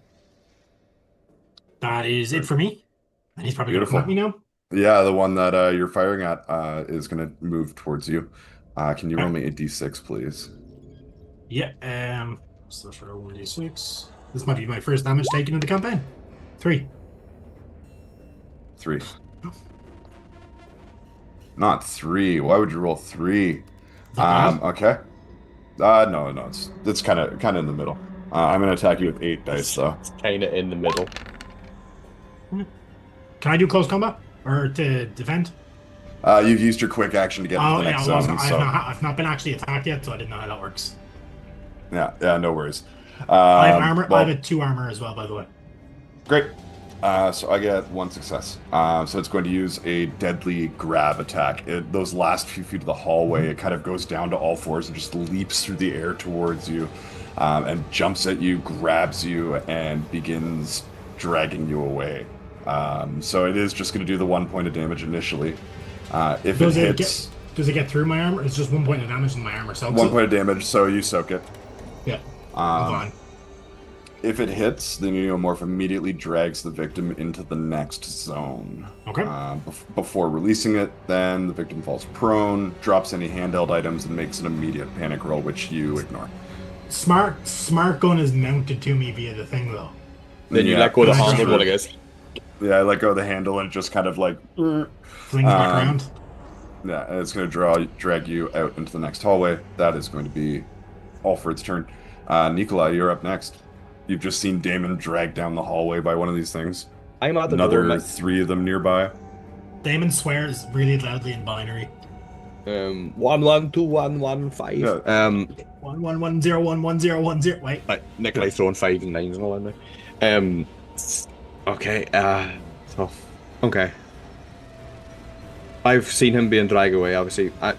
That is it for me. And he's probably going to come at me now. Yeah, the one that you're firing at is going to move towards you. Can you roll me a d6, please? Yeah, so for 1d6. This might be my first damage taken in the campaign. 3. 3. Not 3. Why would you roll 3? Okay. No, it's kind of in the middle. I'm gonna attack you with 8 dice, though. It's kind of in the middle. Can I do close combat? Or to defend? You've used your quick action to get into the next zone, so I've not been actually attacked yet, so I didn't know how that works. yeah, no worries. I have armor. Well, I have a 2 armor as well, by the way. great. So I get one success. So it's going to use a deadly grab attack. Those last few feet of the hallway, it kind of goes down to all fours and just leaps through the air towards you, and jumps at you, grabs you, and begins dragging you away. So it is just going to do the 1 point of damage initially. If Does it it hits, does it get through my armor? It's just 1 point of damage in my armor. So 1 point of damage, so you soak it. Yeah. Fine. If it hits, the Neomorph immediately drags the victim into the next zone. Okay. Before releasing it, then the victim falls prone, drops any handheld items, and makes an immediate panic roll, which you ignore. Smart gun is mounted to me via the thing, though. Then you let go of the handle one, I guess. Yeah, I let go of the handle and it just kind of like Flings back around. Yeah, and it's going to drag you out into the next hallway. That is going to be all for its turn. Nikolai, you're up next. You've just seen Damon dragged down the hallway by one of these things. I'm at the Another door. 3 of them nearby. Damon swears really loudly in binary. 112115. Yeah. 1110111010. Wait. Right, Nikolai's throwing 5 and 9s and all that now. Okay. Tough. Okay. I've seen him being dragged away. Obviously, I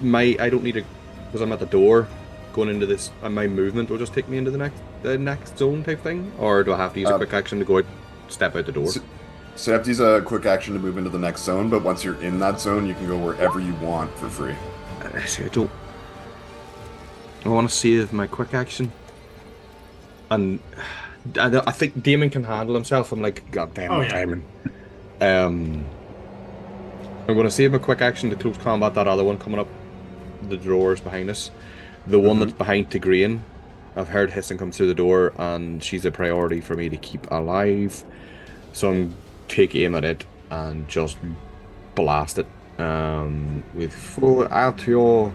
don't need to, because I'm at the door going into this. My movement will just take me into the next zone type thing, or do I have to use a quick action to go out, step out the door? So you have to use a quick action to move into the next zone, but once you're in that zone, you can go wherever you want for free. See, I want to save my quick action, and I think Damon can handle himself. I'm like, God damn it, Damon. I'm going to save my quick action to close combat that other one coming up the drawers behind us. The one that's behind Tigraine, I've heard hissing come through the door, and she's a priority for me to keep alive. So I'm take aim at it and just blast it with full Altio,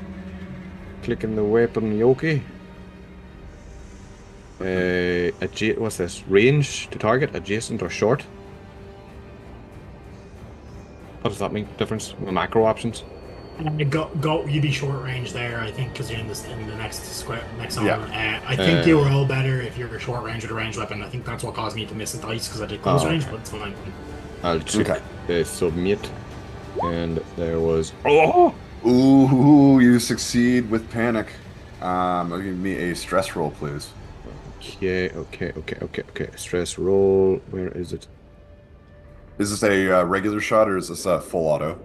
clicking the weapon Yoki. What's this? Range to target, adjacent or short? What does that mean? Difference? The macro options? Go. You'd be short range there, I think, because you're in the next zone. Yeah. I think you were all better if you're short range with a ranged weapon. I think that's what caused me to miss a dice because I did close range, but it's fine. I'll check submit, and there was Ooh, you succeed with panic. Give me a stress roll, please. Okay. Stress roll. Where is it? Is this a regular shot or is this a full auto?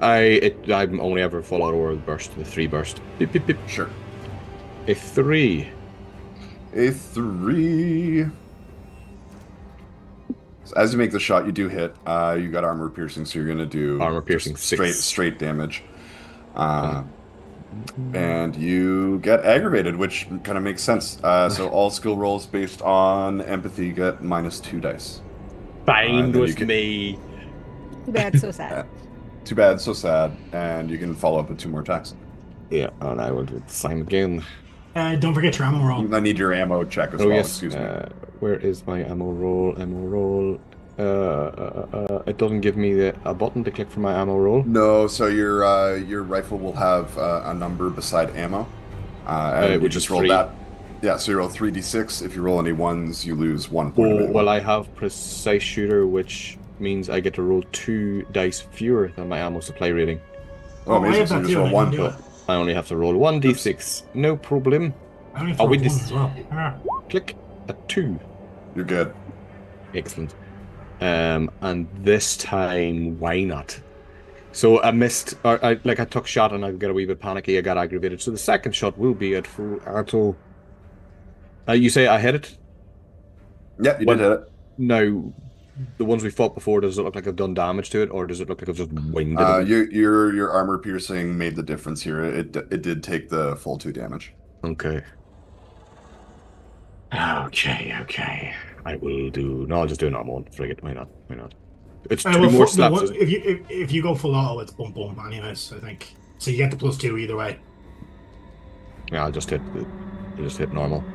I'm only ever full auto or burst, the 3 burst. Beep, beep, beep. Sure. A 3. A 3. So as you make the shot, you do hit. You got armor piercing, so you're gonna do armor piercing 6. straight damage. And you get aggravated, which kind of makes sense. So all skill rolls based on empathy get -2 dice. Fine with me. Too bad, so sad. Too bad, so sad. And you can follow up with 2 more attacks. Yeah, and I will do the same again. Don't forget your ammo roll. I need your ammo check as well. Yes. Excuse me. Where is my ammo roll? It doesn't give me a button to click for my ammo roll. No, so your rifle will have a number beside ammo. And we just roll 3. that. Yeah, so you roll 3d6. If you roll any 1s, you lose 1 point. Oh, well, I have precise shooter, which means I get to roll 2 dice fewer than my ammo supply rating. Oh, amazing. So you just roll 1 point. I only have to roll 1d6. No problem. I only have to roll 1 as well. Click a 2. You're good. Excellent. And this time, why not? So I missed, I took shot and I got a wee bit panicky. I got aggravated. So the second shot will be at full auto. You say I hit it? Yeah, you did hit it. Now, the ones we fought before, does it look like I've done damage to it, or does it look like I've just winged it? Your armor piercing made the difference here. It did take the full 2 damage. Okay. I will do. No, I'll just do a normal one. Frigate. Why not? It's 2 more slaps. If you go full auto, it's boom anyways, I think. So you get the +2 either way. Yeah, I'll just hit normal.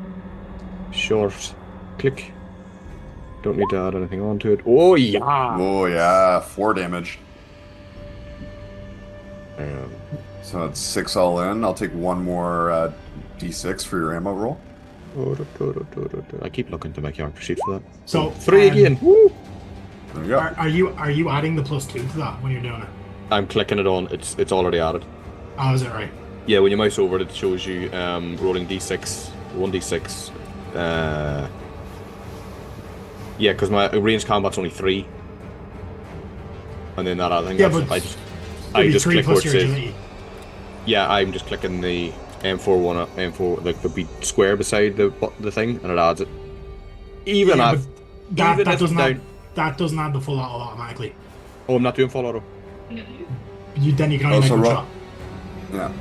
Short. Click. Don't need to add anything onto it. Oh yeah! 4 damage. So it's 6 all in. I'll take 1 more d6 for your ammo roll. I keep looking to my character sheet for that. So 3 again. Woo! There you go. Are you adding the +2 to that when you're doing it? I'm clicking it on. It's already added. Oh, is it right? Yeah, when you mouse over it, it shows you rolling d6, 1d6. Yeah, because my ranged combat's only 3. And then that other thing, Yeah, but I just click where it your says. agility. Yeah, I'm just clicking the M4 one, M4, like the big square beside the thing, and it adds it. Even Yeah, if but even that if doesn't down. add, that doesn't add the full auto automatically. Oh, I'm not doing full auto. Then you can only make Also, one roll- shot. Yeah.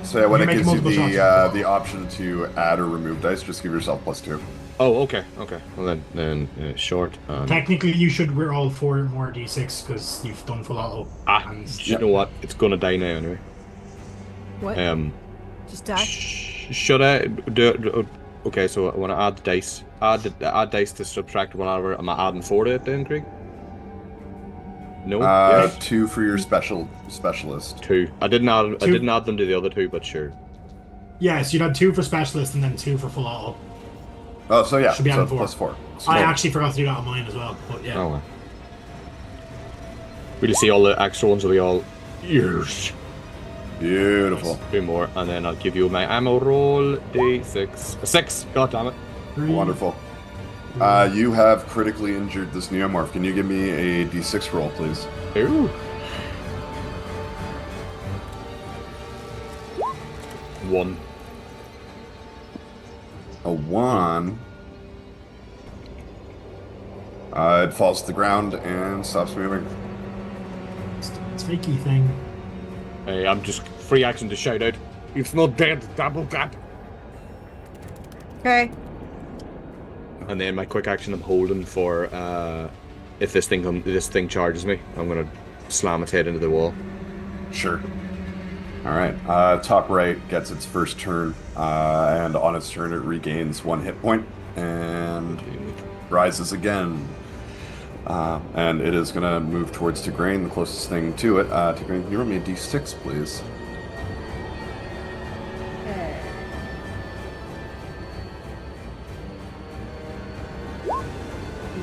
So yeah, when You it make gives you multiple shots, the option to add or remove dice, just give yourself +2. Oh, okay. Well then short. Technically, you should roll 4 more d6 because you've done full auto. And You know what? It's gonna die now anyway. What? Just die? Should I do? Okay, so when I add the dice, add dice to subtract whatever. Am I adding 4 to it then, Craig? No. Yes. 2 for your specialist. 2. I didn't add. I 2. didn't add them to the other 2, but sure. yes, you'd have 2 for specialist and then 2 for full auto. Oh, so yeah, Should be so adding 4. +4. So I actually forgot to do that on mine as well, but yeah. Oh well. We just see all the extra ones will be all yours. beautiful. 2 more, and then I'll give you my ammo roll. D6. A 6. God damn it. 3. Wonderful. You have critically injured this Neomorph. Can you give me a d6 roll, please? Ooh. 1. A 1. It falls to the ground and stops moving. Sneaky thing. Hey, I'm just free action to shout out. It's not dead. Double tap. Okay. And then my quick action, I'm holding for if this thing charges me, I'm gonna slam its head into the wall. Sure. All right. Top right gets its first turn, and on its turn, it regains 1 hit point and rises again. And it is going to move towards Tigraine, the closest thing to it. Tigraine, can you roll me a d6, please?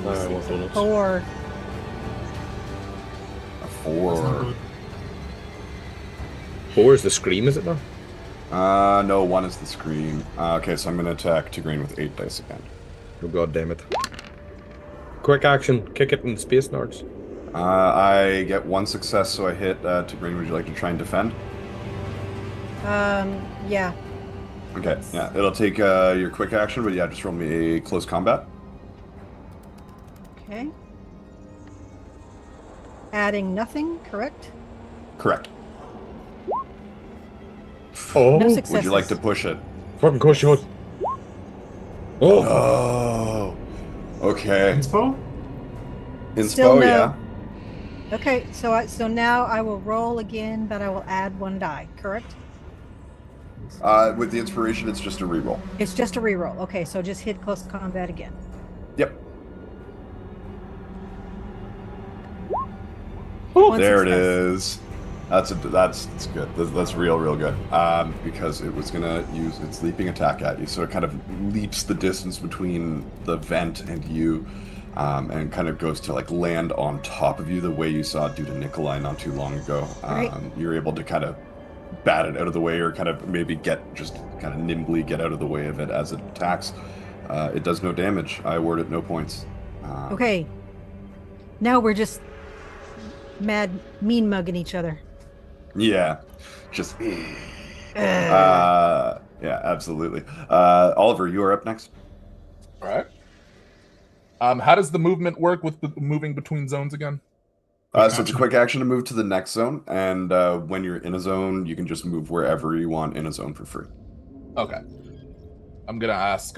Alright, what's the next? 4. A That's not 4. good. 4 is the scream, is it now? No, 1 is the screen. Okay, so I'm going to attack Tigraine with 8 dice again. Oh god damn it. Quick action, kick it in space nards. I get 1 success, so I hit Tigraine. Would you like to try and defend? Yeah. Okay, yeah, it'll take your quick action, but yeah, just roll me a close combat. Okay. Adding nothing, correct? Correct. Oh, No Would successes. you like to push it? fucking course you would. Oh, Oh, okay. Inspo? Still Inspo, no. yeah. Okay, so now I will roll again, but I will add 1 die, correct? With the inspiration, it's just a reroll. It's just a reroll. Okay, so just hit close combat again. Yep. One There it success. is. That's good. That's real good. Because it was gonna use its leaping attack at you, so it kind of leaps the distance between the vent and you, and kind of goes to like land on top of you the way you saw it do to Nikolai not too long ago. Right. You're able to kind of bat it out of the way, or kind of maybe just kind of nimbly get out of the way of it as it attacks. It does no damage. I award it no points. Okay. Now we're just mean mugging each other. Yeah, just. Yeah, absolutely. Oliver, you are up next. All right. How does the movement work with moving between zones again? So it's a quick action to move to the next zone, and when you're in a zone, you can just move wherever you want in a zone for free. Okay. I'm gonna ask.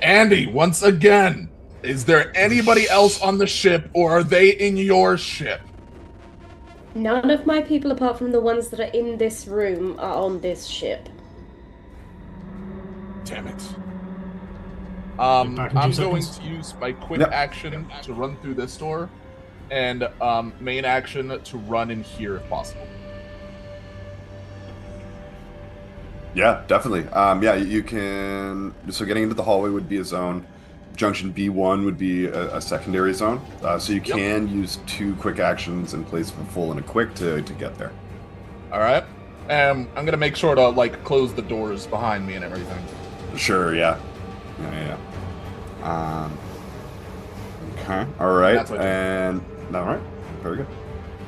Andie, once again, is there anybody else on the ship, or are they in your ship? None of my people, apart from the ones that are in this room, are on this ship. Damn it. Back in 2 I'm going seconds. to use my quick Yep. action to run through this door, and main action to run in here if possible. Yeah, definitely. Yeah, you can. So getting into the hallway would be a zone. Junction B1 would be a secondary zone, so you can use 2 quick actions in place of a full and a quick to get there. All right. I'm gonna make sure to like close the doors behind me and everything. Sure. Yeah. Okay. All right. That's what I do. And all right. Very good.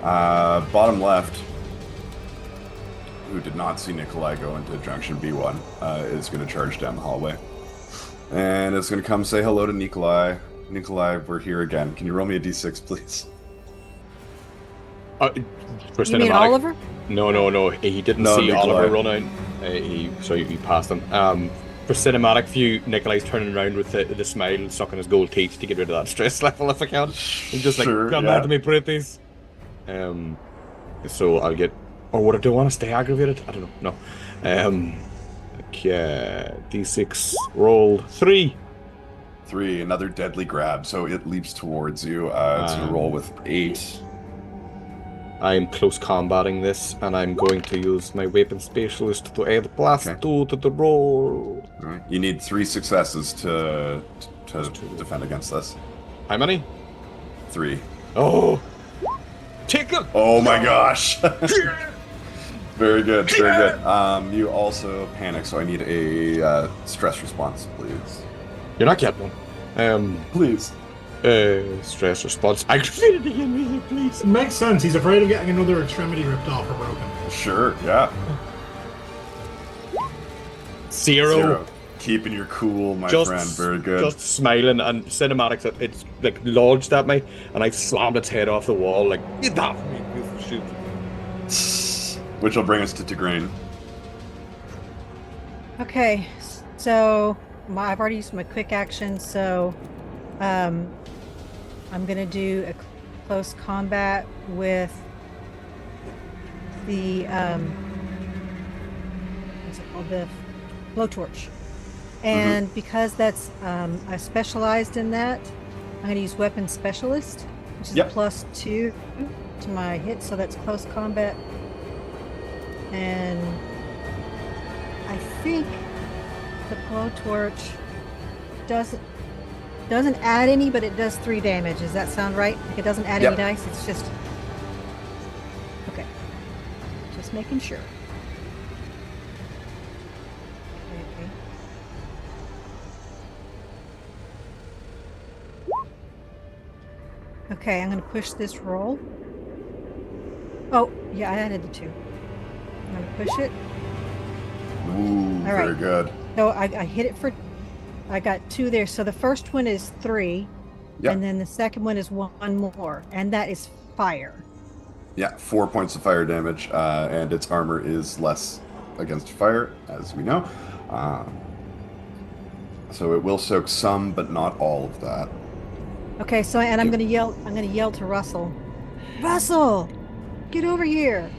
Bottom left, who did not see Nikolai go into Junction B1, is going to charge down the hallway. And it's going to come say hello to Nikolai. Nikolai, we're here again. Can you roll me a d6, please? For You cinematic- mean Oliver? No. He didn't No, see Nikolai. Oliver run out. He passed him. For cinematic view, Nikolai's turning around with the smile, sucking his gold teeth to get rid of that stress level if I can. He's just like, Sure, come yeah. out to me, pretties. So I'll get, or what do I want to stay aggravated? I don't know. No. Okay, D6 rolled 3. 3, another deadly grab, so it leaps towards you. It's going to roll with 8. I'm close combating this, and I'm going to use my weapon specialist to add plus 2 to the roll. All right. You need 3 successes to defend against this. How many? 3. Oh! Tickle! Oh my gosh! Very good, very good. You also panic, so I need a stress response, please. You're not getting one. Please. Stress response activated again, please. It makes sense. He's afraid of getting another extremity ripped off or broken. Sure, yeah. 0. Keeping your cool, my Just- friend. Very good. Just smiling, and cinematics, it's like lodged at me, and I slammed its head off the wall, like, get that from me, piece of shit. Which will bring us to Tigraine. Okay, so I've already used my quick action, so I'm gonna do a close combat with the what's it called, the blowtorch, and because that's I specialized in that, I'm gonna use weapon specialist, which is Yep. a +2 to my hit, so that's close combat, and I think the blowtorch doesn't add any, but it does 3 damage. Does that sound right? Like it doesn't add Yep. any dice. It's just okay. Just making sure. Okay. Okay, I'm gonna push this roll. Oh, yeah, I added the 2. I'm gonna push it. Ooh, All very right. good. So I hit it for, I got 2 there. So the first one is 3, Yep. and then the second one is 1 more, and that is fire. Yeah, 4 points of fire damage, and its armor is less against fire, as we know. So it will soak some, but not all of that. Okay, so and I'm gonna yell to Russell. Russell, get over here.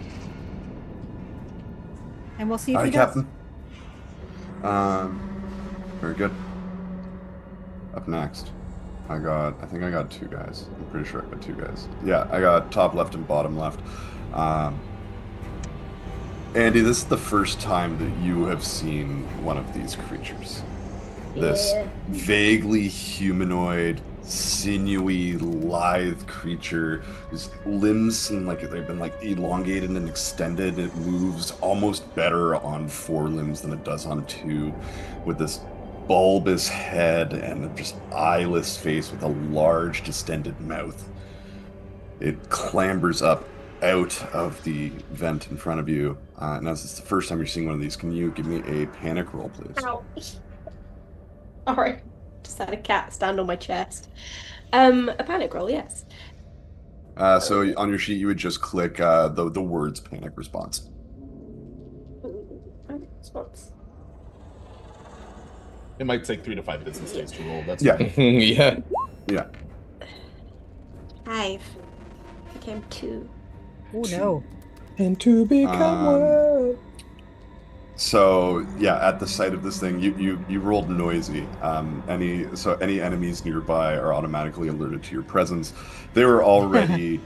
And we'll see if Hi, he does. Captain. Very good. Up next, I think I got 2 guys. I'm pretty sure I got 2 guys. Yeah, I got top left and bottom left. Andy, this is the first time that you have seen one of these creatures. This vaguely humanoid, sinewy, lithe creature whose limbs seem like they've been like elongated and extended. It moves almost better on 4 limbs than it does on 2, with this bulbous head and a just eyeless face with a large distended mouth. It clambers up out of the vent in front of you. And as it's the first time you're seeing one of these, can you give me a panic roll, please? Ow. Alright. Just had a cat stand on my chest. A panic roll, yes. So on your sheet, you would just click the words panic response. Panic response. It might take 3 to 5 business days to roll. That's Yeah. fine. Yeah. Yeah. 5. Became 2. Oh no. And to become one. So yeah, at the sight of this thing, you rolled noisy. Any enemies nearby are automatically alerted to your presence. They were already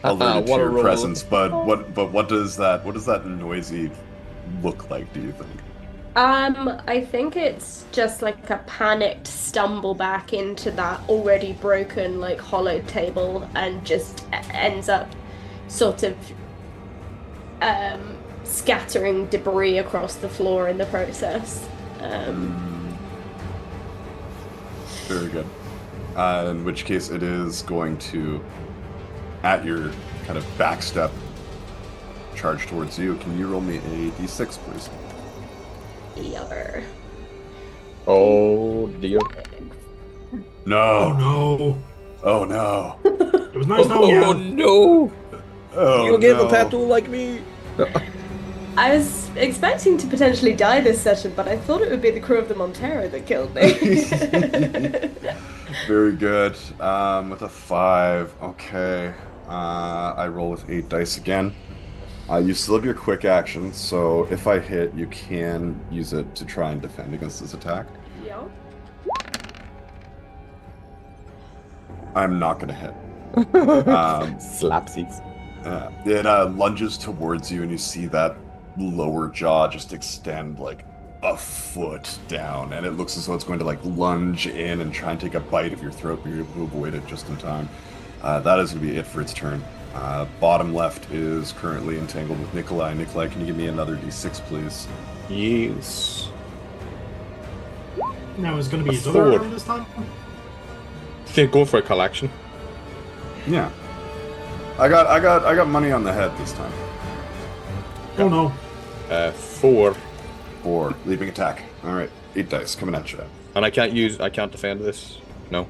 alerted to What a your roll. presence, but what does that noisy look like? Do you think? I think it's just like a panicked stumble back into that already broken, like hollowed table, and just ends up sort of scattering debris across the floor in the process. Very good. In which case, it is going to, at your kind of back step, charge towards you. Can you roll me a d6, please? Yar. Oh dear. No. Oh no. Oh no. It was nice knowing you. Oh no. Oh You'll get a no. tattoo like me. I was expecting to potentially die this session, but I thought it would be the crew of the Montero that killed me. Very good. With a 5. Okay. I roll with 8 dice again. You still have your quick action, so if I hit, you can use it to try and defend against this attack. Yeah. I'm not going to hit. Slapsies. It lunges towards you, and you see that lower jaw just extend like a foot down, and it looks as though it's going to like lunge in and try and take a bite of your throat, but you're able to avoid it just in time. That is going to be it for its turn. Bottom left is currently entangled with Nikolai. Nikolai, can you give me another d6, please? Yes. Now it's going to be his A other 4. arm this time. Think go for a collection. Yeah. I got money on the head this time. Oh no. 4. 4. Leaping attack. Alright. 8 dice coming at you. And I can't defend this. No.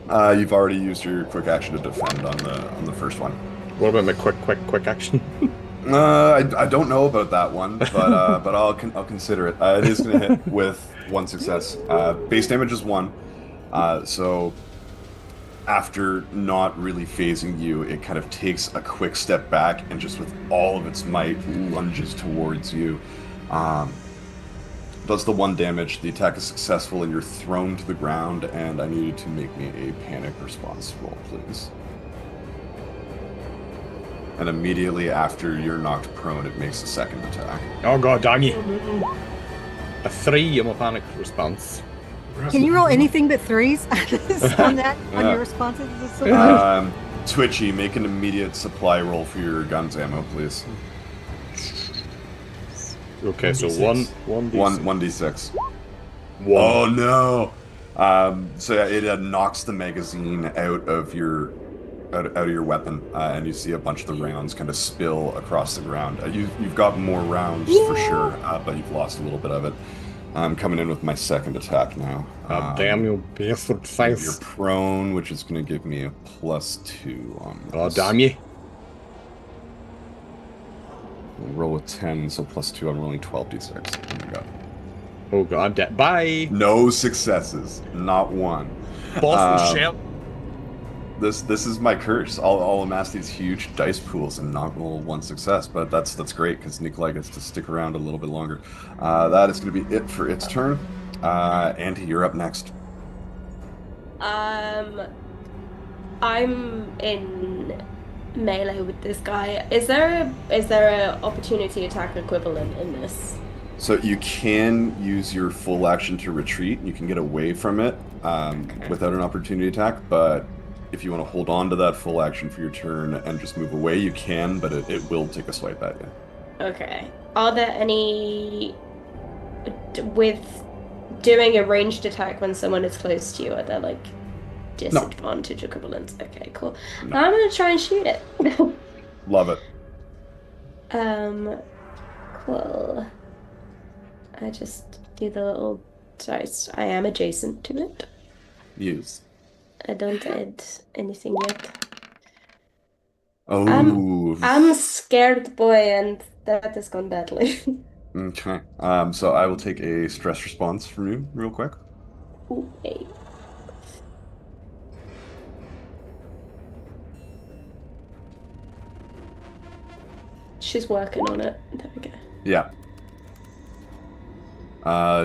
You've already used your quick action to defend on the first one. What about my quick action? I don't know about that one, but I'll consider it. It is going to hit with 1 success. Base damage is 1. So after not really phasing you, it kind of takes a quick step back and just with all of its might lunges towards you. Does the 1 damage. The attack is successful and you're thrown to the ground, and I need you to make me a panic response roll, please. And immediately after you're knocked prone, it makes a second attack. Oh god, dang you. A 3 on my panic response. Can you roll anything but 3s on that on your responses? This is so hard. Twitchy, make an immediate supply roll for your guns ammo, please. Okay, so 1d6. 1d6. 1. Oh no! So yeah, it knocks the magazine out of your weapon, and you see a bunch of the rounds kind of spill across the ground. You've got more rounds for sure, but you've lost a little bit of it. I'm coming in with my second attack now. Damn you, bastard You're face. prone, which is going to give me a +2 on this. Oh, damn you. Roll with 10, so +2. I'm rolling 12d6. Oh my god. Oh god, bye. No successes, not one. Boss shit. This is my curse. I'll amass these huge dice pools and not roll 1 success, but that's great because Nikolai gets to stick around a little bit longer. That is going to be it for its turn. Andie, you're up next. I'm in melee with this guy. Is there a opportunity attack equivalent in this? So you can use your full action to retreat. You can get away from it without an opportunity attack, but if you want to hold on to that full action for your turn and just move away, you can, but it will take a swipe at you. Okay. Are there any... With doing a ranged attack when someone is close to you, are there, like, disadvantage equivalents? Okay, cool. No. I'm gonna try and shoot it. Love it. Cool. I just do the little dice. I am adjacent to it. Use. I don't add anything yet. Oh. I'm scared, boy, and that has gone badly. Okay. So I will take a stress response from you real quick. Okay. She's working on it. There we go. Yeah.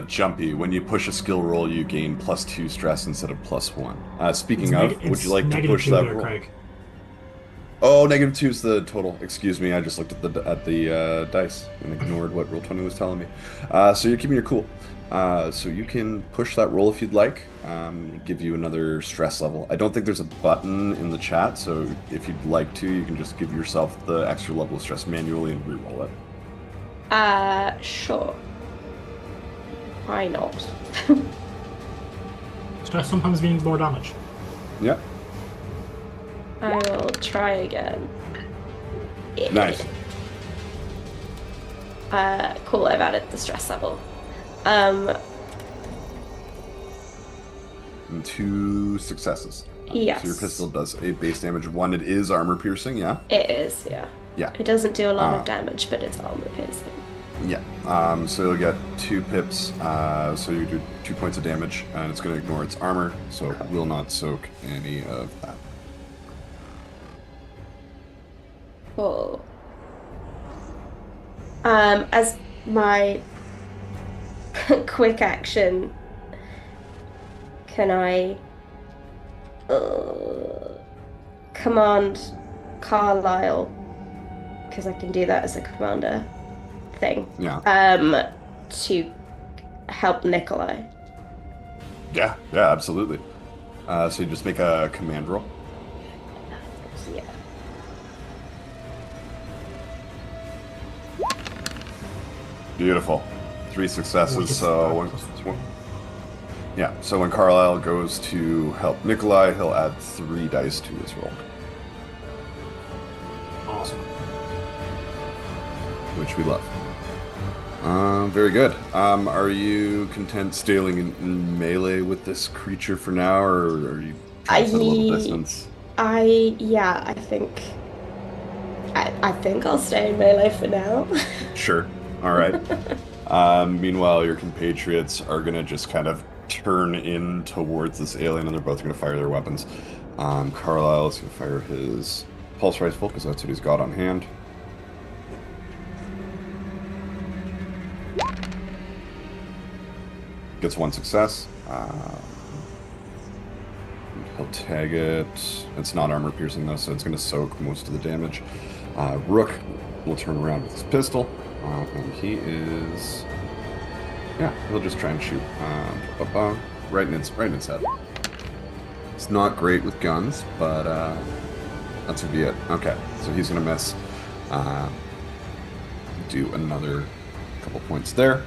Jumpy. When you push a skill roll, you gain +2 stress instead of +1. Speaking of, would you like to push that roll? Craig. Oh, -2 is the total. Excuse me, I just looked at the dice and ignored what Roll20 was telling me. So you're keeping your cool. So you can push that roll if you'd like. Give you another stress level. I don't think there's a button in the chat, so if you'd like to, you can just give yourself the extra level of stress manually and re-roll it. Sure. Why not? Stress sometimes means more damage. Yeah. I will try again. Nice. Cool, I've added the stress level. And 2 successes. Yes. So your pistol does a base damage of 1. It is armor piercing, yeah? It is, yeah. Yeah. It doesn't do a lot of damage, but it's armor piercing. Yeah. So you'll get 2 pips. So you do 2 points of damage, and it's going to ignore its armor, so it will not soak any of that. Cool. As my quick action, can I command Carlisle, because I can do that as a commander thing. Yeah. To help Nikolai. Yeah, absolutely. So you just make a command roll. Yeah. Beautiful. 3 successes. So when Carlisle goes to help Nikolai, he'll add 3 dice to his roll. Awesome. Which we love. Very good. Are you content staying in melee with this creature for now, or are you trying to set a little distance? I think I'll stay in melee for now. Sure. All right. Meanwhile, your compatriots are going to just kind of turn in towards this alien, and they're both going to fire their weapons. Carlisle is going to fire his pulse rifle, because that's what he's got on hand. Gets 1 success. He'll tag it. It's not armor piercing, though, so it's going to soak most of the damage. Rook will turn around with his pistol. And he is... Yeah, he'll just try and shoot. Right in its head. It's not great with guns, but that's gonna be it. Okay, so he's gonna miss. Do another couple points there.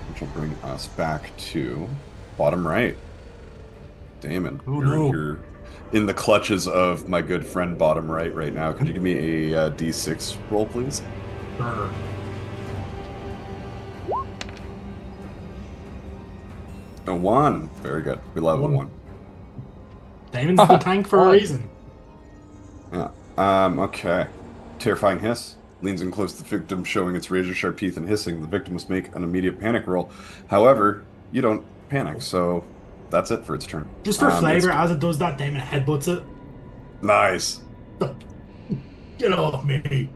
Which will bring us back to bottom right. Damon, you're in the clutches of my good friend bottom right now. Could you give me a D6 roll, please? Sure. A 1. Very good. We love a 1. Damon's the tank for a reason. Yeah. Okay. Terrifying hiss. Leans in close to the victim, showing its razor-sharp teeth and hissing. The victim must make an immediate panic roll. However, you don't panic, so that's it for its turn. Just for flavor, as it does that, Damon headbutts it. Nice. Get off me.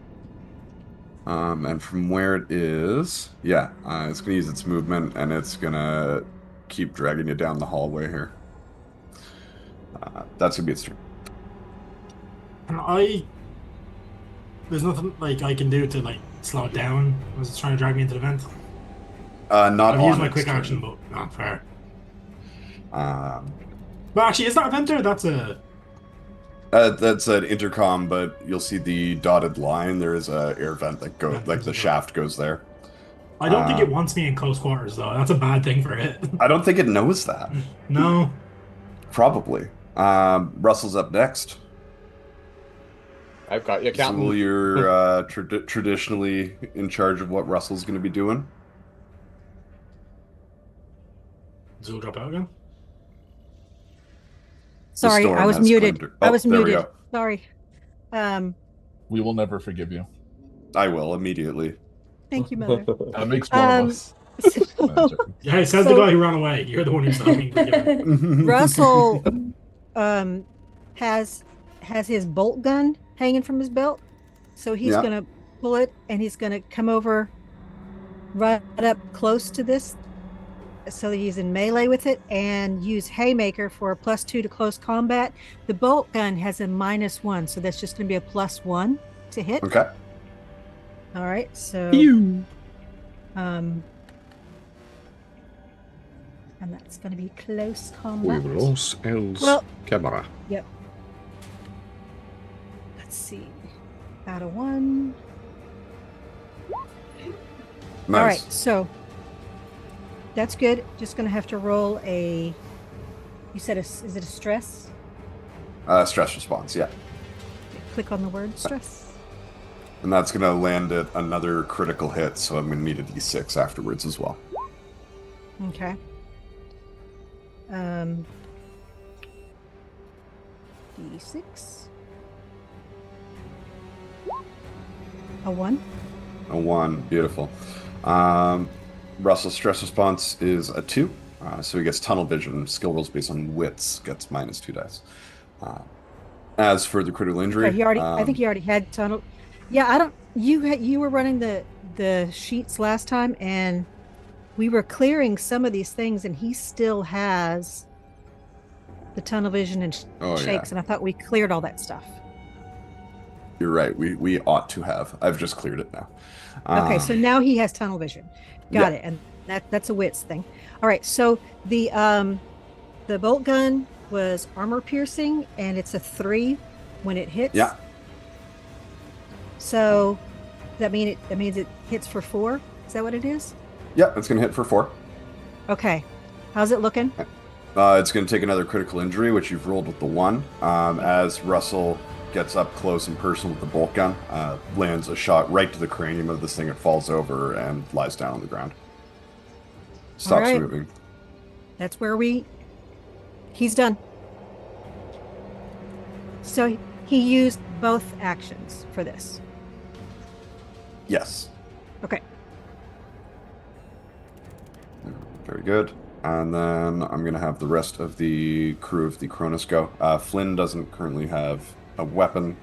And from where it is, it's going to use its movement, and it's going to keep dragging you down the hallway here. That's going to be its turn. There's nothing I can do to slow it down. Was it trying to drag me into the vent? Not I've on used my its quick turn. action, but not fair. But actually, is that a venter? That's a... That's an intercom, but you'll see the dotted line. There is a air vent that goes, the shaft goes there. I don't think it wants me in close quarters, though. That's a bad thing for it. I don't think it knows that. No. Probably. Russell's up next. I've got you, Captain. So you're traditionally in charge of what Russell's going to be doing. Zool drop out again? Sorry, storm I was has muted. claimed her. I Oh, was there we muted. go. Sorry. We will never forgive you. I will immediately. Thank you, Mother. That makes one of us. So, Yeah, it says the guy who ran away. You're the one who's talking. Russell has his bolt gun hanging from his belt, so he's gonna pull it and he's gonna come over right up close to this so he's in melee with it, and use Haymaker for a +2 to close combat. The bolt gun has a -1, so that's just going to be a +1 to hit. Okay. All right, so and that's going to be close combat. Los Els Well- Camera. Yep. Let's see. Out of 1. Nice. All right, so that's good. Just going to have to roll a. You said is it a stress? Stress response, yeah. Click on the word stress. And that's going to land at another critical hit, so I'm going to need a d6 afterwards as well. Okay. D6. A 1. A 1, beautiful. Russell's stress response is a 2, so he gets tunnel vision. Skill rolls based on wits gets -2 dice. As for the critical injury, He already. I think he already had tunnel. Yeah, I don't. You were running the sheets last time, and we were clearing some of these things, and he still has the tunnel vision and shakes, and I thought we cleared all that stuff. You're right. We ought to have. I've just cleared it now. Okay, so now he has tunnel vision. Got it, and that's a wits thing. All right, so the bolt gun was armor piercing, and it's a 3 when it hits. Yeah. So that means it hits for 4. Is that what it is? Yeah, it's going to hit for 4. Okay. How's it looking? It's going to take another critical injury, which you've rolled with the 1. As Russell gets up close and personal with the bolt gun, lands a shot right to the cranium of this thing. It falls over and lies down on the ground. Stops right. moving. That's where he's done. So he used both actions for this. Yes. Okay. Very good. And then I'm going to have the rest of the crew of the Cronus go. Flynn doesn't currently have a weapon.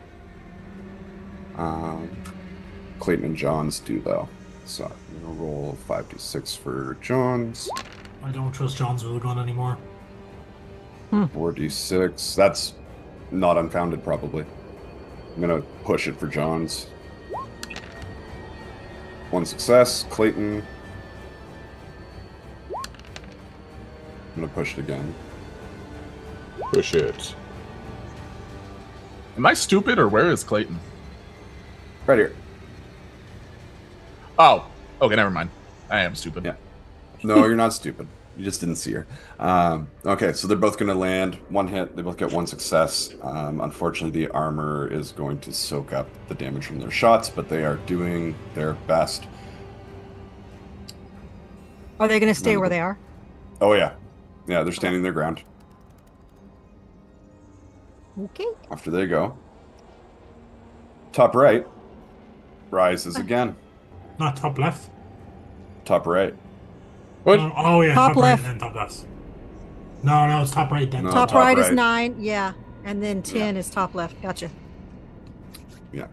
Clayton and Johns do, though. So I'm going to roll 5d6 for Johns. I don't trust John's Will gun anymore. 4d6. That's not unfounded, probably. I'm going to push it for Johns. 1 success. Clayton. I'm going to push it again. Push it. Am I stupid or where is Clayton? Right here. Oh, okay, never mind. I am stupid. Yeah. No, you're not stupid. You just didn't see her. Okay, so they're both going to land 1 hit. They both get 1 success. Unfortunately, the armor is going to soak up the damage from their shots, but they are doing their best. Are they going to stay where they are? Oh, yeah. Yeah, they're standing their ground. Okay. After they go. Top right rises again. Not top left. Top right. What? Oh yeah, Top top right left. and then top left. No, it's top right then. No. Top top right is right. 9, yeah, and then 10 is top left. Gotcha. Yeah.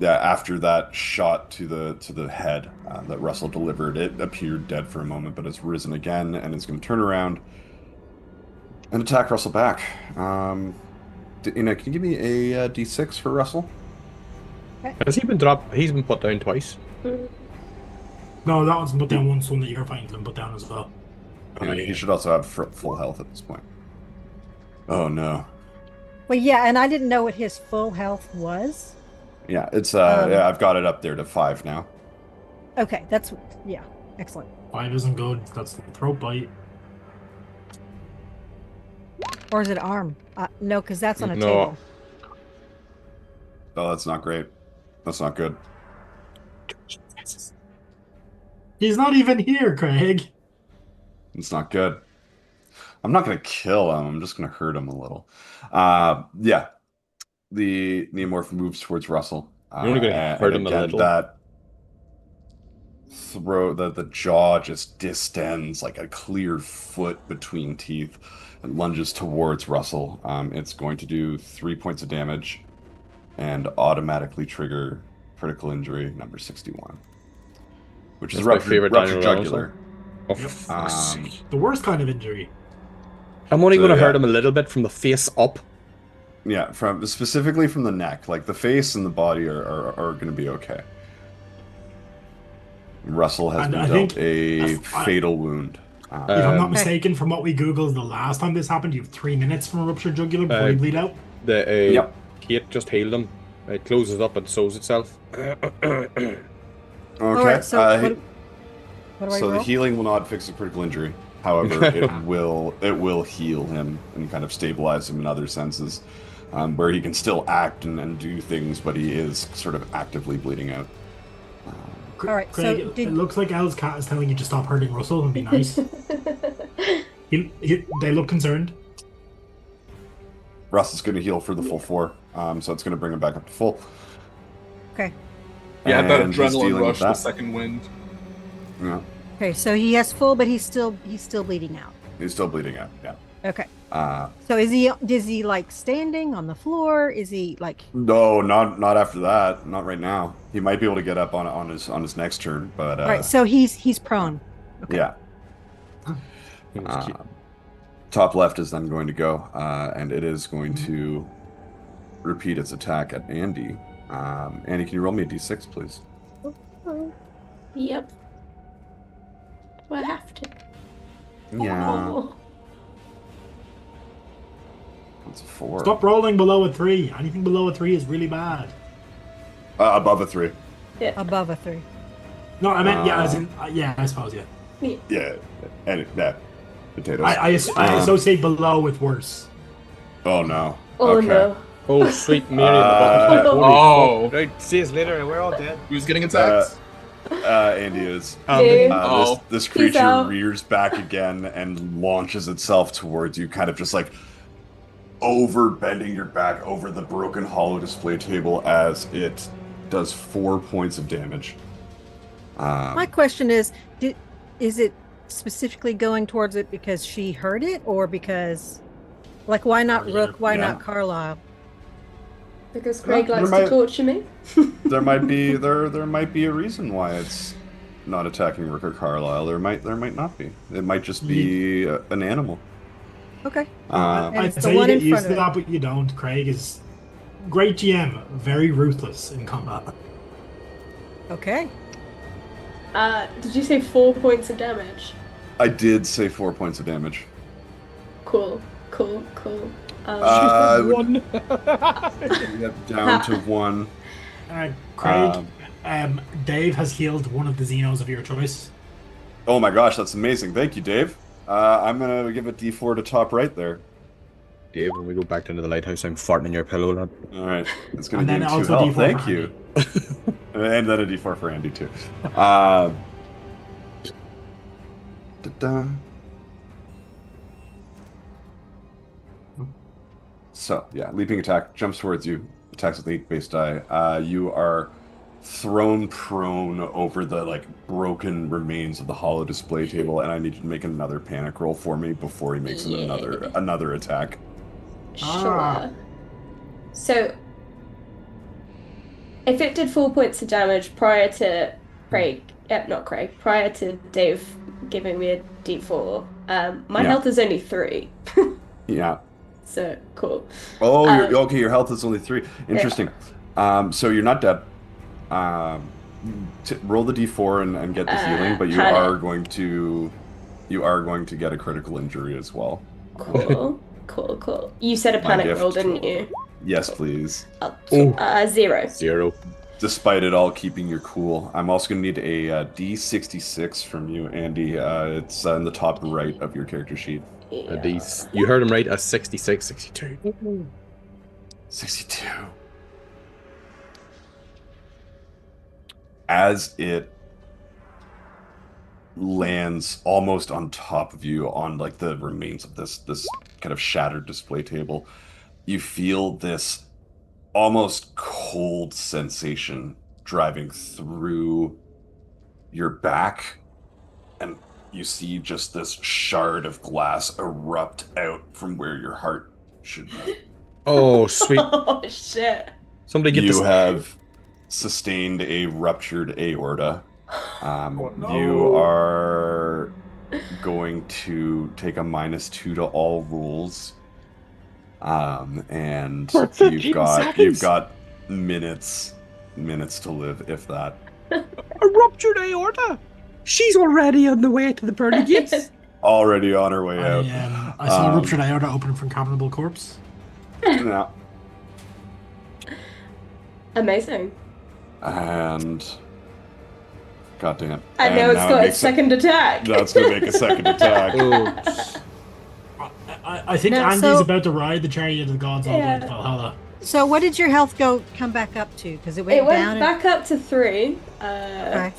After that shot to the head that Russell delivered, it appeared dead for a moment, but it's risen again and is going to turn around and attack Russell back. Can you give me a d6 for Russell? Has he been dropped? He's been put down twice. No, that one's been put down once. One that you're fighting has been put down as well. Yeah, he should also have full health at this point. Oh no. Well, yeah, and I didn't know what his full health was. Yeah, it's I've got it up there to 5 now. Okay, that's excellent. 5 isn't good. That's the throat bite. Or is it arm? No, because that's on a No. table. Oh, that's not great. That's not good. He's not even here, Craig. It's not good. I'm not going to kill him. I'm just going to hurt him a little. Yeah. The Neomorph moves towards Russell. You're only going to hurt him a little. That throat, the jaw just distends like a clear foot between teeth and lunges towards Russell. It's going to do 3 points of damage and automatically trigger critical injury number 61. Which is That's my ruptured favorite jugular. dinosaur. Oh, Yep. fuck's Um, sake. The worst kind of injury. I'm only so, going to hurt yeah. him a little bit from the face up. Yeah, specifically from the neck. Like the face and the body are going to be okay. Russell has And been I dealt think a if I- fatal wound. If I'm not Okay. mistaken, from what we googled the last time this happened, you have 3 minutes from a ruptured jugular before you bleed out. The Yep. Kate just healed him. It closes up and sews itself. Okay. All right, so what do I So the roll? healing will not fix a critical injury. However, it will heal him and kind of stabilize him in other senses, where he can still act and do things, but he is sort of actively bleeding out. All right, so Craig, did- it looks like Al's cat is telling you to stop hurting Russell and be nice. They look concerned. Russ is going to heal for the full 4, so it's going to bring him back up to full. Okay. Yeah, that And he's adrenaline dealing with rush, the that. second wind. Yeah, Okay, so he has full, but he's still bleeding out. he's still bleeding out. Yeah. Okay. Uh, So is he like standing on the floor? Is he like no, not after that. Not right now. He might be able to get up on his next turn, but all right? So he's prone. Okay. yeah. Top left is then going to go, and it is going to repeat its attack at Andie. Andie, can you roll me a d6, please? Yep. Do I have to? Yeah, Oh. it's a 4. Stop rolling below a 3. Anything below a 3 is really bad. Above a 3. Above a 3. No, I meant, yeah, as in, yeah, I suppose, yeah. Yeah, and yeah, potatoes. I associate below with worse. Oh no. Oh Okay. no. Oh, sweet Mary in the bottom. Holy Oh. fuck. Right, see us later. We're all dead. Who's getting attacked? Andie is. Dude. This Peace creature out. rears back again and launches itself towards you, kind of just like over bending your back over the broken hollow display table as it does 4 points of damage. My question is it specifically going towards it because she heard it, or because, like, why not Rook? Why Yeah. not Carlisle? Because Craig There likes might- to torture me. There might be a reason why it's not attacking Rick or Carlisle. There might not be. It might just be an animal. Okay. Um, And I'd it's the say you one get in used front to of that, but you don't. Craig is great GM, very ruthless in combat. Okay. Did you say 4 points of damage? I did say 4 points of damage. Cool. One. Yep, down to 1. Craig, Dave has healed one of the Xenos of your choice. Oh my gosh, that's amazing. Thank you, Dave. I'm gonna give a D4 to top right there. Dave, when we go back into the lighthouse, I'm farting in your pillow, lad. All right, it's gonna And give then you 2 also health. D4 Thank for you. And then a D4 for Andie too. Da-da. So yeah, leaping attack jumps towards you, attacks with the 8 base die. You are thrown prone over the like broken remains of the hollow display table, and I need you to make another panic roll for me before he makes another attack. Sure. So, if it did 4 points of damage prior to prior to Dave giving me a D4, my Yeah. health is only 3. Yeah. So, cool. Oh, okay. Your health is only 3. Interesting. So you're not dead. Roll the D4 and get the healing, but you had are it. going to get a critical injury as well. Cool. You said a My panic gift. roll, didn't you? Yes, please. 0. 0. Despite it all, keeping your cool. I'm also going to need a D66 from you, Andie. It's in the top right of your character sheet. You heard him right, a 66, 62. 62. As it lands almost on top of you on like the remains of this kind of shattered display table, you feel this almost cold sensation driving through your back, and you see just this shard of glass erupt out from where your heart should be. Oh, sweet. Oh, shit. Somebody get this. You have sustained a ruptured aorta. no. You are going to take a -2 to all rolls. And For 13 you've seconds. got minutes to live, if that. A ruptured aorta. She's already on the way to the pearly gates. Already on her way out. I saw a ruptured aorta open from Cannibal Corpse. Yeah. Amazing. And goddamn. And now it's got its second attack. Now it's gonna make a second attack. I think Now, Andy's so- about to ride the Chariot of the Gods all the way to Valhalla. So what did your health come back up to? Because it went It down. went back up to 3. Okay.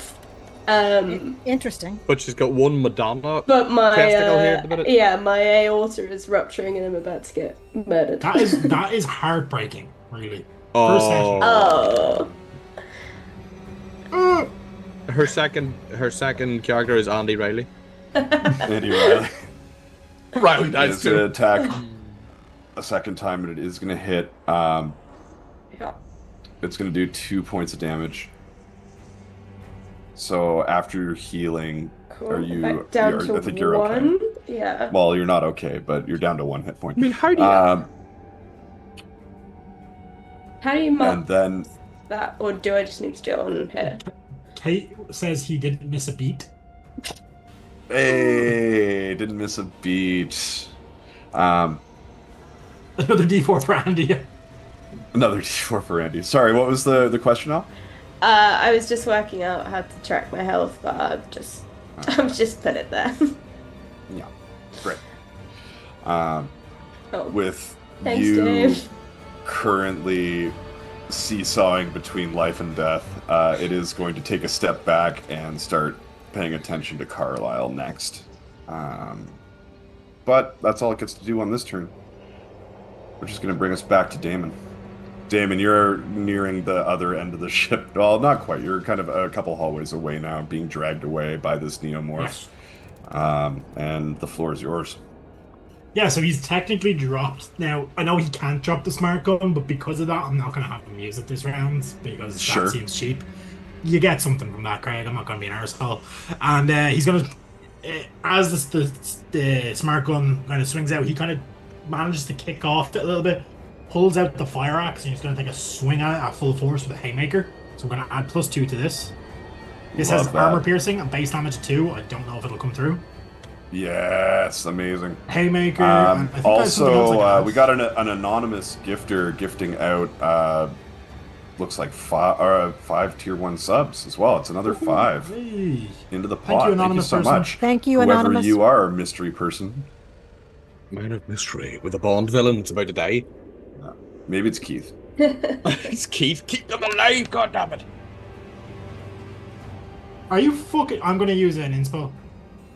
Interesting. But she's got one Madonna. But my testicle here at the minute. my aorta is rupturing and I'm about to get murdered. That is heartbreaking, really. First session. Oh. Oh. Her second character is Andie Riley. Andy Riley. Riley dies It's gonna too. attack a second time, and it is gonna hit. Yeah. It's gonna do 2 points of damage. So after your healing, Cool. are you? Back down to I think you're 1. okay. Yeah. Well, you're not okay, but you're down to 1 hit point. I mean, how do you? How do you mark And then that, or do I just need to do it on here? Kate says he didn't miss a beat. hey, didn't miss a beat. Another D4 for Andy. Another D4 for Andy. Sorry, what was the question now? I was just working out how to track my health, but I've just put it there. Yeah, great. Oh, With thanks, you Dave. currently seesawing between life and death, it is going to take a step back and start paying attention to Carlisle next. But that's all it gets to do on this turn. Which is going to bring us back to Damon. Damon, you're nearing the other end of the ship. Well, not quite. You're kind of a couple hallways away now, being dragged away by this Neomorph. And the floor is yours. Yeah, so he's technically dropped. Now, I know he can't drop the smart gun, but because of that, I'm not going to have him use it this round, because Sure. that seems cheap. You get something from that, Craig. I'm not going to be an arsehole. And he's going to, as the smart gun kind of swings out, he kind of manages to kick off it a little bit, pulls out the fire axe, and he's going to take a swing at it at full force with a haymaker. So I'm going to add +2 to this. This Love has that. armor piercing and base damage 2. I don't know if it'll come through. Yes, amazing. Haymaker. and I think I have something else I Also, can we got an anonymous gifter gifting out, looks like 5 tier 1 subs as well. It's another 5 Hey. into the Thank pot. you, anonymous so person. much. Thank you, Whoever anonymous. you are, mystery person. Man of mystery with a Bond villain that's about to die. Maybe it's Keith. It's Keith. Keep them alive, goddammit. Are you fucking... I'm going to use an inspo.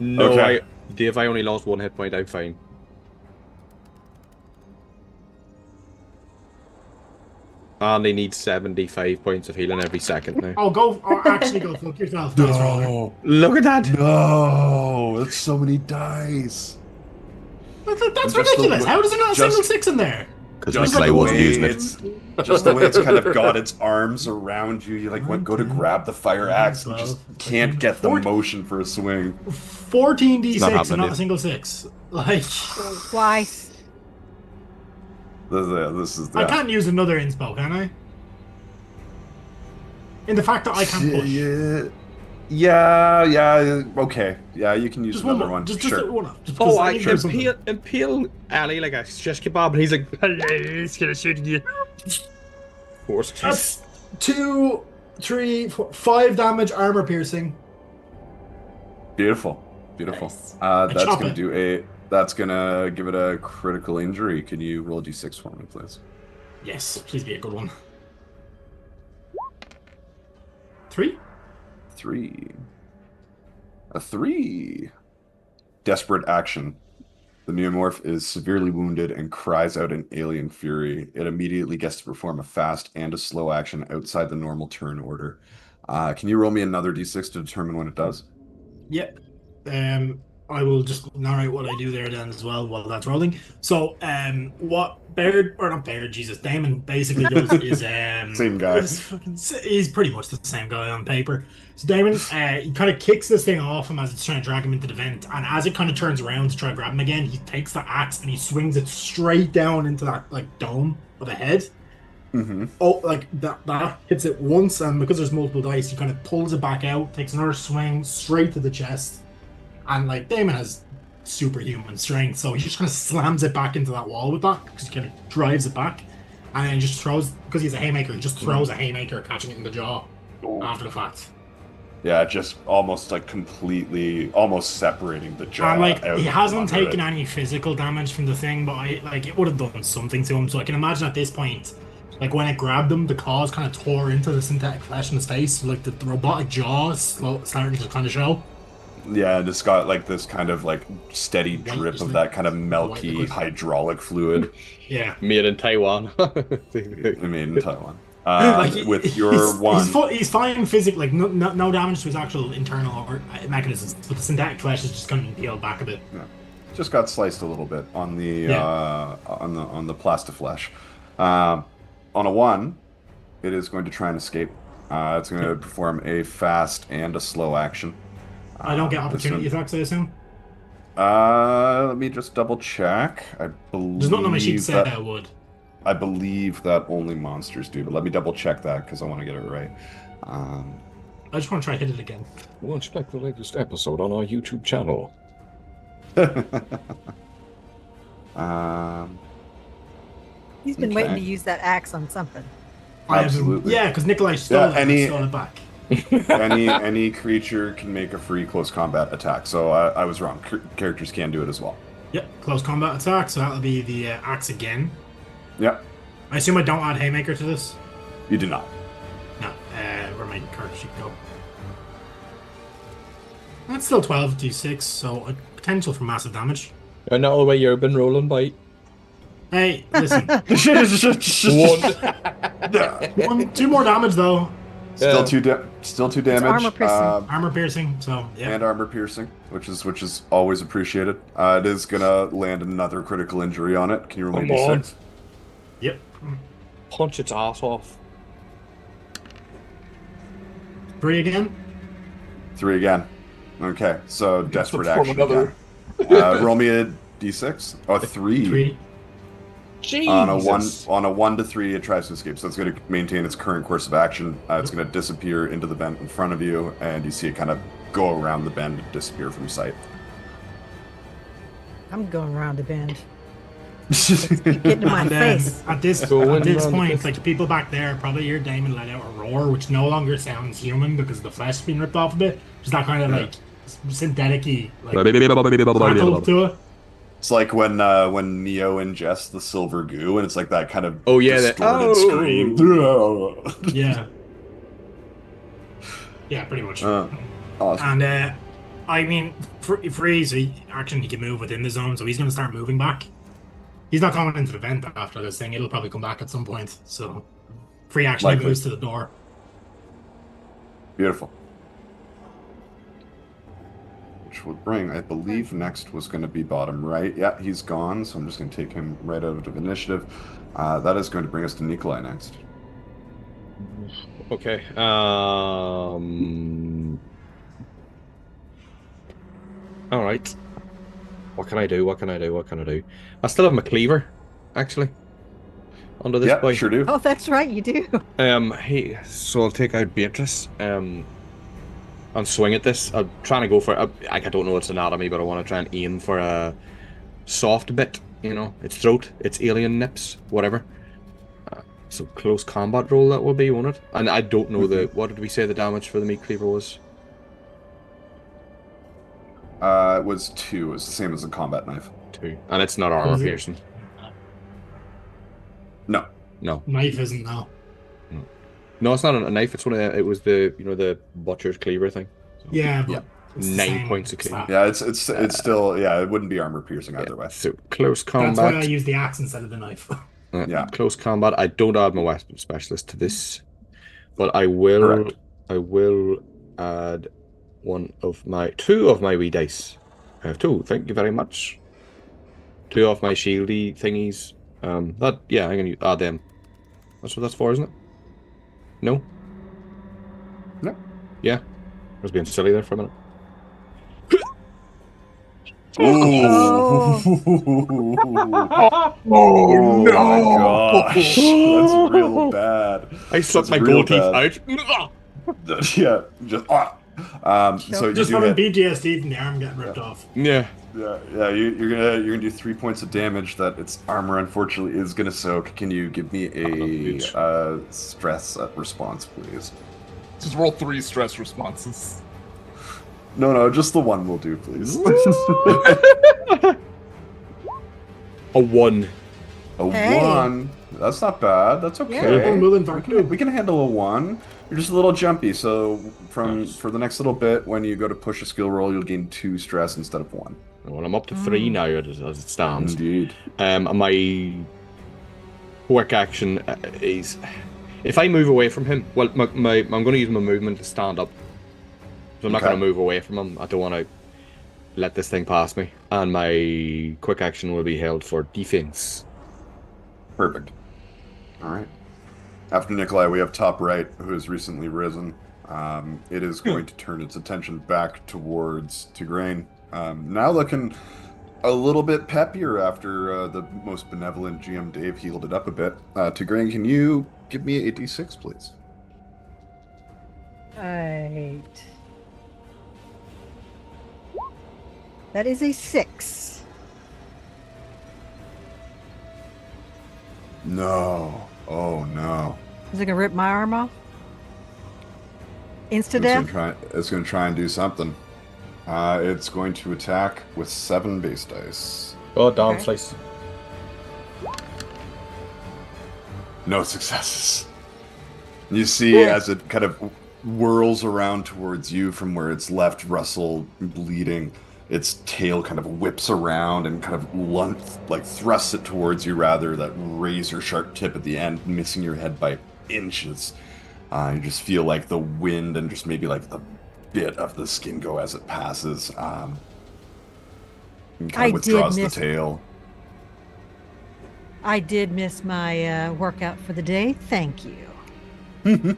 No, Okay. Dave, I only lost 1 hit point. I'm fine. And they need 75 points of healing every second now. Oh, go... Or actually go fuck yourself. Dice roller. Look at that! No, that's so many dice. That's Just ridiculous. the- How does there not a single just- 6 in there? Because Just Nikolai the wasn't way using it. it's, just the way it's kind of got its arms around you. You like go to grab the fire axe and just can't get the motion for a swing. 14 D6 not and happening, not dude. a single 6. Like... Twice. This is I can't use another inspo, can I? In the fact that I can't push. Yeah, okay. Yeah, you can use Just another more. one. Just Sure. one. Just Oh, because I need to do something. impale Ali like a shish kebab, and he's like, "It's gonna shoot you." Of course. That's 2, 3, 4, 5 damage armor piercing. Beautiful. Nice. That's chop gonna it. do a. That's gonna give it a critical injury. Can you roll d6 for me, please? Yes, please be a good one. 3? 3. A 3. Desperate action. The Neomorph is severely wounded and cries out in alien fury. It immediately gets to perform a fast and a slow action outside the normal turn order. Can you roll me another d6 to determine when it does? Yep. I will just narrate what I do there then as well while that's rolling. So, what Baird or not Baird, Jesus, Damon basically does is Same guy. He's pretty much the same guy on paper. So Damon, he kind of kicks this thing off him as it's trying to drag him into the vent, and as it kind of turns around to try to grab him again, he takes the axe and he swings it straight down into that like dome of a head. Mm-hmm. Oh, like that hits it once, and because there's multiple dice, he kind of pulls it back out, takes another swing straight to the chest, and like Damon has superhuman strength, so he just kind of slams it back into that wall with that because he kind of drives it back, and then he just throws, because he's a haymaker, he just throws a haymaker, catching it in the jaw after the fact. Yeah, just almost like completely, almost separating the jaw. And like out he from hasn't under taken it. any physical damage from the thing, but it would have done something to him. So I can imagine at this point, like when it grabbed him, the claws kind of tore into the synthetic flesh in his face. Like the robotic jaw is starting to kind of show. Yeah, and it's got like this kind of like steady White, drip isn't of it? that kind of White milky liquid. hydraulic fluid. Yeah. Made in Taiwan. Made in Taiwan. With your he's fine physically, like no damage to his actual internal mechanisms, but the synthetic flesh is just kind of peeled back a bit. Yeah. Just got sliced a little bit on the on the plastiflesh. On a 1, it is going to try and escape. It's going to perform a fast and a slow action. I don't get opportunity attacks, I assume. Let me just double check. I believe There's nothing on my sheet said I would. I believe that only monsters do, but let me double check that because I want to get it right. I just want to try hit it again. Watch back the latest episode on our YouTube channel. He's been waiting to use that axe on something. Absolutely. Yeah, because Nikolai stole it back. any creature can make a free close combat attack, so I was wrong. Characters can do it as well. Yep, close combat attack, so that'll be the axe again. Yep. I assume I don't add Haymaker to this? You do not. No, where my card sheet go? That's still 12d6, so a potential for massive damage. And not the way you've been rolling, bite. Hey, listen. One. 2 more damage though. Still two damage. armor piercing. Armor piercing, so yeah. And armor piercing, which is always appreciated. It is gonna land another critical injury on it. Can you roll me Come on. d6? Yep. Punch its ass off. 3 again. 3 again. Okay, so desperate perform action. another. Again. Roll me a d6. Oh, 3. 3. Jesus. On a 1 to 3, it tries to escape. So it's going to maintain its current course of action. It's going to disappear into the vent in front of you, and you see it kind of go around the bend and disappear from sight. I'm going around the bend. Keep getting in my face. At this point, like people back there probably hear Damon let out a roar, which no longer sounds human because the flesh has been ripped off a bit. Just that kind of like synthetic-y like crackle to it. It's like when Neo ingests the silver goo, and it's like that kind of that scream. Yeah. Yeah, pretty much. Awesome. And I mean, free, so he can move within the zone, so he's going to start moving back. He's not going into the vent after this thing. It'll probably come back at some point. So free action Likely. moves to the door. Beautiful. Which would bring, I believe, next was going to be bottom right. Yeah, he's gone, so I'm just going to take him right out of initiative. That is going to bring us to Nikolai next. Okay. All right. What can I do? I still have my cleaver, actually. Under this boy. Sure do. Oh, that's right, you do. So I'll take out Beatrice. And swing at this. I'm trying to go for I don't know its anatomy, but I want to try and aim for a soft bit. You know, its throat, its alien nips, whatever. So close combat roll that will be, won't it? And I don't know what did we say the damage for the meat cleaver was? It was 2. It's the same as the combat knife. 2, and it's not armor piercing. No. Knife isn't now. No, it's not a knife. It's it was the butcher's cleaver thing. So, Yeah, but it's the 9 same points of cleaver. Yeah, it's still it wouldn't be armor piercing either way. So close combat. That's why I use the axe instead of the knife. Yeah. Close combat. I don't add my weapon specialist to this, but I will. Correct. I will add 2 of my wee dice I have 2. Thank you very much. 2 off my shieldy thingies. I'm gonna use them. That's what that's for, isn't it? No? No. Yeah. I was being silly there for a minute. Oh, Oh no! my gosh, that's real bad. I sucked That's my real gold teeth bad. out. Yeah, just so you Just do having hit. PTSD from the arm getting ripped off. Yeah. Yeah, you're gonna do 3 points of damage that its armor unfortunately is gonna soak. Can you give me a stress response, please? Just roll 3 stress responses. No, just the one will do, please. A 1. A Hey. 1. That's not bad. That's okay. Yeah. We can handle a 1. You're just a little jumpy, so for the next little bit, when you go to push a skill roll, you'll gain 2 stress instead of 1. Well, I'm up to 3 now as it stands. Indeed. My quick action is if I move away from him. Well, I'm going to use my movement to stand up. So I'm not going to move away from him. I don't want to let this thing pass me. And my quick action will be held for defense. Perfect. All right. After Nikolai, we have top right, who has recently risen. It is going to turn its attention back towards Tigraine. Now looking a little bit peppier after the most benevolent GM Dave healed it up a bit. Tigraine, can you give me a D6, please? Right. That is a 6. No. Oh, no. Is it gonna rip my arm off? Insta It's death? going to try and do something. It's going to attack with 7 base dice. Oh, damn, Okay. slice. No successes. You see as it kind of whirls around towards you from where it's left Russell bleeding, its tail kind of whips around and kind of thrusts it towards you, rather, that razor sharp tip at the end, missing your head by inches. You just feel like the wind and just maybe like the bit of the skin go as it passes. And kind of withdraws the tail. I did miss my workout for the day. Thank you.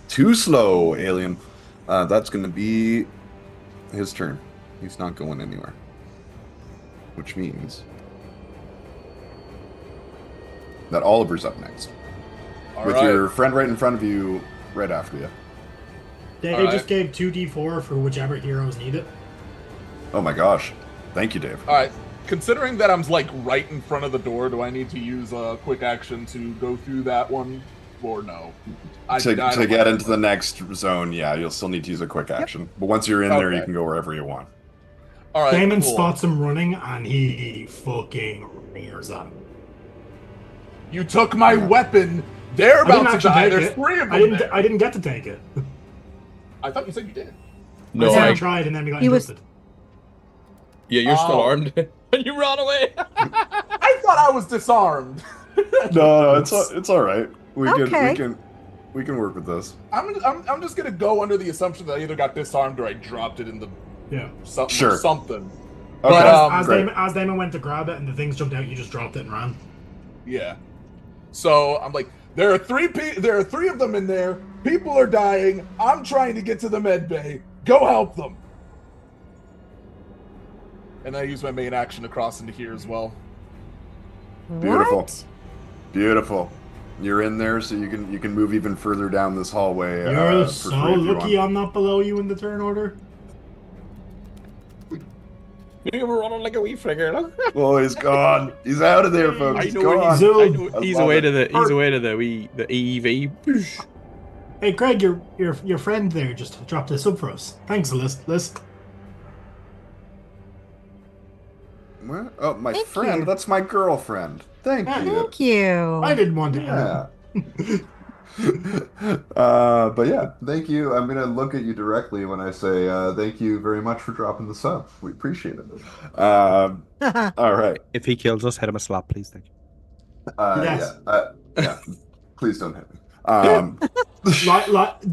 Too slow, alien. That's going to be his turn. He's not going anywhere. Which means that Oliver's up next. With your friend right in front of you, right after you. Dave just gave 2d4 for whichever heroes need it. Oh my gosh. Thank you, Dave. All right. Considering that I'm like right in front of the door, do I need to use a quick action to go through that one, or no? To get into the next zone, yeah, you'll still need to use a quick action. But once you're in there, you can go wherever you want. All right. Damon cool. spots him running, and he fucking rears up. You took my weapon. They're about to die. There's 3 of them. I didn't get to take it. I thought you said you did. No, I tried, and then we got interrupted. Yeah, you're still armed. And you ran away. I thought I was disarmed. No, it's all right. We Okay. can work with this. I'm just gonna go under the assumption that I either got disarmed or I dropped it in the something. Sure. Something. Okay. But as Damon went to grab it and the things jumped out, you just dropped it and ran. yeah. So I'm like, there are 3 of them in there. People are dying. I'm trying to get to the med bay. Go help them. And I use my main action to cross into here as well. Beautiful. What? Beautiful. You're in there, so you can move even further down this hallway. You're for so free if you lucky want. I'm not below you in the turn order. You were running like a wee flicker. Look. Oh, he's gone. He's out of there, folks. I He's know gone. he's love away it. to the EV. Hey, Greg, your friend there just dropped a sub for us. Thanks, Liz. What? Oh, my Thank friend. you. That's my girlfriend. Thank you. Thank you. I didn't want to. Yeah. But yeah, thank you. I'm gonna look at you directly when I say thank you very much for dropping the sub. We appreciate it. All right. If he kills us, hit him a slap, please. Thank you. Yes. Yeah. Please don't hit me.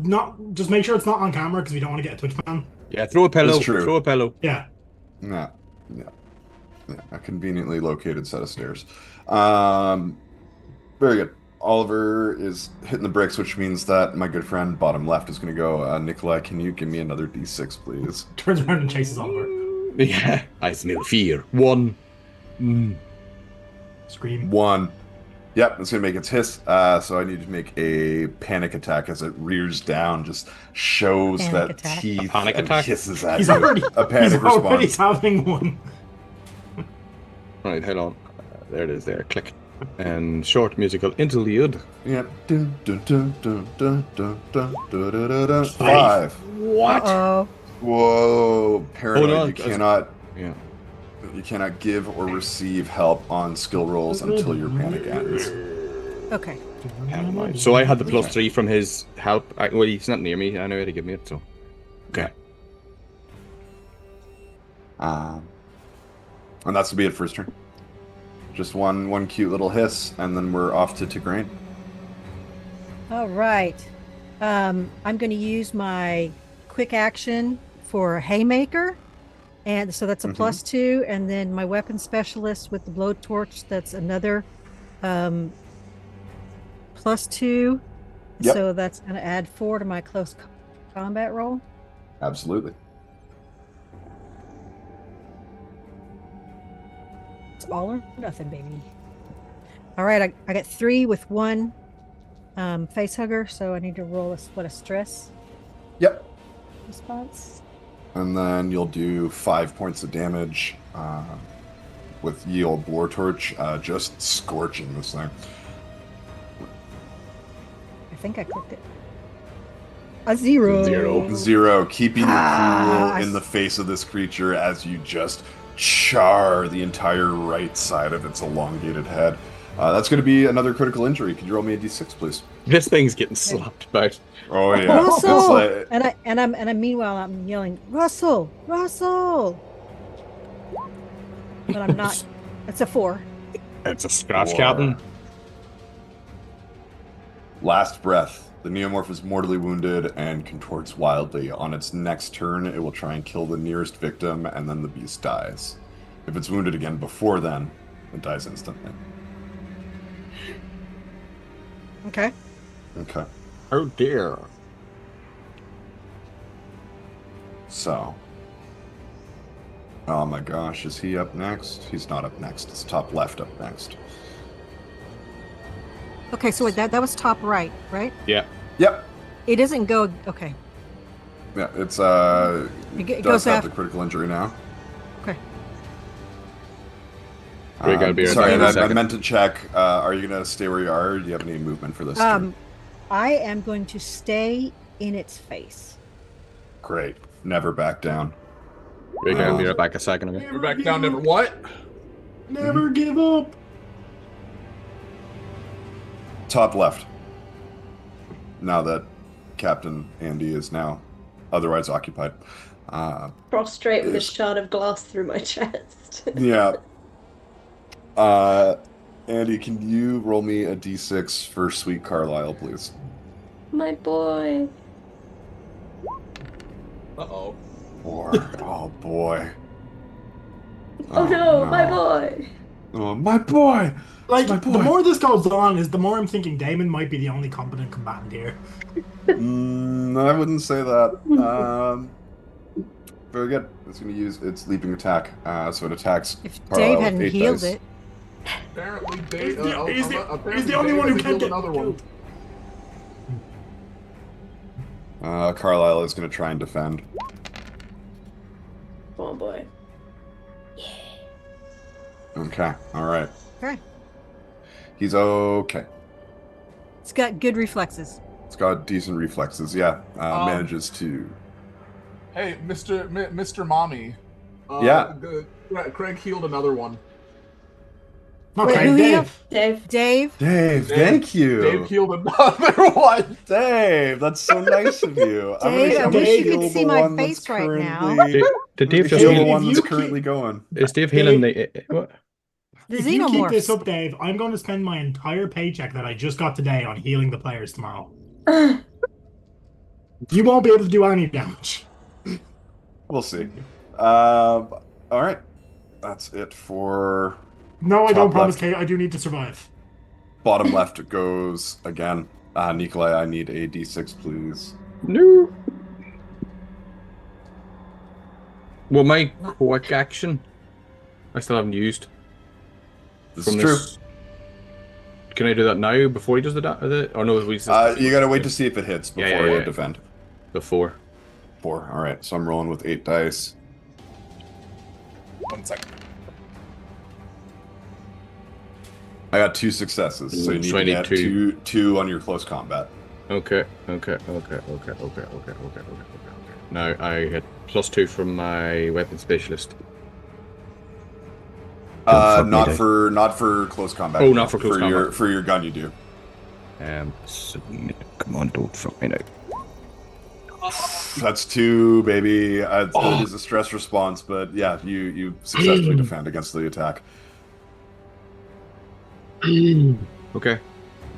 Not just make sure it's not on camera because we don't want to get a Twitch ban. Yeah, throw a pillow. It's true. Throw a pillow. Yeah. Yeah. Yeah. Yeah. A conveniently located set of stairs. Very good. Oliver is hitting the bricks, which means that my good friend bottom left is going to go. Nikolai, can you give me another d6, please? Turns around and chases Oliver. Yeah, I smell fear. 1. Scream. 1. Yep, it's going to make its hiss. So I need to make a panic attack as it rears down, just shows Panic that attack. teeth A panic and attack? hisses at He's you. already, a panic he's already response. having one. Right, hold on. There it is there. Click. And short musical interlude. Yep. Dun, dun, dun, dun, dun, dun, dun, dun, dun, dun, dun. 5. What? Uh-oh. Whoa, paranoid. Hold on. You cannot Yeah. You cannot give or receive help on skill rolls until your panic ends. Okay. So I had the +3 from his help. Well, he's not near me. I know how to give me it, so. Okay. And that's to be it for his turn. Just one cute little hiss, and then we're off to Tigraine. All right. I'm going to use my quick action for Haymaker. And so that's a +2. And then my weapon specialist with the blowtorch, that's another +2. Yep. So that's going to add 4 to my close combat roll. Absolutely. It's all or nothing, baby. All right. I got 3 with 1 face hugger. So I need to roll a stress Yep. response. And then you'll do 5 points of damage with ye old blowtorch, just scorching this thing. I think I clicked it. A 0. 0, keeping you Ah, cool in the face of this creature as you just char the entire right side of its elongated head. That's going to be another critical injury. Could you roll me a d6, please? This thing's getting slapped about. Oh yeah, Russell! It's like- And I'm meanwhile I'm yelling, Russell! But I'm not. It's a 4. It's a scratch, 4. Captain. Last breath. The Neomorph is mortally wounded and contorts wildly. On its next turn, it will try and kill the nearest victim, and then the beast dies. If it's wounded again before then, it dies instantly. Okay. Okay. Oh dear. So. Oh my gosh, is he up next? He's not up next. It's top left up next. Okay, so wait, that was top right, right? Yeah. Yep. It doesn't go. Okay. Yeah, it's It does goes have after. the critical injury now. Okay. We gotta be right sorry, back in a I second. meant to check. Are you gonna stay where you are? Or do you have any movement for this? turn? I am going to stay in its face. Great. Never back down. We gotta be right back a second ago. We're back down to what? Never give up. Top left. Now that Captain Andie is now otherwise occupied. Prostrate with a Is- shard of glass through my chest. Yeah. Andy, can you roll me a d6 for Sweet Carlisle, please? My boy. Uh-oh. 4. Oh boy. Oh no, my boy. Oh my boy. Like, My the boy. more this goes on, is the more I'm thinking Damon might be the only competent combatant here. I wouldn't say that. Very good. It's going to use its leaping attack. So it attacks. If Carlisle Dave with hadn't 8 healed dice. it, Apparently, He's Dave. the only one who can't get another one. killed. Carlisle is going to try and defend. Come on, boy. Okay. All right. okay. He's okay. It's got good reflexes. It's got decent reflexes. Yeah. Manages to. Hey, Mr. Mommy. Yeah. Craig healed another one. Okay, who Dave. Dave. Dave, Dave, thank you. Dave healed another one. Dave, that's so nice of you. Dave, I I'm wish you heal could the see my one that's face right now. currently- Did Dave I'm just gonna heal the heal? one If that's you currently going. Is Dave healing the what? the If you keep this xenomorphs. up, Dave, I'm going to spend my entire paycheck that I just got today on healing the players tomorrow. You won't be able to do any damage. We'll see. All right. That's it for No, I don't Top promise, left. Kate. I do need to survive. bottom left. Goes again. Nikolai, I need a D6, please. No. Well, my quick action, I still haven't used. This is true. Can I do that now before he does the or no? We just, You gotta wait to see if it hits before you defend. Before. 4. All right. So I'm rolling with 8 dice. 1 second. I got 2 successes, so you need So I to need get 2. two on your close combat. Okay. Now I get +2 from my weapon specialist. Not for close combat. Oh, not for close combat. For your gun, you do. So, come on, don't fuck me now. That's 2, baby. It is a stress response, but yeah, you successfully defend against the attack. Okay.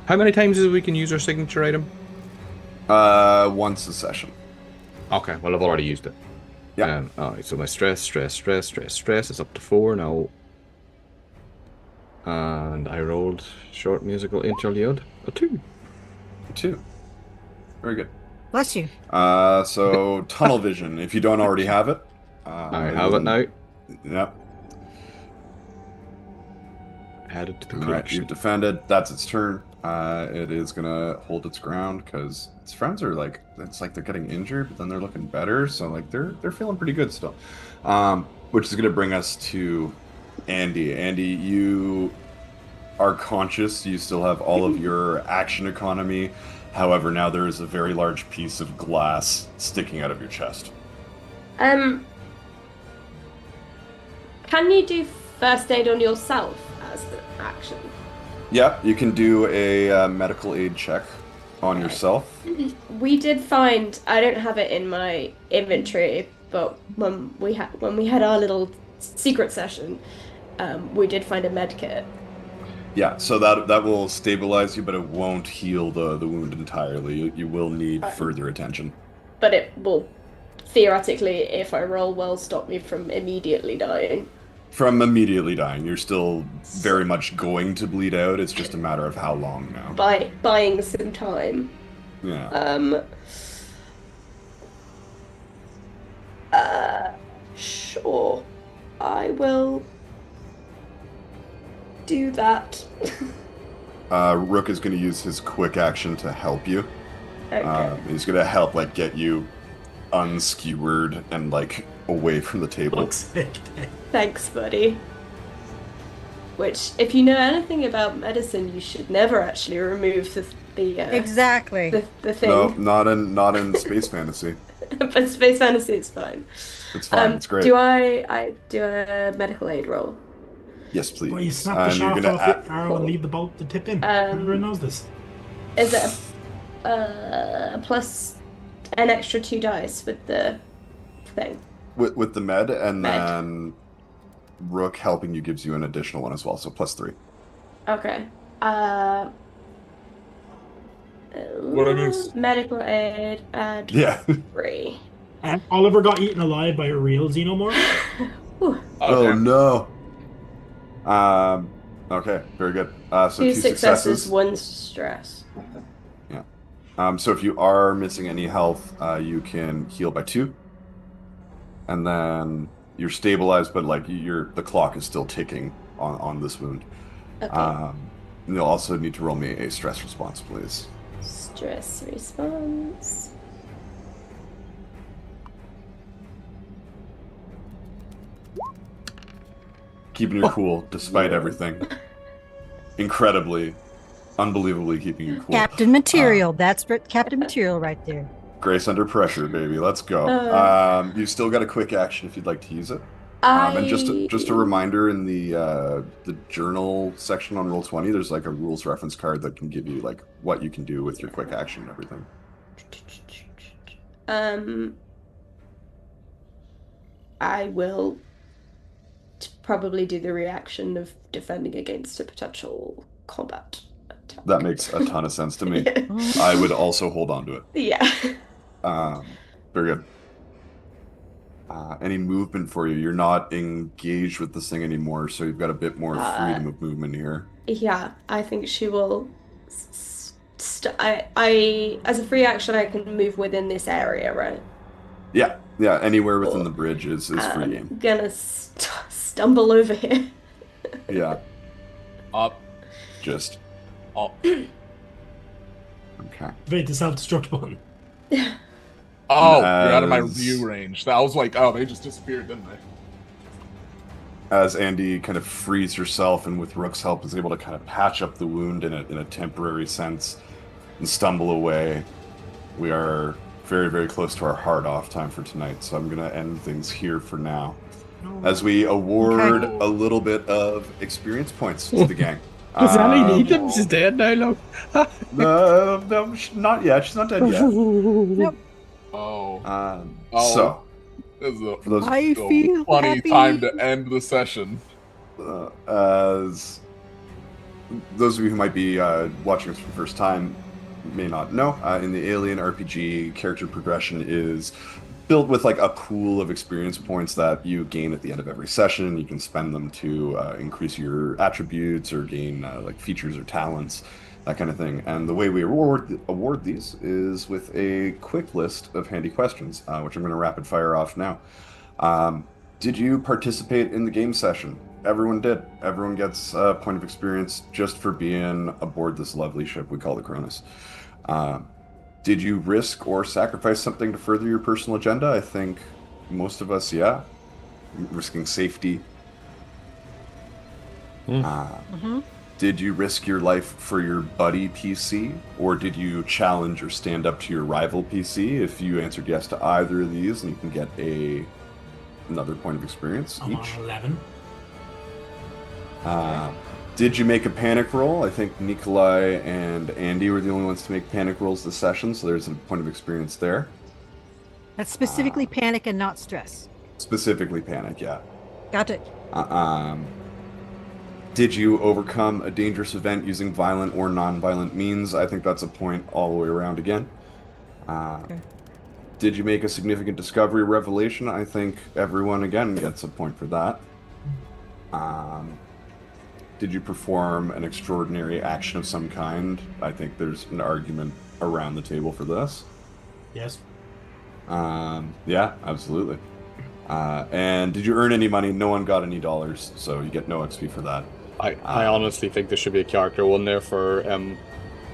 How many times is it we can use our signature item? Once a session. Okay, well I've already used it. Yeah. Alright, so my stress is up to 4 now. And I rolled short musical interlude, a 2. 2. Very good. Bless you. So tunnel vision, if you don't already have it. I have it now. Yep. Added to the All right, collection. you've defended. That's its turn. It is gonna hold its ground because its friends are like, it's like they're getting injured, but then they're looking better. So like they're feeling pretty good still. Which is gonna bring us to Andie. Andie, you are conscious. You still have all of your action economy. However, now there is a very large piece of glass sticking out of your chest. Can you do first aid on yourself as an action? Yeah, you can do a medical aid check on yourself. We did find, I don't have it in my inventory, but when we had our little secret session, we did find a med kit. Yeah, so that will stabilize you, but it won't heal the wound entirely. You will need further attention. But it will theoretically, if I roll well, stop me from immediately dying. From immediately dying, you're still very much going to bleed out. It's just a matter of how long now. By buying some time. Yeah. Sure. I will do that. Rook is going to use his quick action to help you. Okay. He's going to help like get you unskewered and like away from the table. Thanks, buddy. Which, if you know anything about medicine, you should never actually remove the Exactly. the thing. No, not in space fantasy. But space fantasy is fine. It's fine. It's great. Do I do a medical aid roll? Yes, please. Well, you snap the shaft off the arrow and leave the bolt to tip in. Everyone knows this. Is it a plus an extra 2 dice with the thing? With the med, and Med. then Rook helping you gives you an additional one as well, so +3. Okay. What I miss? Medical aid and Yeah. 3. And Oliver got eaten alive by a real xenomorph. Oh no. Okay, very good. So 2 2 successes, 1 stress. Yeah. So if you are missing any health, you can heal by 2. And then you're stabilized, but like the clock is still ticking on this wound. Okay. You'll also need to roll me a stress response, please. Stress response. Keeping you cool despite everything. Incredibly, unbelievably keeping you cool. Captain Material. That's Captain Material right there. Grace under pressure, baby. Let's go. You've still got a quick action if you'd like to use it. And just a reminder, in the journal section on Roll20, there's like a rules reference card that can give you like what you can do with your quick action and everything. I will probably do the reaction of defending against a potential combat attack. That makes a ton of sense to me. I would also hold on to it. Yeah. Very good. Any movement for you? You're not engaged with this thing anymore, so you've got a bit more freedom of movement here. Yeah, I think she will. I, as a free action, I can move within this area, right? Yeah, yeah. Anywhere within Cool. the bridge is free game. I'm gonna stumble over here. Yeah, Up, just up. okay. Activate the self-destruct button. Oh, you're out of my As- view range. I was like, oh, they just disappeared, didn't they? As Andie kind of frees herself and with Rook's help is able to kind of patch up the wound in a temporary sense and stumble away. We are very, very close to our hard off time for tonight, so I'm going to end things here for now. As we award Okay. a little bit of experience points to the gang. Does Annie need them? She's dead now, look. No, not yet. She's not dead yet. Nope. Oh. So, This is a, for those I feel funny happy. time to end the session. as those of you who might be watching us for the first time may not know, in the Alien RPG, character progression is built with like a pool of experience points that you gain at the end of every session. You can spend them to increase your attributes or gain like features or talents, that kind of thing. And the way we award these is with a quick list of handy questions, which I'm going to rapid fire off now. Did you participate in the game session? Everyone did. Everyone gets a point of experience just for being aboard this lovely ship we call the Cronus. Did you risk or sacrifice something to further your personal agenda? I think most of us, yeah. Risking safety. Did you risk your life for your buddy PC? Or did you challenge or stand up to your rival PC? If you answered yes to either of these, then you can get another point of experience I'm each. on 11. Did you make a panic roll? I think Nikolai and Andie were the only ones to make panic rolls this session, so there's a point of experience there. That's specifically panic and not stress. Specifically panic, yeah. Got it. Did you overcome a dangerous event using violent or non-violent means? I think that's a point all the way around again. Okay. Did you make a significant discovery or revelation? I think everyone, again, gets a point for that. Did you perform an extraordinary action of some kind? I think there's an argument around the table for this. Yes. Yeah, absolutely. And did you earn any money? No one got any dollars, so you get no XP for that. I honestly think there should be a character one there for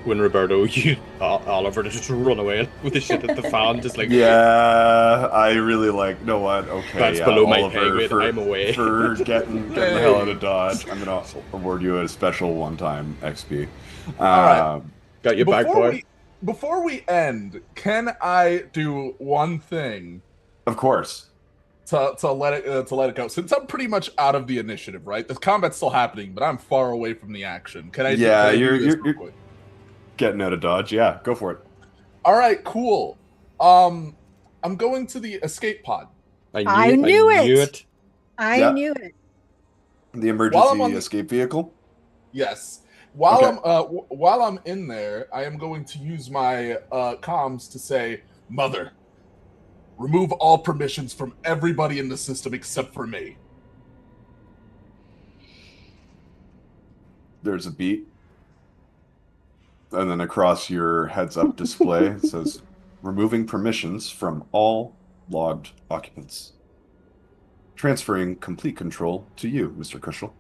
when Roberto used Oliver to just run away with the shit at the fan, just like Yeah, I really like. Know what? Okay, That's yeah, below my Oliver, pay grade, I'm away. for getting the hell out of Dodge. I'm gonna award you a special one-time XP. Alright. got your back, boy. Before we end, can I do one thing Of course. to let it go? Since I'm pretty much out of the initiative, right? The combat's still happening, but I'm far away from the action. Can I? Yeah, do you're this real quick? getting out of Dodge. Yeah, go for it. All right, cool. I'm going to the escape pod. I knew it. I Yeah. knew it. The While I'm emergency on- escape vehicle. Yes. While Okay. while I'm in there, I am going to use my comms to say, "Mother, remove all permissions from everybody in the system except for me." There's a beat. And then across your heads-up display it says, removing permissions from all logged occupants. Transferring complete control to you, Mr. Kushel.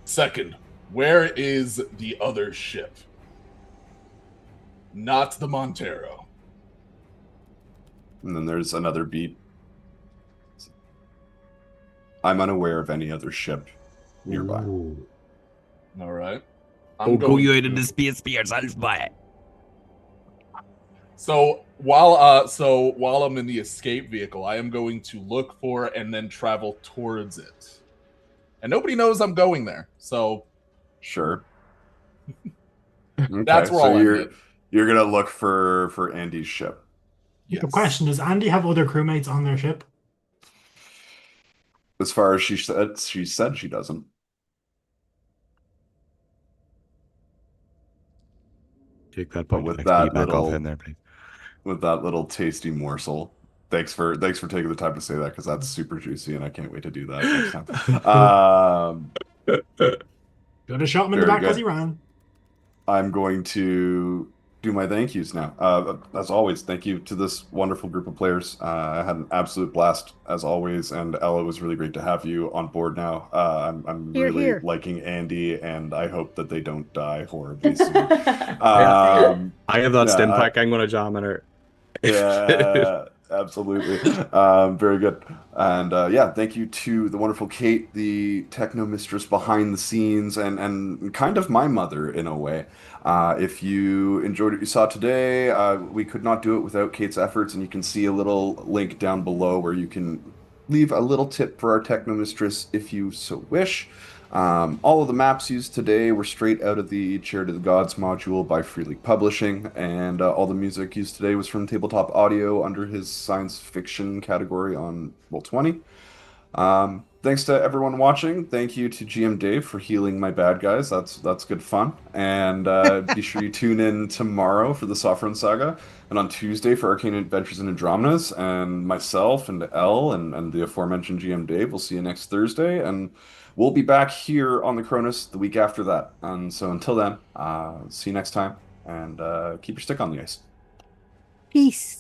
Second, where is the other ship? Not the Montero. And then there's another beat. I'm unaware of any other ship nearby. All right. Go you into the space for yourself, boy. So while I'm in the escape vehicle, I am going to look for and then travel towards it. And nobody knows I'm going there. So Sure. Okay, That's where so I'll end you're it. you're gonna look for Andie's ship. Yes. The question, does Andie have other crewmates on their ship? As far as she said she doesn't. Take that But point with of that XP back little- off in there, please. With that little tasty morsel, Thanks for taking the time to say that because that's super juicy and I can't wait to do that next time. Gonna shot him in the Very back because good. he ran. I'm going to do my thank yous now. As always, thank you to this wonderful group of players. I had an absolute blast as always, and Ella, it was really great to have you on board now. I'm Here, really here. liking Andy, and I hope that they don't die horribly soon. I have that yeah, stim pack. I'm gonna jam in her. yeah, absolutely. Very good. And yeah, thank you to the wonderful Kate, the techno mistress behind the scenes, and kind of my mother in a way. If you enjoyed what you saw today, we could not do it without Kate's efforts, and you can see a little link down below where you can leave a little tip for our techno mistress if you so wish. All of the maps used today were straight out of the Chariot of the Gods module by Free League Publishing, and all the music used today was from Tabletop Audio under his science fiction category on Roll20. Thanks to everyone watching. Thank you to GM Dave for healing my bad guys. That's good fun. And be sure you tune in tomorrow for the Sovereign Saga, and on Tuesday for Arcane Adventures in Andromedas. And myself and Elle and the aforementioned GM Dave. We'll see you next Thursday, and we'll be back here on the Cronus the week after that. And so until then, see you next time, and keep your stick on the ice. Peace.